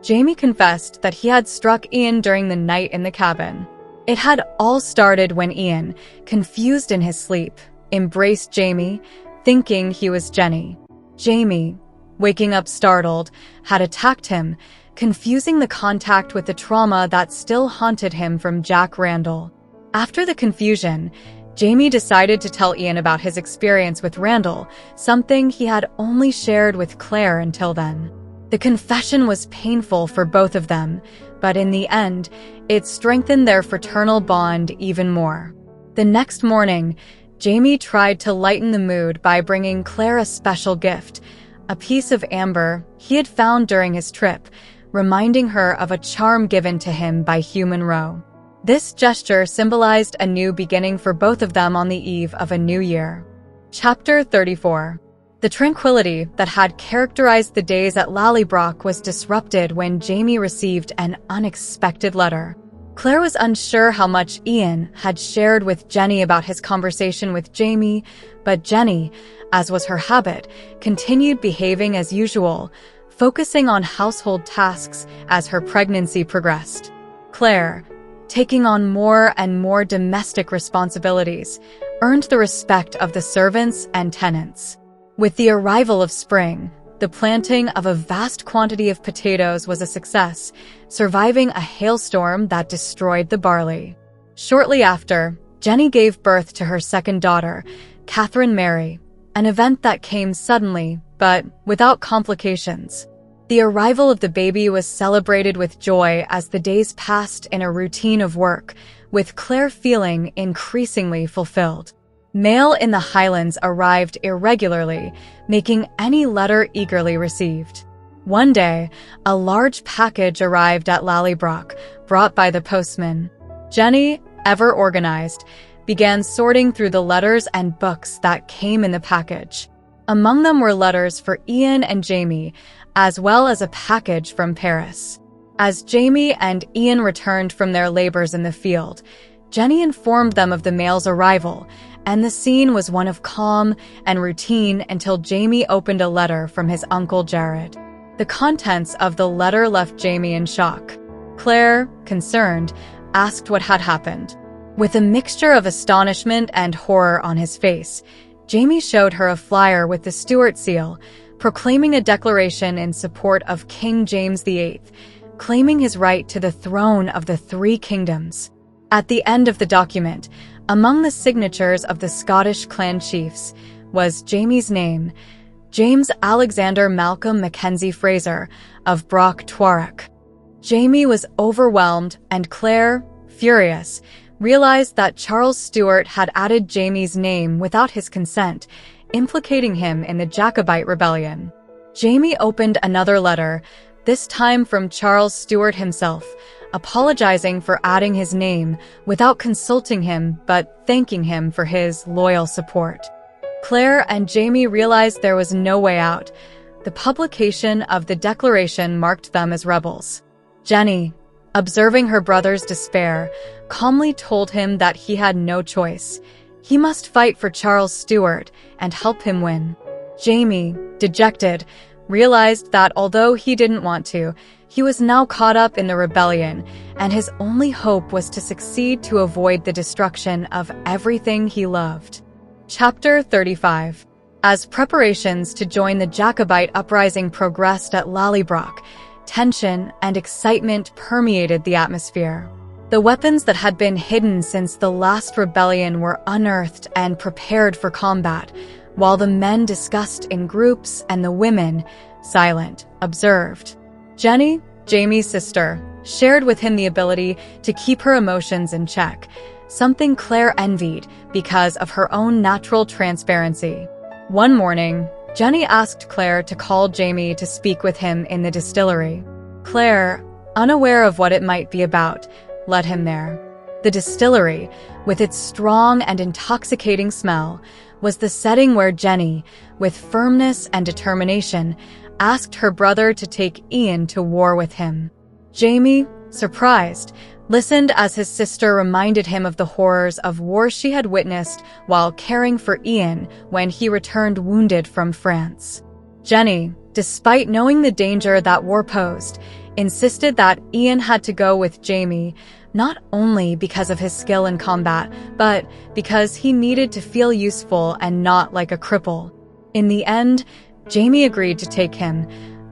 Jamie confessed that he had struck Ian during the night in the cabin. It had all started when Ian, confused in his sleep, embraced Jamie, thinking he was Jenny. Jamie, waking up startled, had attacked him, confusing the contact with the trauma that still haunted him from Jack Randall. After the confusion, Jamie decided to tell Ian about his experience with Randall, something he had only shared with Claire until then. The confession was painful for both of them, but in the end, it strengthened their fraternal bond even more. The next morning, Jamie tried to lighten the mood by bringing Claire a special gift, a piece of amber he had found during his trip, reminding her of a charm given to him by Hugh Monroe. This gesture symbolized a new beginning for both of them on the eve of a new year. Chapter 34. The tranquility that had characterized the days at Lallybroch was disrupted when Jamie received an unexpected letter. Claire was unsure how much Ian had shared with Jenny about his conversation with Jamie, but Jenny, as was her habit, continued behaving as usual, focusing on household tasks as her pregnancy progressed. Claire, taking on more and more domestic responsibilities, earned the respect of the servants and tenants. With the arrival of spring, the planting of a vast quantity of potatoes was a success, surviving a hailstorm that destroyed the barley. Shortly after, Jenny gave birth to her second daughter, Catherine Mary, an event that came suddenly, but without complications. The arrival of the baby was celebrated with joy as the days passed in a routine of work, with Claire feeling increasingly fulfilled. Mail in the Highlands arrived irregularly, making any letter eagerly received. One day, a large package arrived at Lallybroch, brought by the postman. Jenny, ever organized, began sorting through the letters and books that came in the package. Among them were letters for Ian and Jamie, as well as a package from Paris. As Jamie and Ian returned from their labors in the field, Jenny informed them of the mail's arrival, and the scene was one of calm and routine until Jamie opened a letter from his uncle Jared. The contents of the letter left Jamie in shock. Claire, concerned, asked what had happened. With a mixture of astonishment and horror on his face, Jamie showed her a flyer with the Stuart seal, proclaiming a declaration in support of King James VIII, claiming his right to the throne of the Three Kingdoms. At the end of the document, among the signatures of the Scottish clan chiefs, was Jamie's name, James Alexander Malcolm Mackenzie Fraser of Broch Tuareg. Jamie was overwhelmed, and Claire, furious, realized that Charles Stuart had added Jamie's name without his consent, implicating him in the Jacobite rebellion. Jamie opened another letter, this time from Charles Stuart himself, apologizing for adding his name without consulting him but thanking him for his loyal support. Claire and Jamie realized there was no way out. The publication of the declaration marked them as rebels. Jenny, observing her brother's despair, calmly told him that he had no choice. He must fight for Charles Stewart and help him win. Jamie, dejected, realized that although he didn't want to, he was now caught up in the rebellion, and his only hope was to succeed to avoid the destruction of everything he loved. Chapter 35. As preparations to join the Jacobite uprising progressed at Lallybroch, tension and excitement permeated the atmosphere. The weapons that had been hidden since the last rebellion were unearthed and prepared for combat, while the men discussed in groups and the women, silent, observed. Jenny, Jamie's sister, shared with him the ability to keep her emotions in check, something Claire envied because of her own natural transparency. One morning, Jenny asked Claire to call Jamie to speak with him in the distillery. Claire, unaware of what it might be about, led him there. The distillery, with its strong and intoxicating smell, was the setting where Jenny, with firmness and determination, asked her brother to take Ian to war with him. Jamie, surprised, listened as his sister reminded him of the horrors of war she had witnessed while caring for Ian when he returned wounded from France. Jenny, despite knowing the danger that war posed, insisted that Ian had to go with Jamie, not only because of his skill in combat, but because he needed to feel useful and not like a cripple. In the end, Jamie agreed to take him,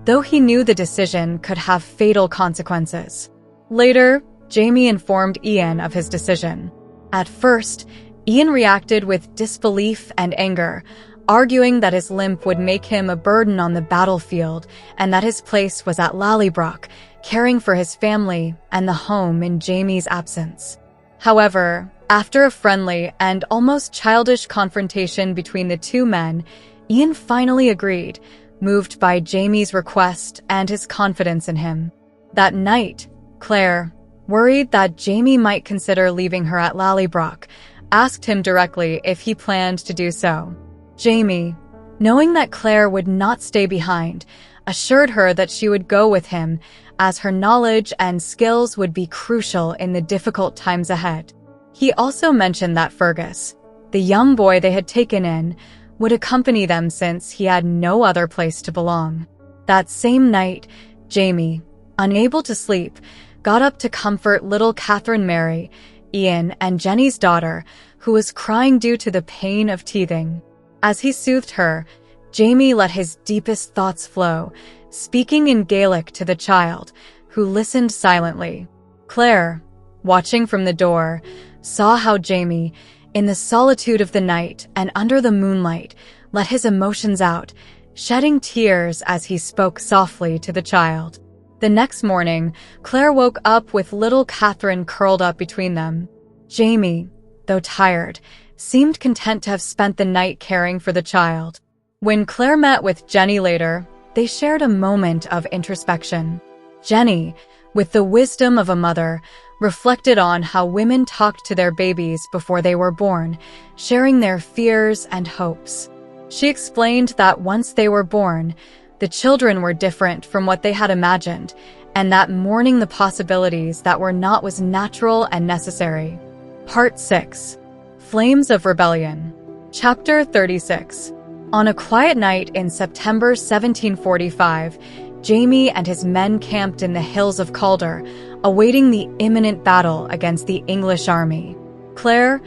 though he knew the decision could have fatal consequences. Later, Jamie informed Ian of his decision. At first, Ian reacted with disbelief and anger, arguing that his limp would make him a burden on the battlefield and that his place was at Lallybroch, caring for his family and the home in Jamie's absence. However, after a friendly and almost childish confrontation between the two men, Ian finally agreed, moved by Jamie's request and his confidence in him. That night, Claire, worried that Jamie might consider leaving her at Lallybroch, asked him directly if he planned to do so. Jamie, knowing that Claire would not stay behind, assured her that she would go with him, as her knowledge and skills would be crucial in the difficult times ahead. He also mentioned that Fergus, the young boy they had taken in, would accompany them since he had no other place to belong. That same night, Jamie, unable to sleep, got up to comfort little Catherine Mary, Ian and Jenny's daughter, who was crying due to the pain of teething. As he soothed her, Jamie let his deepest thoughts flow, speaking in Gaelic to the child, who listened silently. Claire, watching from the door, saw how Jamie, in the solitude of the night and under the moonlight, let his emotions out, shedding tears as he spoke softly to the child. The next morning, Claire woke up with little Catherine curled up between them. Jamie, though tired, seemed content to have spent the night caring for the child. When Claire met with Jenny later, they shared a moment of introspection. Jenny, with the wisdom of a mother, reflected on how women talked to their babies before they were born, sharing their fears and hopes. She explained that once they were born, the children were different from what they had imagined, and that mourning the possibilities that were not was natural and necessary. Part 6. Flames of Rebellion. Chapter 36. On a quiet night in September 1745, Jamie and his men camped in the hills of Calder, awaiting the imminent battle against the English army. Claire,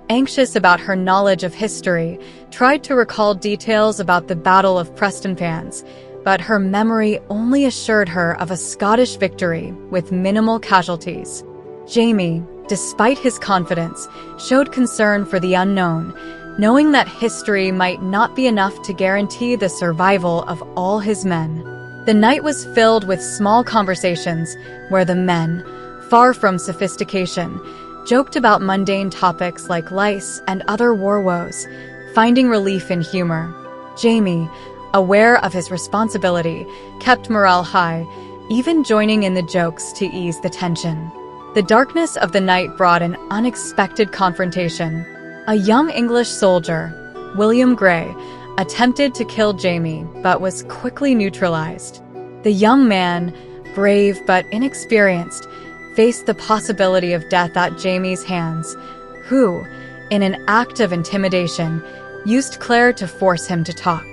anxious about her knowledge of history, tried to recall details about the Battle of Prestonpans, but her memory only assured her of a Scottish victory with minimal casualties. Jamie, despite his confidence, showed concern for the unknown, knowing that history might not be enough to guarantee the survival of all his men. The night was filled with small conversations where the men, far from sophistication, joked about mundane topics like lice and other war woes, finding relief in humor. Jamie, aware of his responsibility, kept morale high, even joining in the jokes to ease the tension. The darkness of the night brought an unexpected confrontation. A young English soldier, William Gray, attempted to kill Jamie but was quickly neutralized. The young man, brave but inexperienced, faced the possibility of death at Jamie's hands, who, in an act of intimidation, used Claire to force him to talk.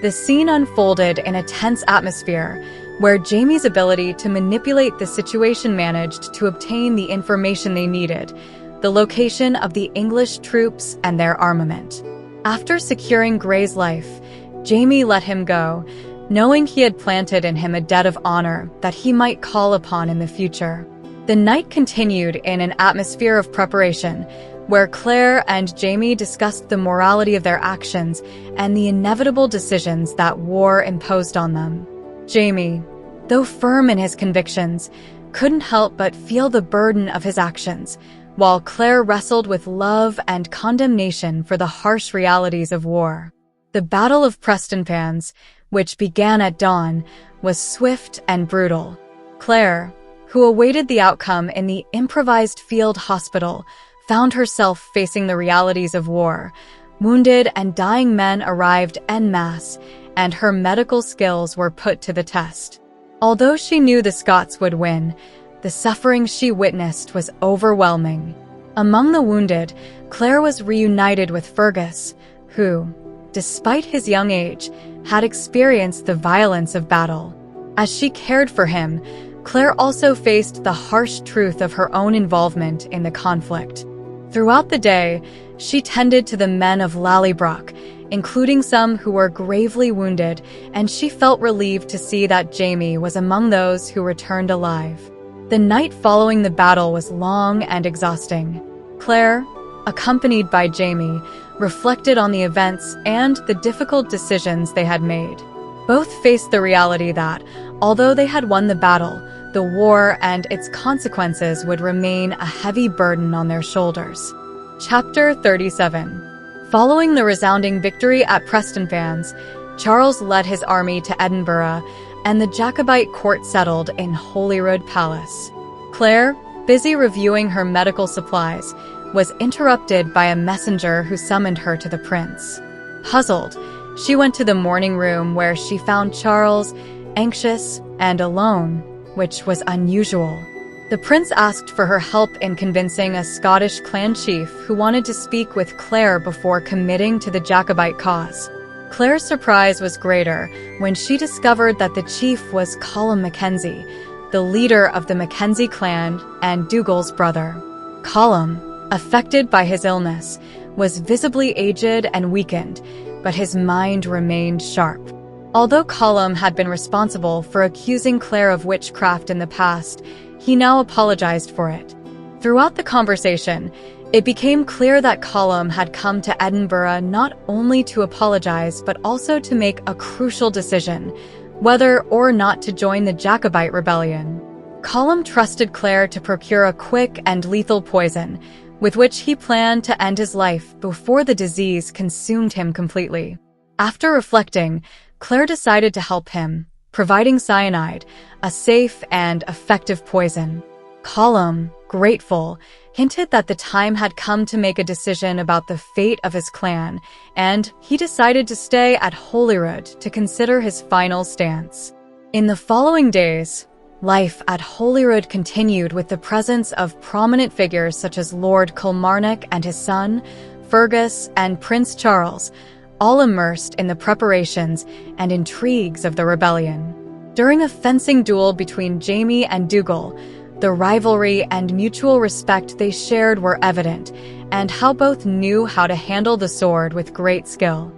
The scene unfolded in a tense atmosphere, where Jamie's ability to manipulate the situation managed to obtain the information they needed, the location of the English troops and their armament. After securing Grey's life, Jamie let him go, knowing he had planted in him a debt of honor that he might call upon in the future. The night continued in an atmosphere of preparation, where Claire and Jamie discussed the morality of their actions and the inevitable decisions that war imposed on them. Jamie, though firm in his convictions, couldn't help but feel the burden of his actions, while Claire wrestled with love and condemnation for the harsh realities of war. The Battle of Prestonpans, which began at dawn, was swift and brutal. Claire, who awaited the outcome in the improvised field hospital, found herself facing the realities of war. Wounded and dying men arrived en masse, and her medical skills were put to the test. Although she knew the Scots would win, the suffering she witnessed was overwhelming. Among the wounded, Claire was reunited with Fergus, who, despite his young age, had experienced the violence of battle. As she cared for him, Claire also faced the harsh truth of her own involvement in the conflict. Throughout the day, she tended to the men of Lallybroch, including some who were gravely wounded, and she felt relieved to see that Jamie was among those who returned alive. The night following the battle was long and exhausting. Claire, accompanied by Jamie, reflected on the events and the difficult decisions they had made. Both faced the reality that, although they had won the battle, the war and its consequences would remain a heavy burden on their shoulders. Chapter 37. Following the resounding victory at Prestonpans, Charles led his army to Edinburgh, and the Jacobite court settled in Holyrood Palace. Claire, busy reviewing her medical supplies, was interrupted by a messenger who summoned her to the prince. Puzzled, she went to the morning room where she found Charles, anxious and alone, which was unusual. The prince asked for her help in convincing a Scottish clan chief who wanted to speak with Claire before committing to the Jacobite cause. Claire's surprise was greater when she discovered that the chief was Colum Mackenzie, the leader of the Mackenzie clan and Dougal's brother. Colum, affected by his illness, was visibly aged and weakened, but his mind remained sharp. Although Colum had been responsible for accusing Claire of witchcraft in the past, he now apologized for it. Throughout the conversation, it became clear that Colum had come to Edinburgh not only to apologize but also to make a crucial decision, whether or not to join the Jacobite rebellion. Colum trusted Claire to procure a quick and lethal poison, with which he planned to end his life before the disease consumed him completely. After reflecting, Claire decided to help him, providing cyanide, a safe and effective poison. Colum, grateful, hinted that the time had come to make a decision about the fate of his clan, and he decided to stay at Holyrood to consider his final stance. In the following days, life at Holyrood continued with the presence of prominent figures such as Lord Kilmarnock and his son, Fergus and Prince Charles, all immersed in the preparations and intrigues of the rebellion. During a fencing duel between Jamie and Dougal, the rivalry and mutual respect they shared were evident, and how both knew how to handle the sword with great skill.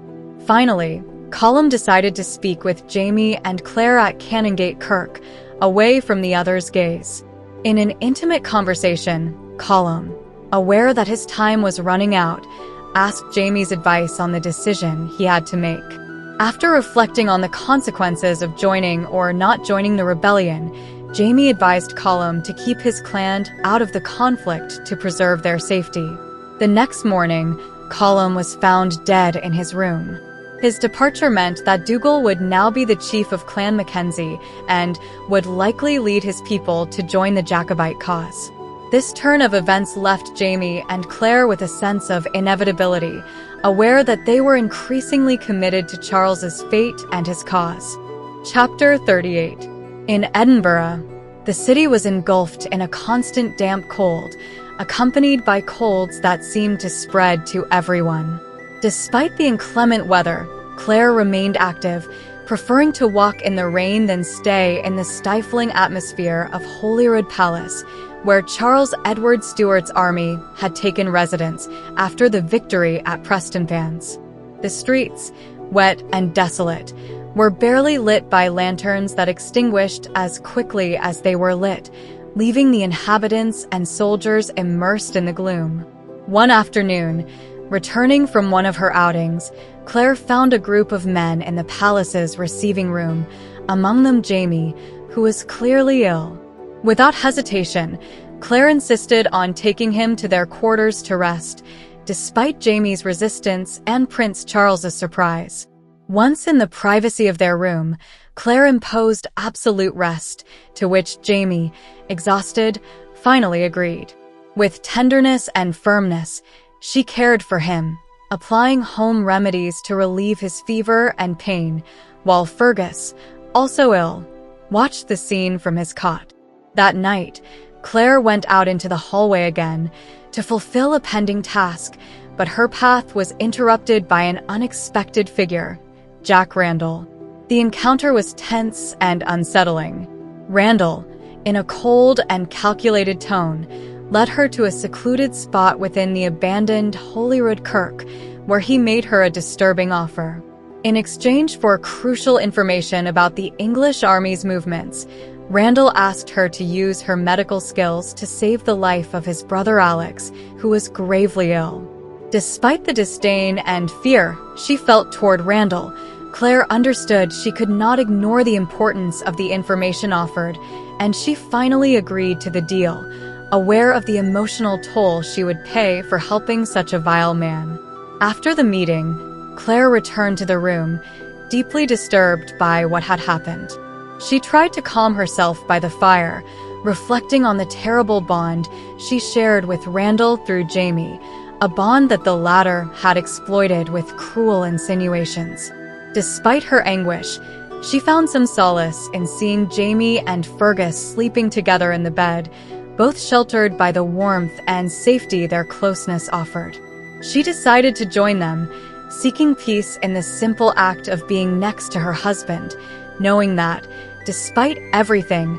Finally, Colum decided to speak with Jamie and Claire at Canongate Kirk, away from the other's gaze. In an intimate conversation, Colum, aware that his time was running out, asked Jamie's advice on the decision he had to make. After reflecting on the consequences of joining or not joining the rebellion, Jamie advised Colum to keep his clan out of the conflict to preserve their safety. The next morning, Colum was found dead in his room. His departure meant that Dougal would now be the chief of Clan Mackenzie and would likely lead his people to join the Jacobite cause. This turn of events left Jamie and Claire with a sense of inevitability, aware that they were increasingly committed to Charles's fate and his cause. Chapter 38. In Edinburgh, the city was engulfed in a constant damp cold, accompanied by colds that seemed to spread to everyone. Despite the inclement weather, Claire remained active, preferring to walk in the rain than stay in the stifling atmosphere of Holyrood Palace, where Charles Edward Stuart's army had taken residence after the victory at Prestonpans. The streets, wet and desolate, were barely lit by lanterns that extinguished as quickly as they were lit, leaving the inhabitants and soldiers immersed in the gloom. One afternoon, returning from one of her outings, Claire found a group of men in the palace's receiving room, among them Jamie, who was clearly ill. Without hesitation, Claire insisted on taking him to their quarters to rest, despite Jamie's resistance and Prince Charles's surprise. Once in the privacy of their room, Claire imposed absolute rest, to which Jamie, exhausted, finally agreed. With tenderness and firmness, she cared for him, applying home remedies to relieve his fever and pain, while Fergus, also ill, watched the scene from his cot. That night, Claire went out into the hallway again to fulfill a pending task, but her path was interrupted by an unexpected figure, Jack Randall. The encounter was tense and unsettling. Randall, in a cold and calculated tone, led her to a secluded spot within the abandoned Holyrood Kirk, where he made her a disturbing offer. In exchange for crucial information about the English army's movements, Randall asked her to use her medical skills to save the life of his brother Alex, who was gravely ill. Despite the disdain and fear she felt toward Randall, Claire understood she could not ignore the importance of the information offered, and she finally agreed to the deal, aware of the emotional toll she would pay for helping such a vile man. After the meeting, Claire returned to the room, deeply disturbed by what had happened. She tried to calm herself by the fire, reflecting on the terrible bond she shared with Randall through Jamie, a bond that the latter had exploited with cruel insinuations. Despite her anguish, she found some solace in seeing Jamie and Fergus sleeping together in the bed, both sheltered by the warmth and safety their closeness offered. She decided to join them, seeking peace in the simple act of being next to her husband, knowing that, despite everything,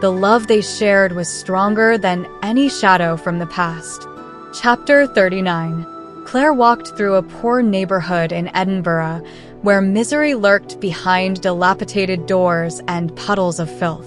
the love they shared was stronger than any shadow from the past. Chapter 39. Claire walked through a poor neighborhood in Edinburgh, where misery lurked behind dilapidated doors and puddles of filth.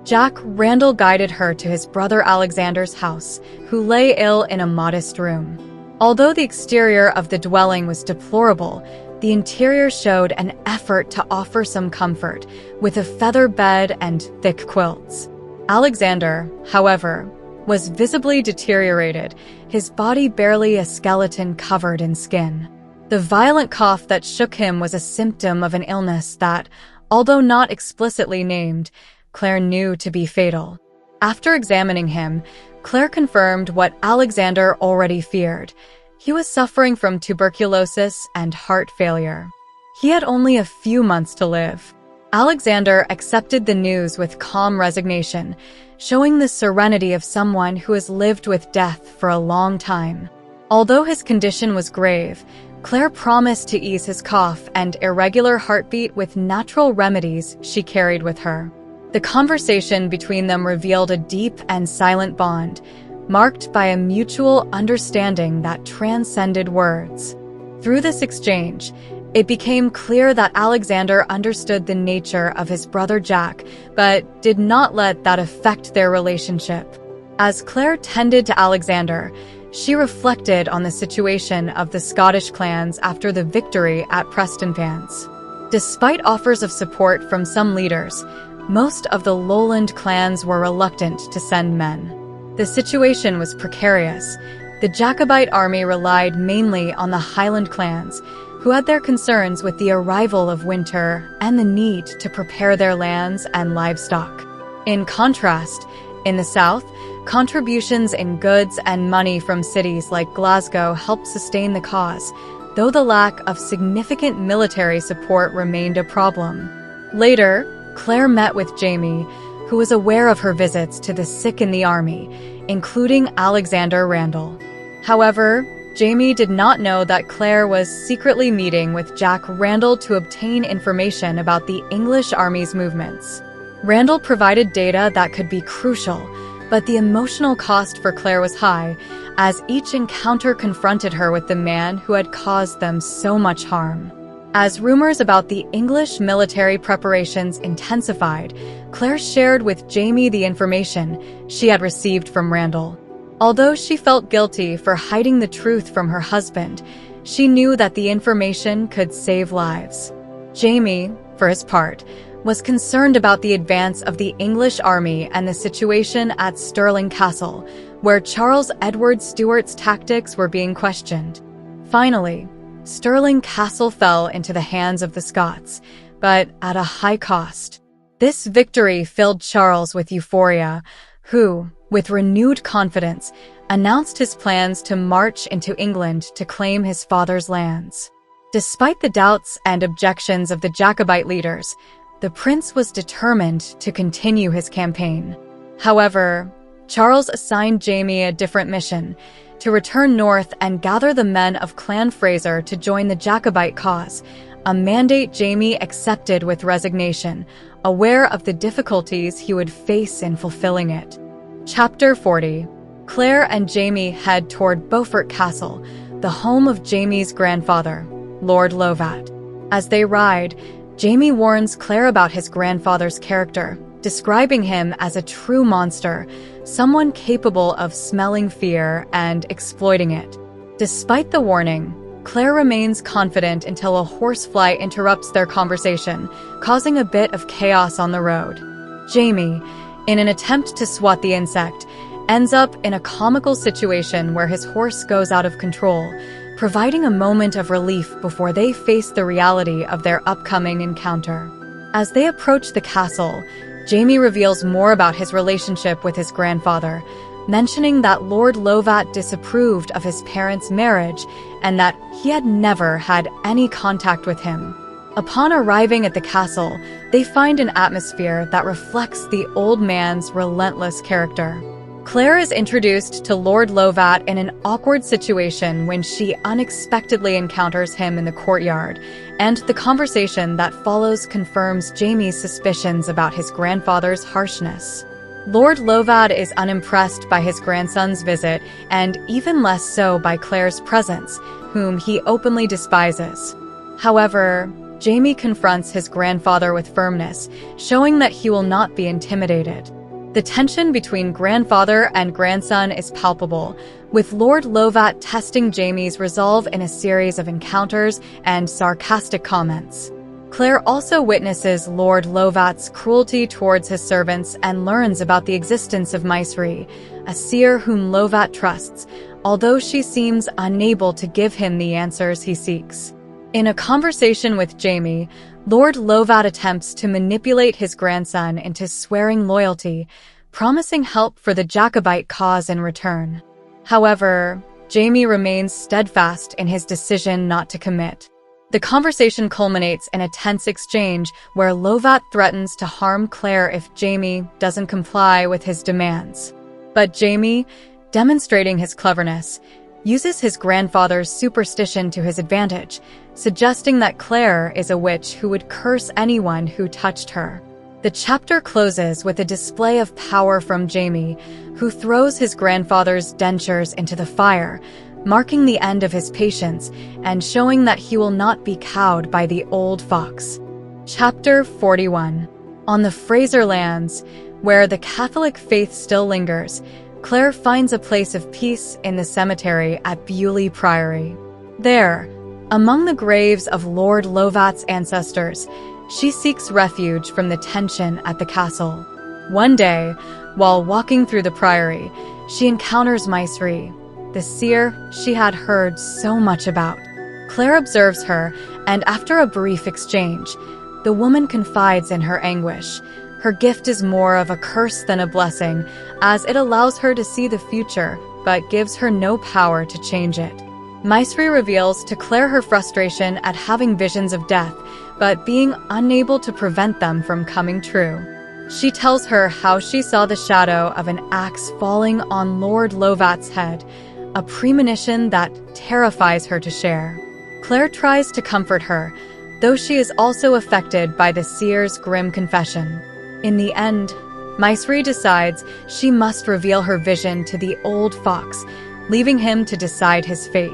Jack Randall guided her to his brother Alexander's house, who lay ill in a modest room. Although the exterior of the dwelling was deplorable, the interior showed an effort to offer some comfort, with a feather bed and thick quilts. Alexander, however, was visibly deteriorated, his body barely a skeleton covered in skin. The violent cough that shook him was a symptom of an illness that, although not explicitly named, Claire knew to be fatal. After examining him, Claire confirmed what Alexander already feared. He was suffering from tuberculosis and heart failure. He had only a few months to live. Alexander accepted the news with calm resignation, showing the serenity of someone who has lived with death for a long time. Although his condition was grave, Claire promised to ease his cough and irregular heartbeat with natural remedies she carried with her. The conversation between them revealed a deep and silent bond, marked by a mutual understanding that transcended words. Through this exchange, it became clear that Alexander understood the nature of his brother Jack, but did not let that affect their relationship. As Claire tended to Alexander, she reflected on the situation of the Scottish clans after the victory at Prestonpans. Despite offers of support from some leaders, most of the lowland clans were reluctant to send men. The situation was precarious. The Jacobite army relied mainly on the Highland clans, who had their concerns with the arrival of winter and the need to prepare their lands and livestock. In contrast, in the south, contributions in goods and money from cities like Glasgow helped sustain the cause, though the lack of significant military support remained a problem. Later, Claire met with Jamie, who was aware of her visits to the sick in the army, including Alexander Randall. However, Jamie did not know that Claire was secretly meeting with Jack Randall to obtain information about the English army's movements. Randall provided data that could be crucial, but the emotional cost for Claire was high, as each encounter confronted her with the man who had caused them so much harm. As rumors about the English military preparations intensified, Claire shared with Jamie the information she had received from Randall. Although she felt guilty for hiding the truth from her husband, she knew that the information could save lives. Jamie, for his part, was concerned about the advance of the English army and the situation at Stirling Castle, where Charles Edward Stuart's tactics were being questioned. Finally, Stirling Castle fell into the hands of the Scots, but at a high cost. This victory filled Charles with euphoria, who, with renewed confidence, announced his plans to march into England to claim his father's lands. Despite the doubts and objections of the Jacobite leaders, the prince was determined to continue his campaign. However, Charles assigned Jamie a different mission: to return north and gather the men of Clan Fraser to join the Jacobite cause, a mandate Jamie accepted with resignation, aware of the difficulties he would face in fulfilling it. Chapter 40. Claire and Jamie head toward Beaufort Castle, the home of Jamie's grandfather, Lord Lovat. As they ride, Jamie warns Claire about his grandfather's character, describing him as a true monster, someone capable of smelling fear and exploiting it. Despite the warning, Claire remains confident until a horsefly interrupts their conversation, causing a bit of chaos on the road. Jamie, in an attempt to swat the insect, ends up in a comical situation where his horse goes out of control, providing a moment of relief before they face the reality of their upcoming encounter. As they approach the castle, Jamie reveals more about his relationship with his grandfather, mentioning that Lord Lovat disapproved of his parents' marriage and that he had never had any contact with him. Upon arriving at the castle, they find an atmosphere that reflects the old man's relentless character. Claire is introduced to Lord Lovat in an awkward situation when she unexpectedly encounters him in the courtyard, and the conversation that follows confirms Jamie's suspicions about his grandfather's harshness. Lord Lovat is unimpressed by his grandson's visit, and even less so by Claire's presence, whom he openly despises. However, Jamie confronts his grandfather with firmness, showing that he will not be intimidated. The tension between grandfather and grandson is palpable, with Lord Lovat testing Jamie's resolve in a series of encounters and sarcastic comments. Claire also witnesses Lord Lovat's cruelty towards his servants and learns about the existence of Maestri, a seer whom Lovat trusts, although she seems unable to give him the answers he seeks. In a conversation with Jamie, Lord Lovat attempts to manipulate his grandson into swearing loyalty, promising help for the Jacobite cause in return. However, Jamie remains steadfast in his decision not to commit. The conversation culminates in a tense exchange where Lovat threatens to harm Claire if Jamie doesn't comply with his demands. But Jamie, demonstrating his cleverness, uses his grandfather's superstition to his advantage, suggesting that Claire is a witch who would curse anyone who touched her. The chapter closes with a display of power from Jamie, who throws his grandfather's dentures into the fire, marking the end of his patience and showing that he will not be cowed by the old fox. Chapter 41. On the Fraser lands, where the Catholic faith still lingers, Claire finds a place of peace in the cemetery at Bewley Priory. There, among the graves of Lord Lovat's ancestors, she seeks refuge from the tension at the castle. One day, while walking through the priory, she encounters Maestri, the seer she had heard so much about. Claire observes her, and after a brief exchange, the woman confides in her anguish. Her gift is more of a curse than a blessing, as it allows her to see the future, but gives her no power to change it. Maestri reveals to Claire her frustration at having visions of death, but being unable to prevent them from coming true. She tells her how she saw the shadow of an axe falling on Lord Lovat's head, a premonition that terrifies her to share. Claire tries to comfort her, though she is also affected by the seer's grim confession. In the end, Maisri decides she must reveal her vision to the old fox, leaving him to decide his fate.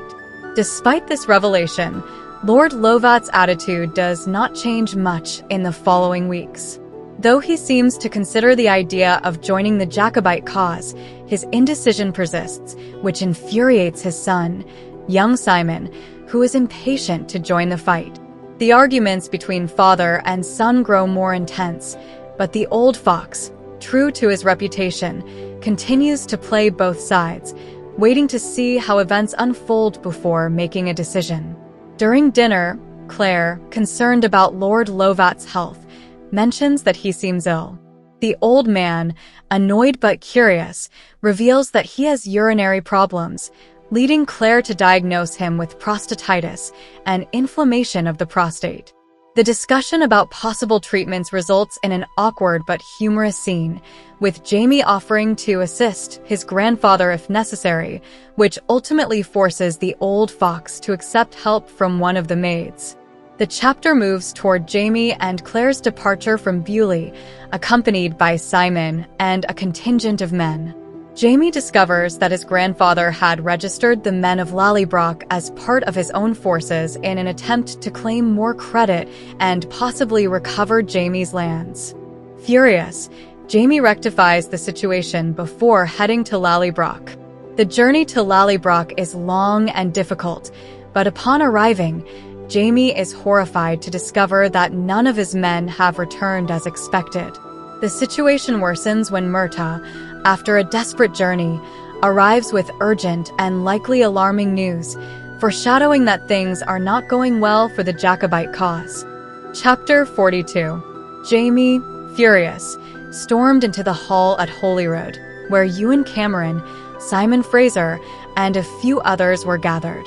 Despite this revelation, Lord Lovat's attitude does not change much in the following weeks. Though he seems to consider the idea of joining the Jacobite cause, his indecision persists, which infuriates his son, young Simon, who is impatient to join the fight. The arguments between father and son grow more intense, but the old fox, true to his reputation, continues to play both sides, waiting to see how events unfold before making a decision. During dinner, Claire, concerned about Lord Lovat's health, mentions that he seems ill. The old man, annoyed but curious, reveals that he has urinary problems, leading Claire to diagnose him with prostatitis, an inflammation of the prostate. The discussion about possible treatments results in an awkward but humorous scene, with Jamie offering to assist his grandfather if necessary, which ultimately forces the old fox to accept help from one of the maids. The chapter moves toward Jamie and Claire's departure from Bewley, accompanied by Simon and a contingent of men. Jamie discovers that his grandfather had registered the men of Lallybroch as part of his own forces in an attempt to claim more credit and possibly recover Jamie's lands. Furious, Jamie rectifies the situation before heading to Lallybroch. The journey to Lallybroch is long and difficult, but upon arriving, Jamie is horrified to discover that none of his men have returned as expected. The situation worsens when Murtagh, after a desperate journey, arrives with urgent and likely alarming news, foreshadowing that things are not going well for the Jacobite cause. Chapter 42. Jamie, furious, stormed into the hall at Holyrood, where Ewan Cameron, Simon Fraser, and a few others were gathered.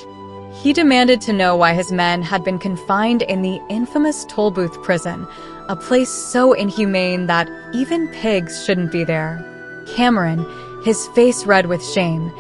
He demanded to know why his men had been confined in the infamous Tolbooth prison, a place so inhumane that even pigs shouldn't be there. Cameron, his face red with shame,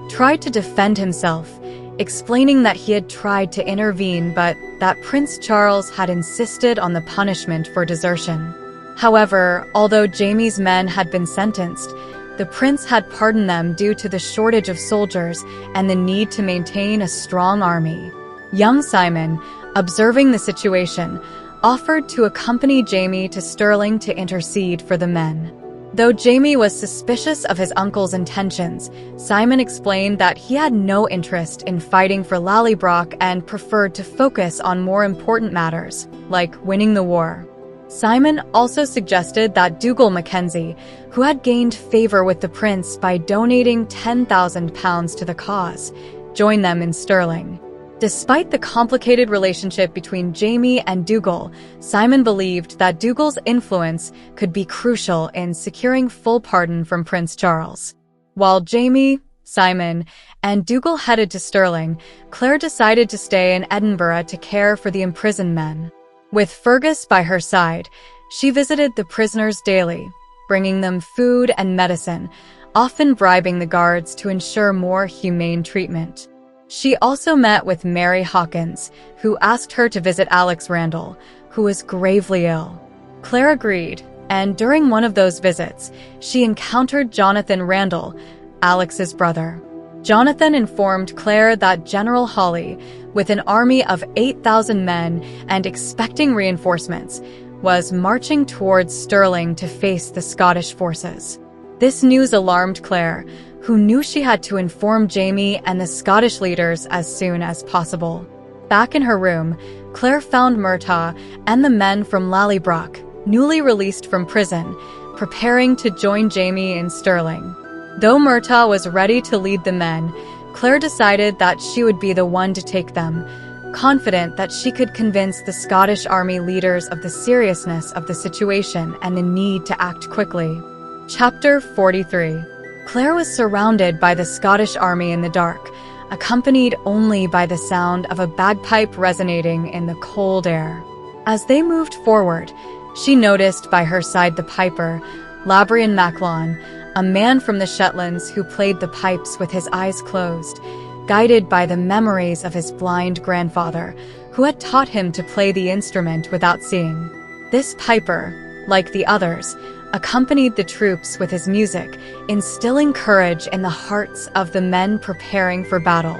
tried to defend himself, explaining that he had tried to intervene but that Prince Charles had insisted on the punishment for desertion. However, although Jamie's men had been sentenced, the prince had pardoned them due to the shortage of soldiers and the need to maintain a strong army. Young Simon, observing the situation, offered to accompany Jamie to Stirling to intercede for the men. Though Jamie was suspicious of his uncle's intentions, Simon explained that he had no interest in fighting for Lallybroch and preferred to focus on more important matters, like winning the war. Simon also suggested that Dougal Mackenzie, who had gained favor with the prince by donating £10,000 to the cause, join them in Stirling. Despite the complicated relationship between Jamie and Dougal, Simon believed that Dougal's influence could be crucial in securing full pardon from Prince Charles. While Jamie, Simon, and Dougal headed to Stirling, Claire decided to stay in Edinburgh to care for the imprisoned men. With Fergus by her side, she visited the prisoners daily, bringing them food and medicine, often bribing the guards to ensure more humane treatment. She also met with Mary Hawkins, who asked her to visit Alex Randall, who was gravely ill. Claire agreed, and during one of those visits, she encountered Jonathan Randall, Alex's brother. Jonathan informed Claire that General Hawley, with an army of 8,000 men and expecting reinforcements, was marching towards Stirling to face the Scottish forces. This news alarmed Claire, who knew she had to inform Jamie and the Scottish leaders as soon as possible. Back in her room, Claire found Murtagh and the men from Lallybroch, newly released from prison, preparing to join Jamie in Stirling. Though Murtagh was ready to lead the men, Claire decided that she would be the one to take them, confident that she could convince the Scottish army leaders of the seriousness of the situation and the need to act quickly. Chapter 43. Claire was surrounded by the Scottish army in the dark, accompanied only by the sound of a bagpipe resonating in the cold air. As they moved forward, She noticed by her side the piper, Labrian Macklon, a man from the Shetlands who played the pipes with his eyes closed, guided by the memories of his blind grandfather, who had taught him to play the instrument without seeing. This piper, like the others, accompanied the troops with his music, instilling courage in the hearts of the men preparing for battle.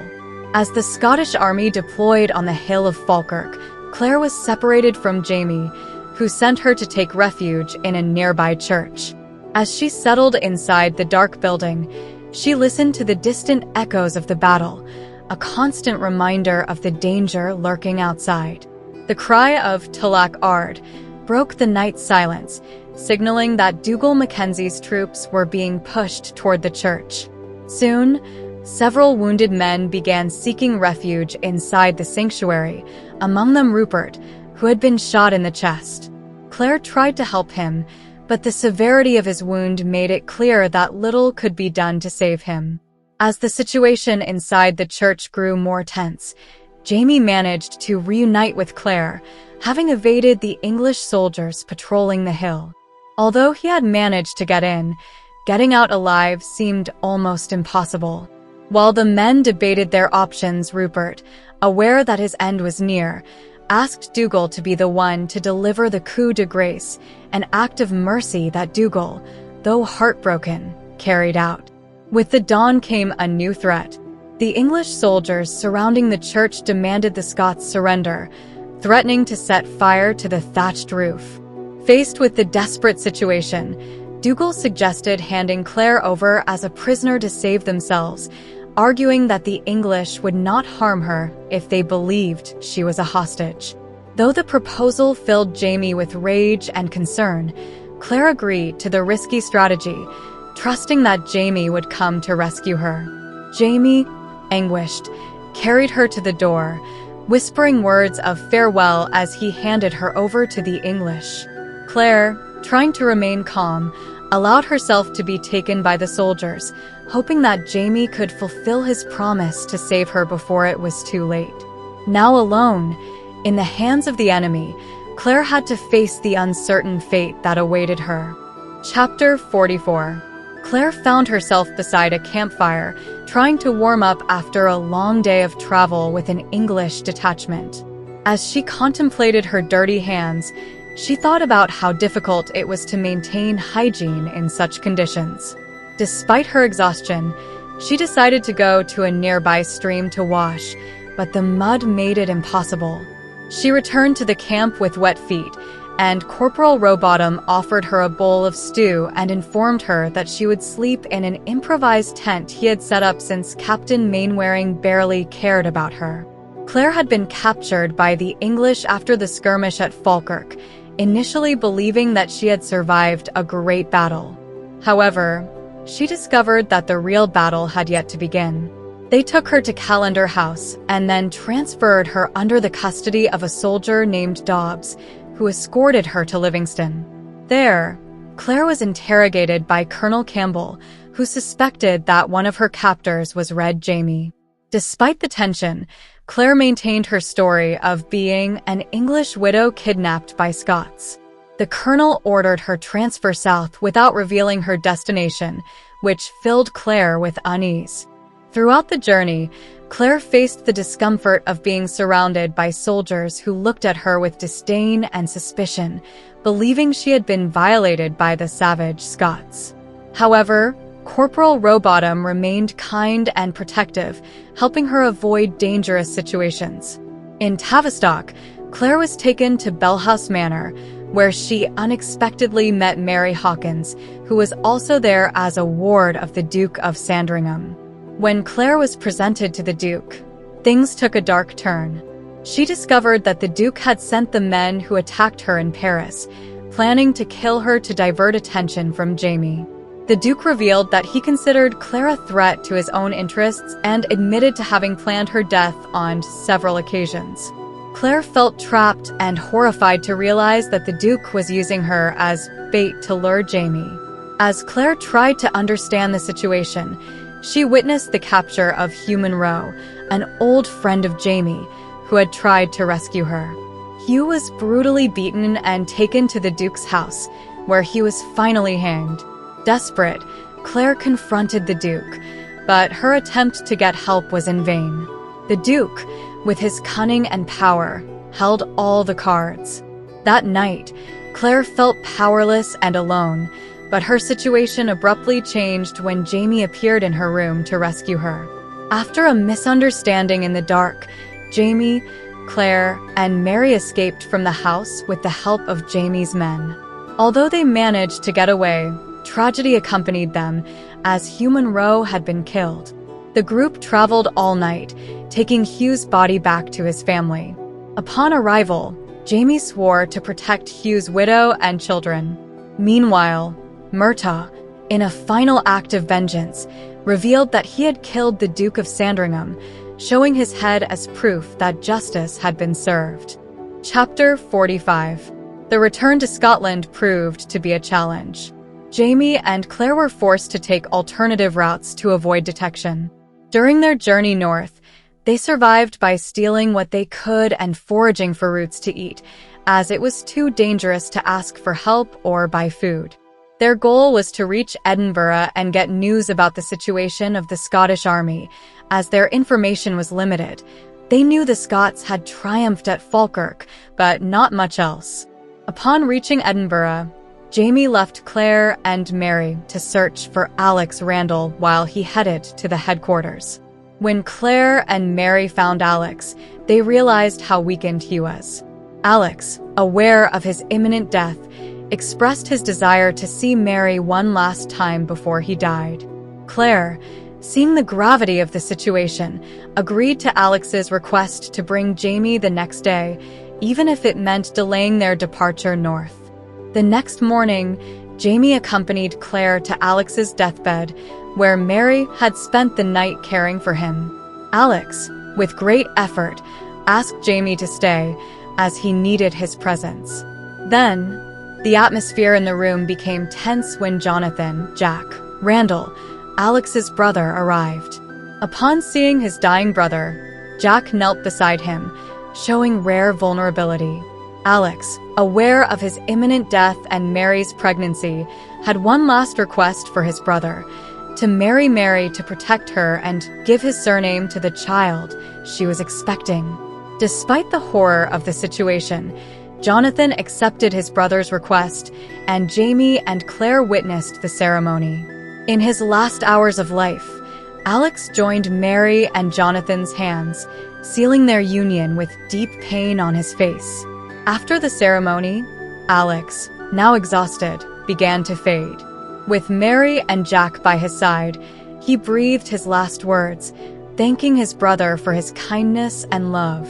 As the Scottish army deployed on the hill of Falkirk, Claire was separated from Jamie, who sent her to take refuge in a nearby church. As she settled inside the dark building, she listened to the distant echoes of the battle, a constant reminder of the danger lurking outside. The cry of Tulak Ard broke the night silence, signaling that Dougal Mackenzie's troops were being pushed toward the church. Soon, several wounded men began seeking refuge inside the sanctuary, among them Rupert, who had been shot in the chest. Claire tried to help him, but the severity of his wound made it clear that little could be done to save him. As the situation inside the church grew more tense, Jamie managed to reunite with Claire, having evaded the English soldiers patrolling the hill. Although he had managed to get in, getting out alive seemed almost impossible. While the men debated their options, Rupert, aware that his end was near, asked Dougal to be the one to deliver the coup de grace, an act of mercy that Dougal, though heartbroken, carried out. With the dawn came a new threat. The English soldiers surrounding the church demanded the Scots surrender, threatening to set fire to the thatched roof. Faced with the desperate situation, Dougal suggested handing Claire over as a prisoner to save themselves, arguing that the English would not harm her if they believed she was a hostage. Though the proposal filled Jamie with rage and concern, Claire agreed to the risky strategy, trusting that Jamie would come to rescue her. Jamie, anguished, carried her to the door, whispering words of farewell as he handed her over to the English. Claire, trying to remain calm, allowed herself to be taken by the soldiers, hoping that Jamie could fulfill his promise to save her before it was too late. Now alone, in the hands of the enemy, Claire had to face the uncertain fate that awaited her. Chapter 44. Claire found herself beside a campfire, trying to warm up after a long day of travel with an English detachment. As she contemplated her dirty hands, she thought about how difficult it was to maintain hygiene in such conditions. Despite her exhaustion, she decided to go to a nearby stream to wash, but the mud made it impossible. She returned to the camp with wet feet, and Corporal Rowbottom offered her a bowl of stew and informed her that she would sleep in an improvised tent he had set up since Captain Mainwaring barely cared about her. Claire had been captured by the English after the skirmish at Falkirk, initially believing that she had survived a great battle. However, she discovered that the real battle had yet to begin. They took her to Callander House and then transferred her under the custody of a soldier named Dobbs, who escorted her to Livingston. There, Claire was interrogated by Colonel Campbell, who suspected that one of her captors was Red Jamie. Despite the tension, Claire maintained her story of being an English widow kidnapped by Scots. The colonel ordered her transfer south without revealing her destination, which filled Claire with unease. Throughout the journey, Claire faced the discomfort of being surrounded by soldiers who looked at her with disdain and suspicion, believing she had been violated by the savage Scots. However, Corporal Rowbottom remained kind and protective, helping her avoid dangerous situations. In Tavistock, Claire was taken to Belhouse Manor, where she unexpectedly met Mary Hawkins, who was also there as a ward of the Duke of Sandringham. When Claire was presented to the Duke, things took a dark turn. She discovered that the Duke had sent the men who attacked her in Paris, planning to kill her to divert attention from Jamie. The Duke revealed that he considered Claire a threat to his own interests and admitted to having planned her death on several occasions. Claire felt trapped and horrified to realize that the Duke was using her as bait to lure Jamie. As Claire tried to understand the situation, she witnessed the capture of Hugh Munro, an old friend of Jamie, who had tried to rescue her. Hugh was brutally beaten and taken to the Duke's house, where he was finally hanged. Desperate, Claire confronted the Duke, but her attempt to get help was in vain. The Duke, with his cunning and power, held all the cards. That night, Claire felt powerless and alone, but her situation abruptly changed when Jamie appeared in her room to rescue her. After a misunderstanding in the dark, Jamie, Claire, and Mary escaped from the house with the help of Jamie's men. Although they managed to get away, tragedy accompanied them, as Hugh Monroe had been killed. The group traveled all night, taking Hugh's body back to his family. Upon arrival, Jamie swore to protect Hugh's widow and children. Meanwhile, Murtagh, in a final act of vengeance, revealed that he had killed the Duke of Sandringham, showing his head as proof that justice had been served. Chapter 45. The return to Scotland proved to be a challenge. Jamie and Claire were forced to take alternative routes to avoid detection. During their journey north, they survived by stealing what they could and foraging for roots to eat, as it was too dangerous to ask for help or buy food. Their goal was to reach Edinburgh and get news about the situation of the Scottish army, as their information was limited. They knew the Scots had triumphed at Falkirk, but not much else. Upon reaching Edinburgh, Jamie left Claire and Mary to search for Alex Randall while he headed to the headquarters. When Claire and Mary found Alex, they realized how weakened he was. Alex, aware of his imminent death, expressed his desire to see Mary one last time before he died. Claire, seeing the gravity of the situation, agreed to Alex's request to bring Jamie the next day, even if it meant delaying their departure north. The next morning, Jamie accompanied Claire to Alex's deathbed, where Mary had spent the night caring for him. Alex, with great effort, asked Jamie to stay, as he needed his presence. Then, the atmosphere in the room became tense when Jonathan, Jack, Randall, Alex's brother, arrived. Upon seeing his dying brother, Jack knelt beside him, showing rare vulnerability. Alex, aware of his imminent death and Mary's pregnancy, had one last request for his brother: to marry Mary to protect her and give his surname to the child she was expecting. Despite the horror of the situation, Jonathan accepted his brother's request, and Jamie and Claire witnessed the ceremony. In his last hours of life, Alex joined Mary and Jonathan's hands, sealing their union with deep pain on his face. After the ceremony, Alex, now exhausted, began to fade. With Mary and Jack by his side, he breathed his last words, thanking his brother for his kindness and love.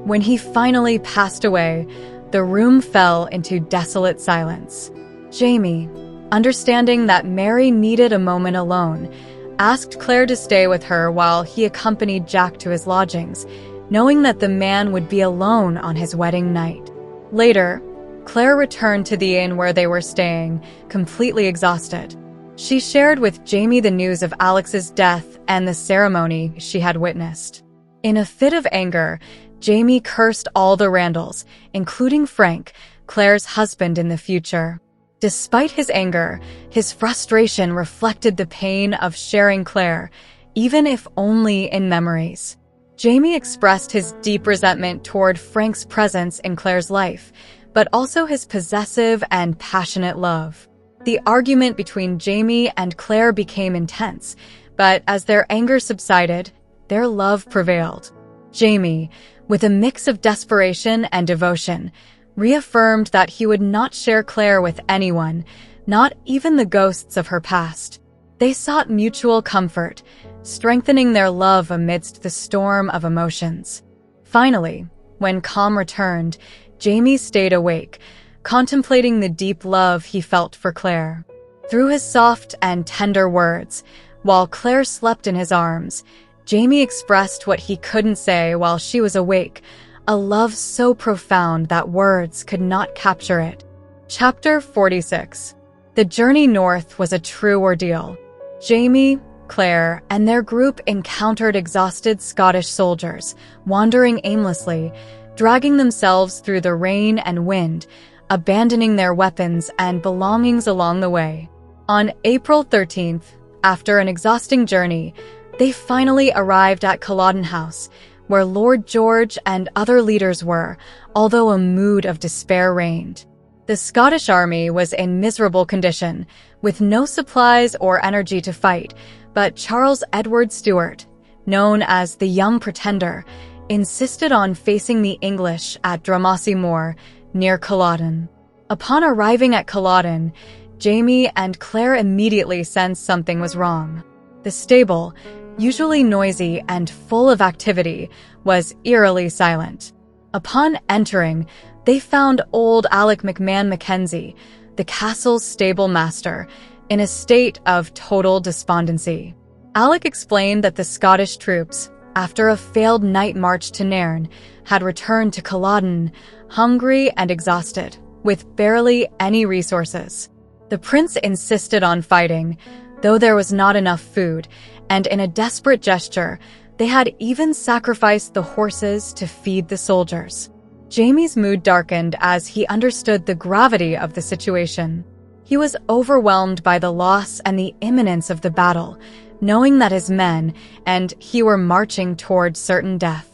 When he finally passed away, the room fell into desolate silence. Jamie, understanding that Mary needed a moment alone, asked Claire to stay with her while he accompanied Jack to his lodgings, knowing that the man would be alone on his wedding night. Later, Claire returned to the inn where they were staying, completely exhausted. She shared with Jamie the news of Alex's death and the ceremony she had witnessed. In a fit of anger, Jamie cursed all the Randalls, including Frank, Claire's husband in the future. Despite his anger, his frustration reflected the pain of sharing Claire, even if only in memories. Jamie expressed his deep resentment toward Frank's presence in Claire's life, but also his possessive and passionate love. The argument between Jamie and Claire became intense, but as their anger subsided, their love prevailed. Jamie, with a mix of desperation and devotion, reaffirmed that he would not share Claire with anyone, not even the ghosts of her past. They sought mutual comfort, strengthening their love amidst the storm of emotions. Finally, when calm returned, Jamie stayed awake, contemplating the deep love he felt for Claire. Through his soft and tender words, while Claire slept in his arms, Jamie expressed what he couldn't say while she was awake, a love so profound that words could not capture it. Chapter 46. The journey north was a true ordeal. Jamie, Claire, and their group encountered exhausted Scottish soldiers, wandering aimlessly, dragging themselves through the rain and wind, abandoning their weapons and belongings along the way. On April 13th, after an exhausting journey, they finally arrived at Culloden House, where Lord George and other leaders were, although a mood of despair reigned. The Scottish army was in miserable condition, with no supplies or energy to fight, but Charles Edward Stuart, known as the Young Pretender, insisted on facing the English at Dromossie Moor, near Culloden. Upon arriving at Culloden, Jamie and Claire immediately sensed something was wrong. The stable, usually noisy and full of activity, was eerily silent. Upon entering, they found old Alec McMahon Mackenzie, the castle's stable master, in a state of total despondency. Alec explained that the Scottish troops, after a failed night march to Nairn, had returned to Culloden, hungry and exhausted, with barely any resources. The prince insisted on fighting, though there was not enough food, and in a desperate gesture, they had even sacrificed the horses to feed the soldiers. Jamie's mood darkened as he understood the gravity of the situation. He was overwhelmed by the loss and the imminence of the battle, knowing that his men and he were marching toward certain death.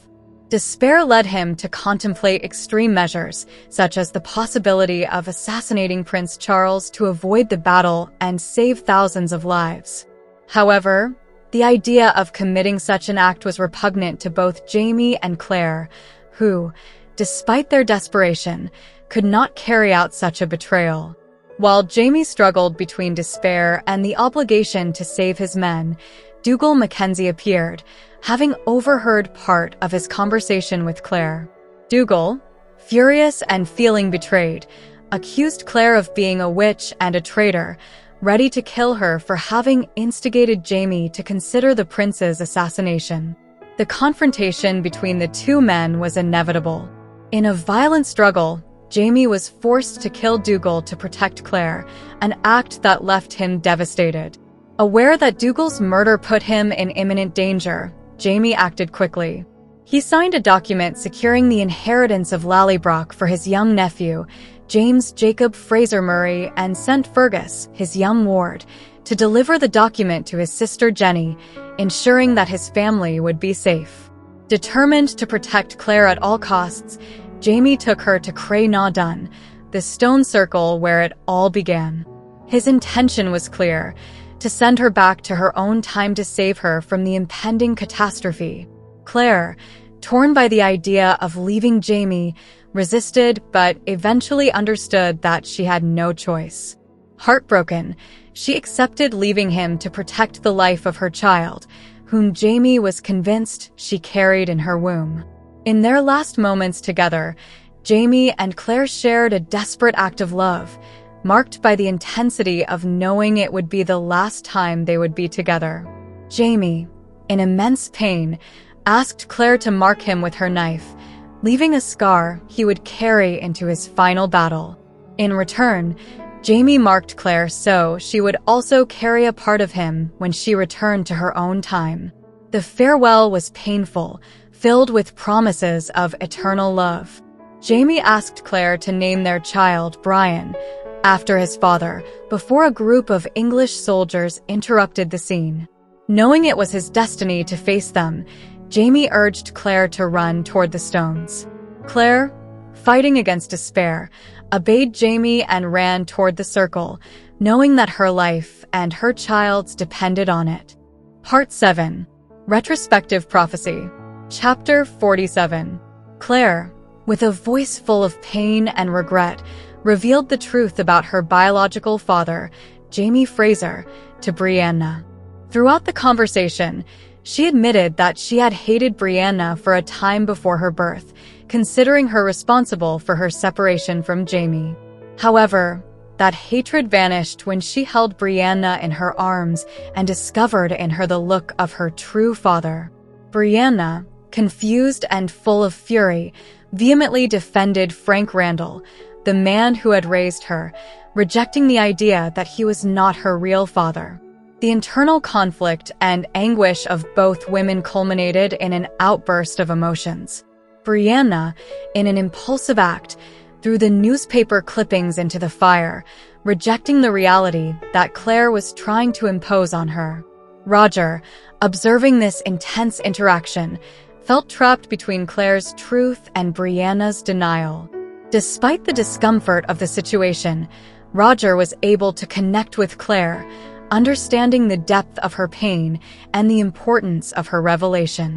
Despair led him to contemplate extreme measures, such as the possibility of assassinating Prince Charles to avoid the battle and save thousands of lives. However, the idea of committing such an act was repugnant to both Jamie and Claire, who, despite their desperation, could not carry out such a betrayal. While Jamie struggled between despair and the obligation to save his men, Dougal Mackenzie appeared, having overheard part of his conversation with Claire. Dougal, furious and feeling betrayed, accused Claire of being a witch and a traitor, ready to kill her for having instigated Jamie to consider the prince's assassination. The confrontation between the two men was inevitable. In a violent struggle, Jamie was forced to kill Dougal to protect Claire, an act that left him devastated. Aware that Dougal's murder put him in imminent danger, Jamie acted quickly. He signed a document securing the inheritance of Lallybroch for his young nephew, James Jacob Fraser Murray, and sent Fergus, his young ward, to deliver the document to his sister Jenny, ensuring that his family would be safe. Determined to protect Claire at all costs, Jamie took her to Cray Na Dun, the stone circle where it all began. His intention was clear: to send her back to her own time to save her from the impending catastrophe. Claire, torn by the idea of leaving Jamie, resisted but eventually understood that she had no choice. Heartbroken, she accepted leaving him to protect the life of her child, whom Jamie was convinced she carried in her womb. In their last moments together, Jamie and Claire shared a desperate act of love, marked by the intensity of knowing it would be the last time they would be together. Jamie, in immense pain, asked Claire to mark him with her knife, leaving a scar he would carry into his final battle. In return, Jamie marked Claire so she would also carry a part of him when she returned to her own time. The farewell was painful, filled with promises of eternal love. Jamie asked Claire to name their child Brian, after his father, before a group of English soldiers interrupted the scene. Knowing it was his destiny to face them, Jamie urged Claire to run toward the stones. Claire, fighting against despair, obeyed Jamie and ran toward the circle, knowing that her life and her child's depended on it. Part 7. Retrospective Prophecy. Chapter 47. Claire, with a voice full of pain and regret, revealed the truth about her biological father, Jamie Fraser, to Brianna. Throughout the conversation, she admitted that she had hated Brianna for a time before her birth, considering her responsible for her separation from Jamie. However, that hatred vanished when she held Brianna in her arms and discovered in her the look of her true father. Brianna, confused and full of fury, vehemently defended Frank Randall, the man who had raised her, rejecting the idea that he was not her real father. The internal conflict and anguish of both women culminated in an outburst of emotions. Brianna, in an impulsive act, threw the newspaper clippings into the fire, rejecting the reality that Claire was trying to impose on her. Roger, observing this intense interaction, felt trapped between Claire's truth and Brianna's denial. Despite the discomfort of the situation, Roger was able to connect with Claire, understanding the depth of her pain and the importance of her revelation.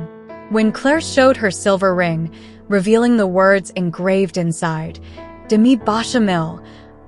When Claire showed her silver ring, revealing the words engraved inside, Demi Bechamel,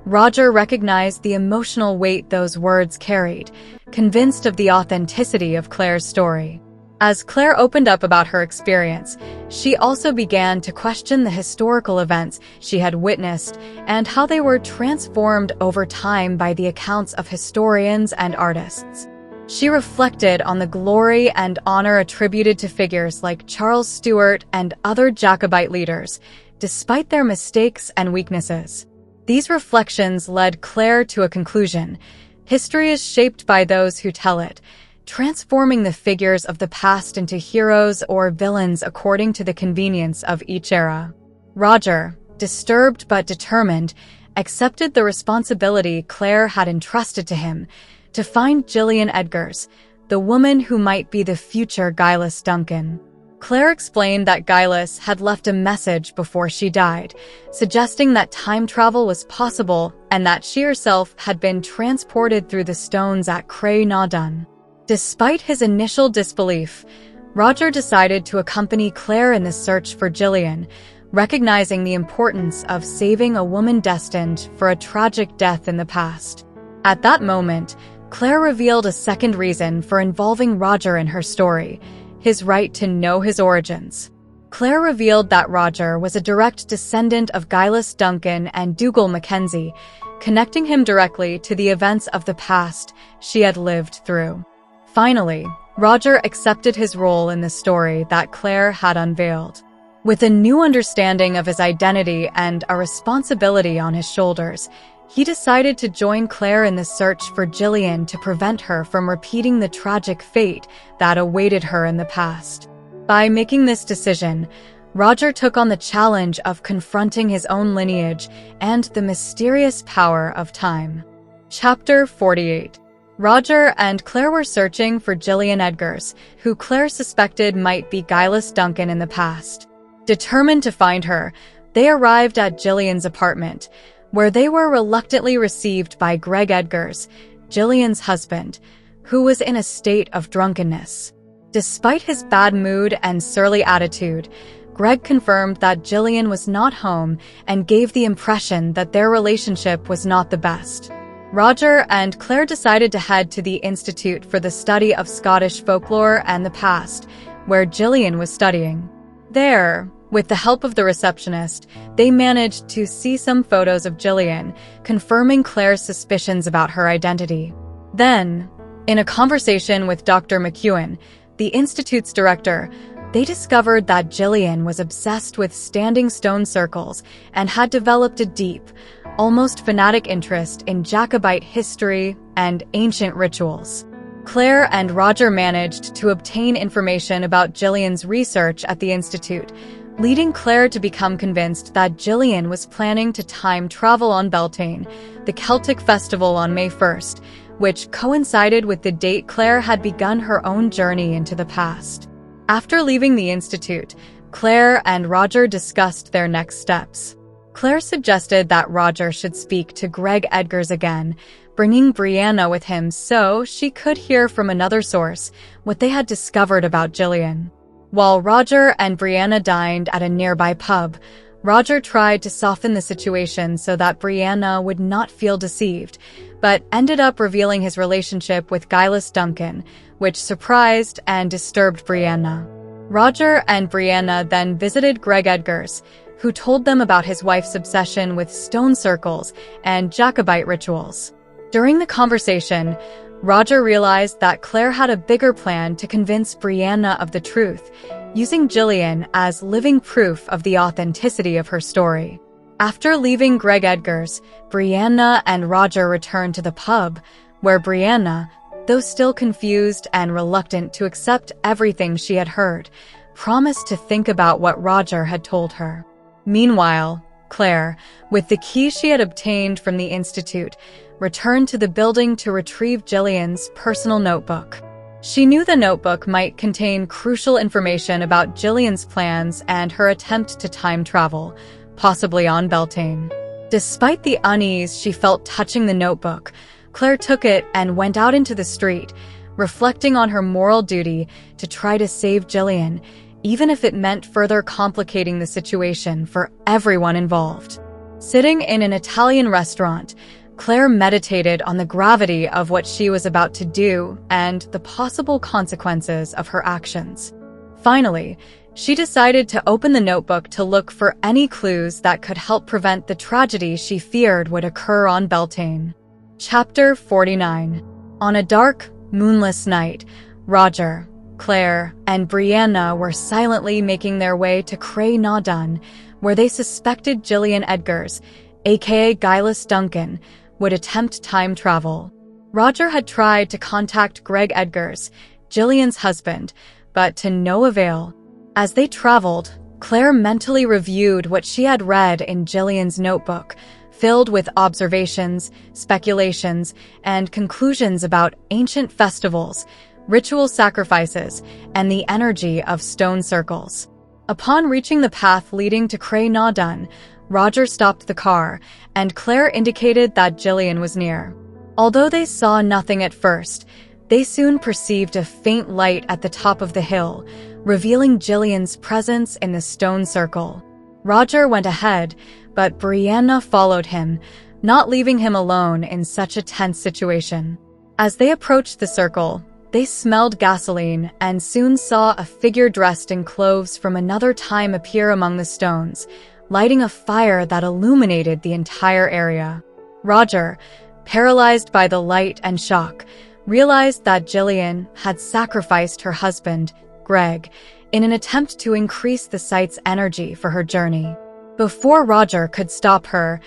Roger recognized the emotional weight those words carried, convinced of the authenticity of Claire's story. As Claire opened up about her experience, she also began to question the historical events she had witnessed and how they were transformed over time by the accounts of historians and artists. She reflected on the glory and honor attributed to figures like Charles Stuart and other Jacobite leaders, despite their mistakes and weaknesses. These reflections led Claire to a conclusion: history is shaped by those who tell it, transforming the figures of the past into heroes or villains according to the convenience of each era. Roger, disturbed but determined, accepted the responsibility Claire had entrusted to him to find Gillian Edgars, the woman who might be the future Gillis Duncan. Claire explained that Gillis had left a message before she died, suggesting that time travel was possible and that she herself had been transported through the stones at Cray na Dun. Despite his initial disbelief, Roger decided to accompany Claire in the search for Gillian, recognizing the importance of saving a woman destined for a tragic death in the past. At that moment, Claire revealed a second reason for involving Roger in her story: his right to know his origins. Claire revealed that Roger was a direct descendant of Gillis Duncan and Dougal Mackenzie, connecting him directly to the events of the past she had lived through. Finally, Roger accepted his role in the story that Claire had unveiled. With a new understanding of his identity and a responsibility on his shoulders, he decided to join Claire in the search for Gillian to prevent her from repeating the tragic fate that awaited her in the past. By making this decision, Roger took on the challenge of confronting his own lineage and the mysterious power of time. Chapter 48. Roger and Claire were searching for Gillian Edgars, who Claire suspected might be Gillis Duncan in the past. Determined to find her, they arrived at Gillian's apartment, where they were reluctantly received by Greg Edgars, Gillian's husband, who was in a state of drunkenness. Despite his bad mood and surly attitude, Greg confirmed that Gillian was not home and gave the impression that their relationship was not the best. Roger and Claire decided to head to the Institute for the Study of Scottish Folklore and the Past, where Gillian was studying. There, with the help of the receptionist, they managed to see some photos of Gillian, confirming Claire's suspicions about her identity. Then, in a conversation with Dr. McEwen, the Institute's director, they discovered that Gillian was obsessed with standing stone circles and had developed a deep, almost fanatic interest in Jacobite history and ancient rituals. Claire and Roger managed to obtain information about Gillian's research at the Institute, leading Claire to become convinced that Gillian was planning to time travel on Beltane, the Celtic festival on May 1st, which coincided with the date Claire had begun her own journey into the past. After leaving the Institute, Claire and Roger discussed their next steps. Claire suggested that Roger should speak to Greg Edgars again, bringing Brianna with him so she could hear from another source what they had discovered about Gillian. While Roger and Brianna dined at a nearby pub, Roger tried to soften the situation so that Brianna would not feel deceived, but ended up revealing his relationship with Gillis Duncan, which surprised and disturbed Brianna. Roger and Brianna then visited Greg Edgars, who told them about his wife's obsession with stone circles and Jacobite rituals. During the conversation, Roger realized that Claire had a bigger plan to convince Brianna of the truth, using Gillian as living proof of the authenticity of her story. After leaving Greg Edgars, Brianna and Roger returned to the pub, where Brianna, though still confused and reluctant to accept everything she had heard, promised to think about what Roger had told her. Meanwhile, Claire, with the key she had obtained from the Institute, returned to the building to retrieve Jillian's personal notebook. She knew the notebook might contain crucial information about Jillian's plans and her attempt to time travel, possibly on Beltane. Despite the unease she felt touching the notebook, Claire took it and went out into the street, reflecting on her moral duty to try to save Jillian, even if it meant further complicating the situation for everyone involved. Sitting in an Italian restaurant, Claire meditated on the gravity of what she was about to do and the possible consequences of her actions. Finally, she decided to open the notebook to look for any clues that could help prevent the tragedy she feared would occur on Beltane. Chapter 49. On a dark, moonless night, Roger, Claire, and Brianna were silently making their way to Culloden, where they suspected Jillian Edgars, aka Gillis Duncan, would attempt time travel. Roger had tried to contact Greg Edgars, Jillian's husband, but to no avail. As they traveled, Claire mentally reviewed what she had read in Jillian's notebook, filled with observations, speculations, and conclusions about ancient festivals, ritual sacrifices, and the energy of stone circles. Upon reaching the path leading to Culloden, Roger stopped the car, and Claire indicated that Jillian was near. Although they saw nothing at first, they soon perceived a faint light at the top of the hill, revealing Jillian's presence in the stone circle. Roger went ahead, but Brianna followed him, not leaving him alone in such a tense situation. As they approached the circle, they smelled gasoline and soon saw a figure dressed in clothes from another time appear among the stones, lighting a fire that illuminated the entire area. Roger, paralyzed by the light and shock, realized that Jillian had sacrificed her husband, Greg, in an attempt to increase the site's energy for her journey. Before Roger could stop her,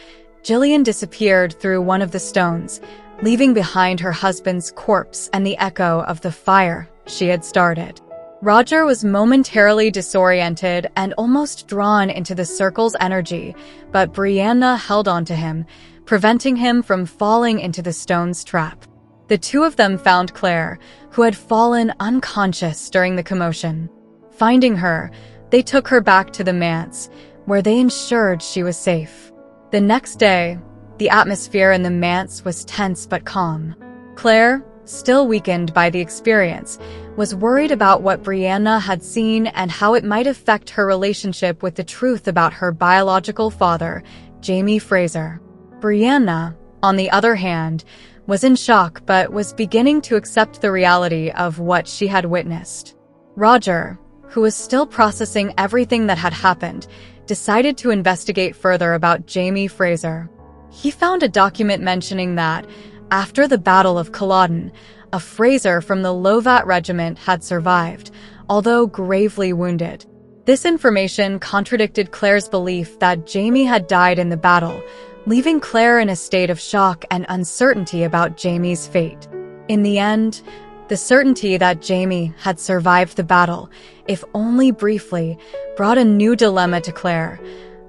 Jillian disappeared through one of the stones, leaving behind her husband's corpse and the echo of the fire she had started. Roger was momentarily disoriented and almost drawn into the circle's energy, but Brianna held on to him, preventing him from falling into the stone's trap. The two of them found Claire, who had fallen unconscious during the commotion. Finding her, they took her back to the manse, where they ensured she was safe. The next day, the atmosphere in the manse was tense but calm. Claire, still weakened by the experience, was worried about what Brianna had seen and how it might affect her relationship with the truth about her biological father, Jamie Fraser. Brianna, on the other hand, was in shock but was beginning to accept the reality of what she had witnessed. Roger, who was still processing everything that had happened, decided to investigate further about Jamie Fraser. He found a document mentioning that, after the Battle of Culloden, a Fraser from the Lovat Regiment had survived, although gravely wounded. This information contradicted Claire's belief that Jamie had died in the battle, leaving Claire in a state of shock and uncertainty about Jamie's fate. In the end, the certainty that Jamie had survived the battle, if only briefly, brought a new dilemma to Claire: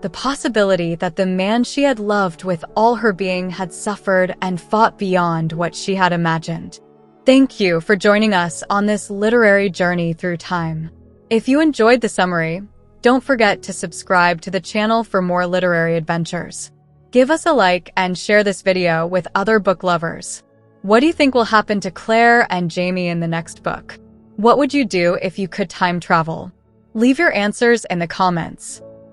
the possibility that the man she had loved with all her being had suffered and fought beyond what she had imagined. Thank you for joining us on this literary journey through time. If you enjoyed the summary, don't forget to subscribe to the channel for more literary adventures. Give us a like and share this video with other book lovers. What do you think will happen to Claire and Jamie in the next book? What would you do if you could time travel? Leave your answers in the comments.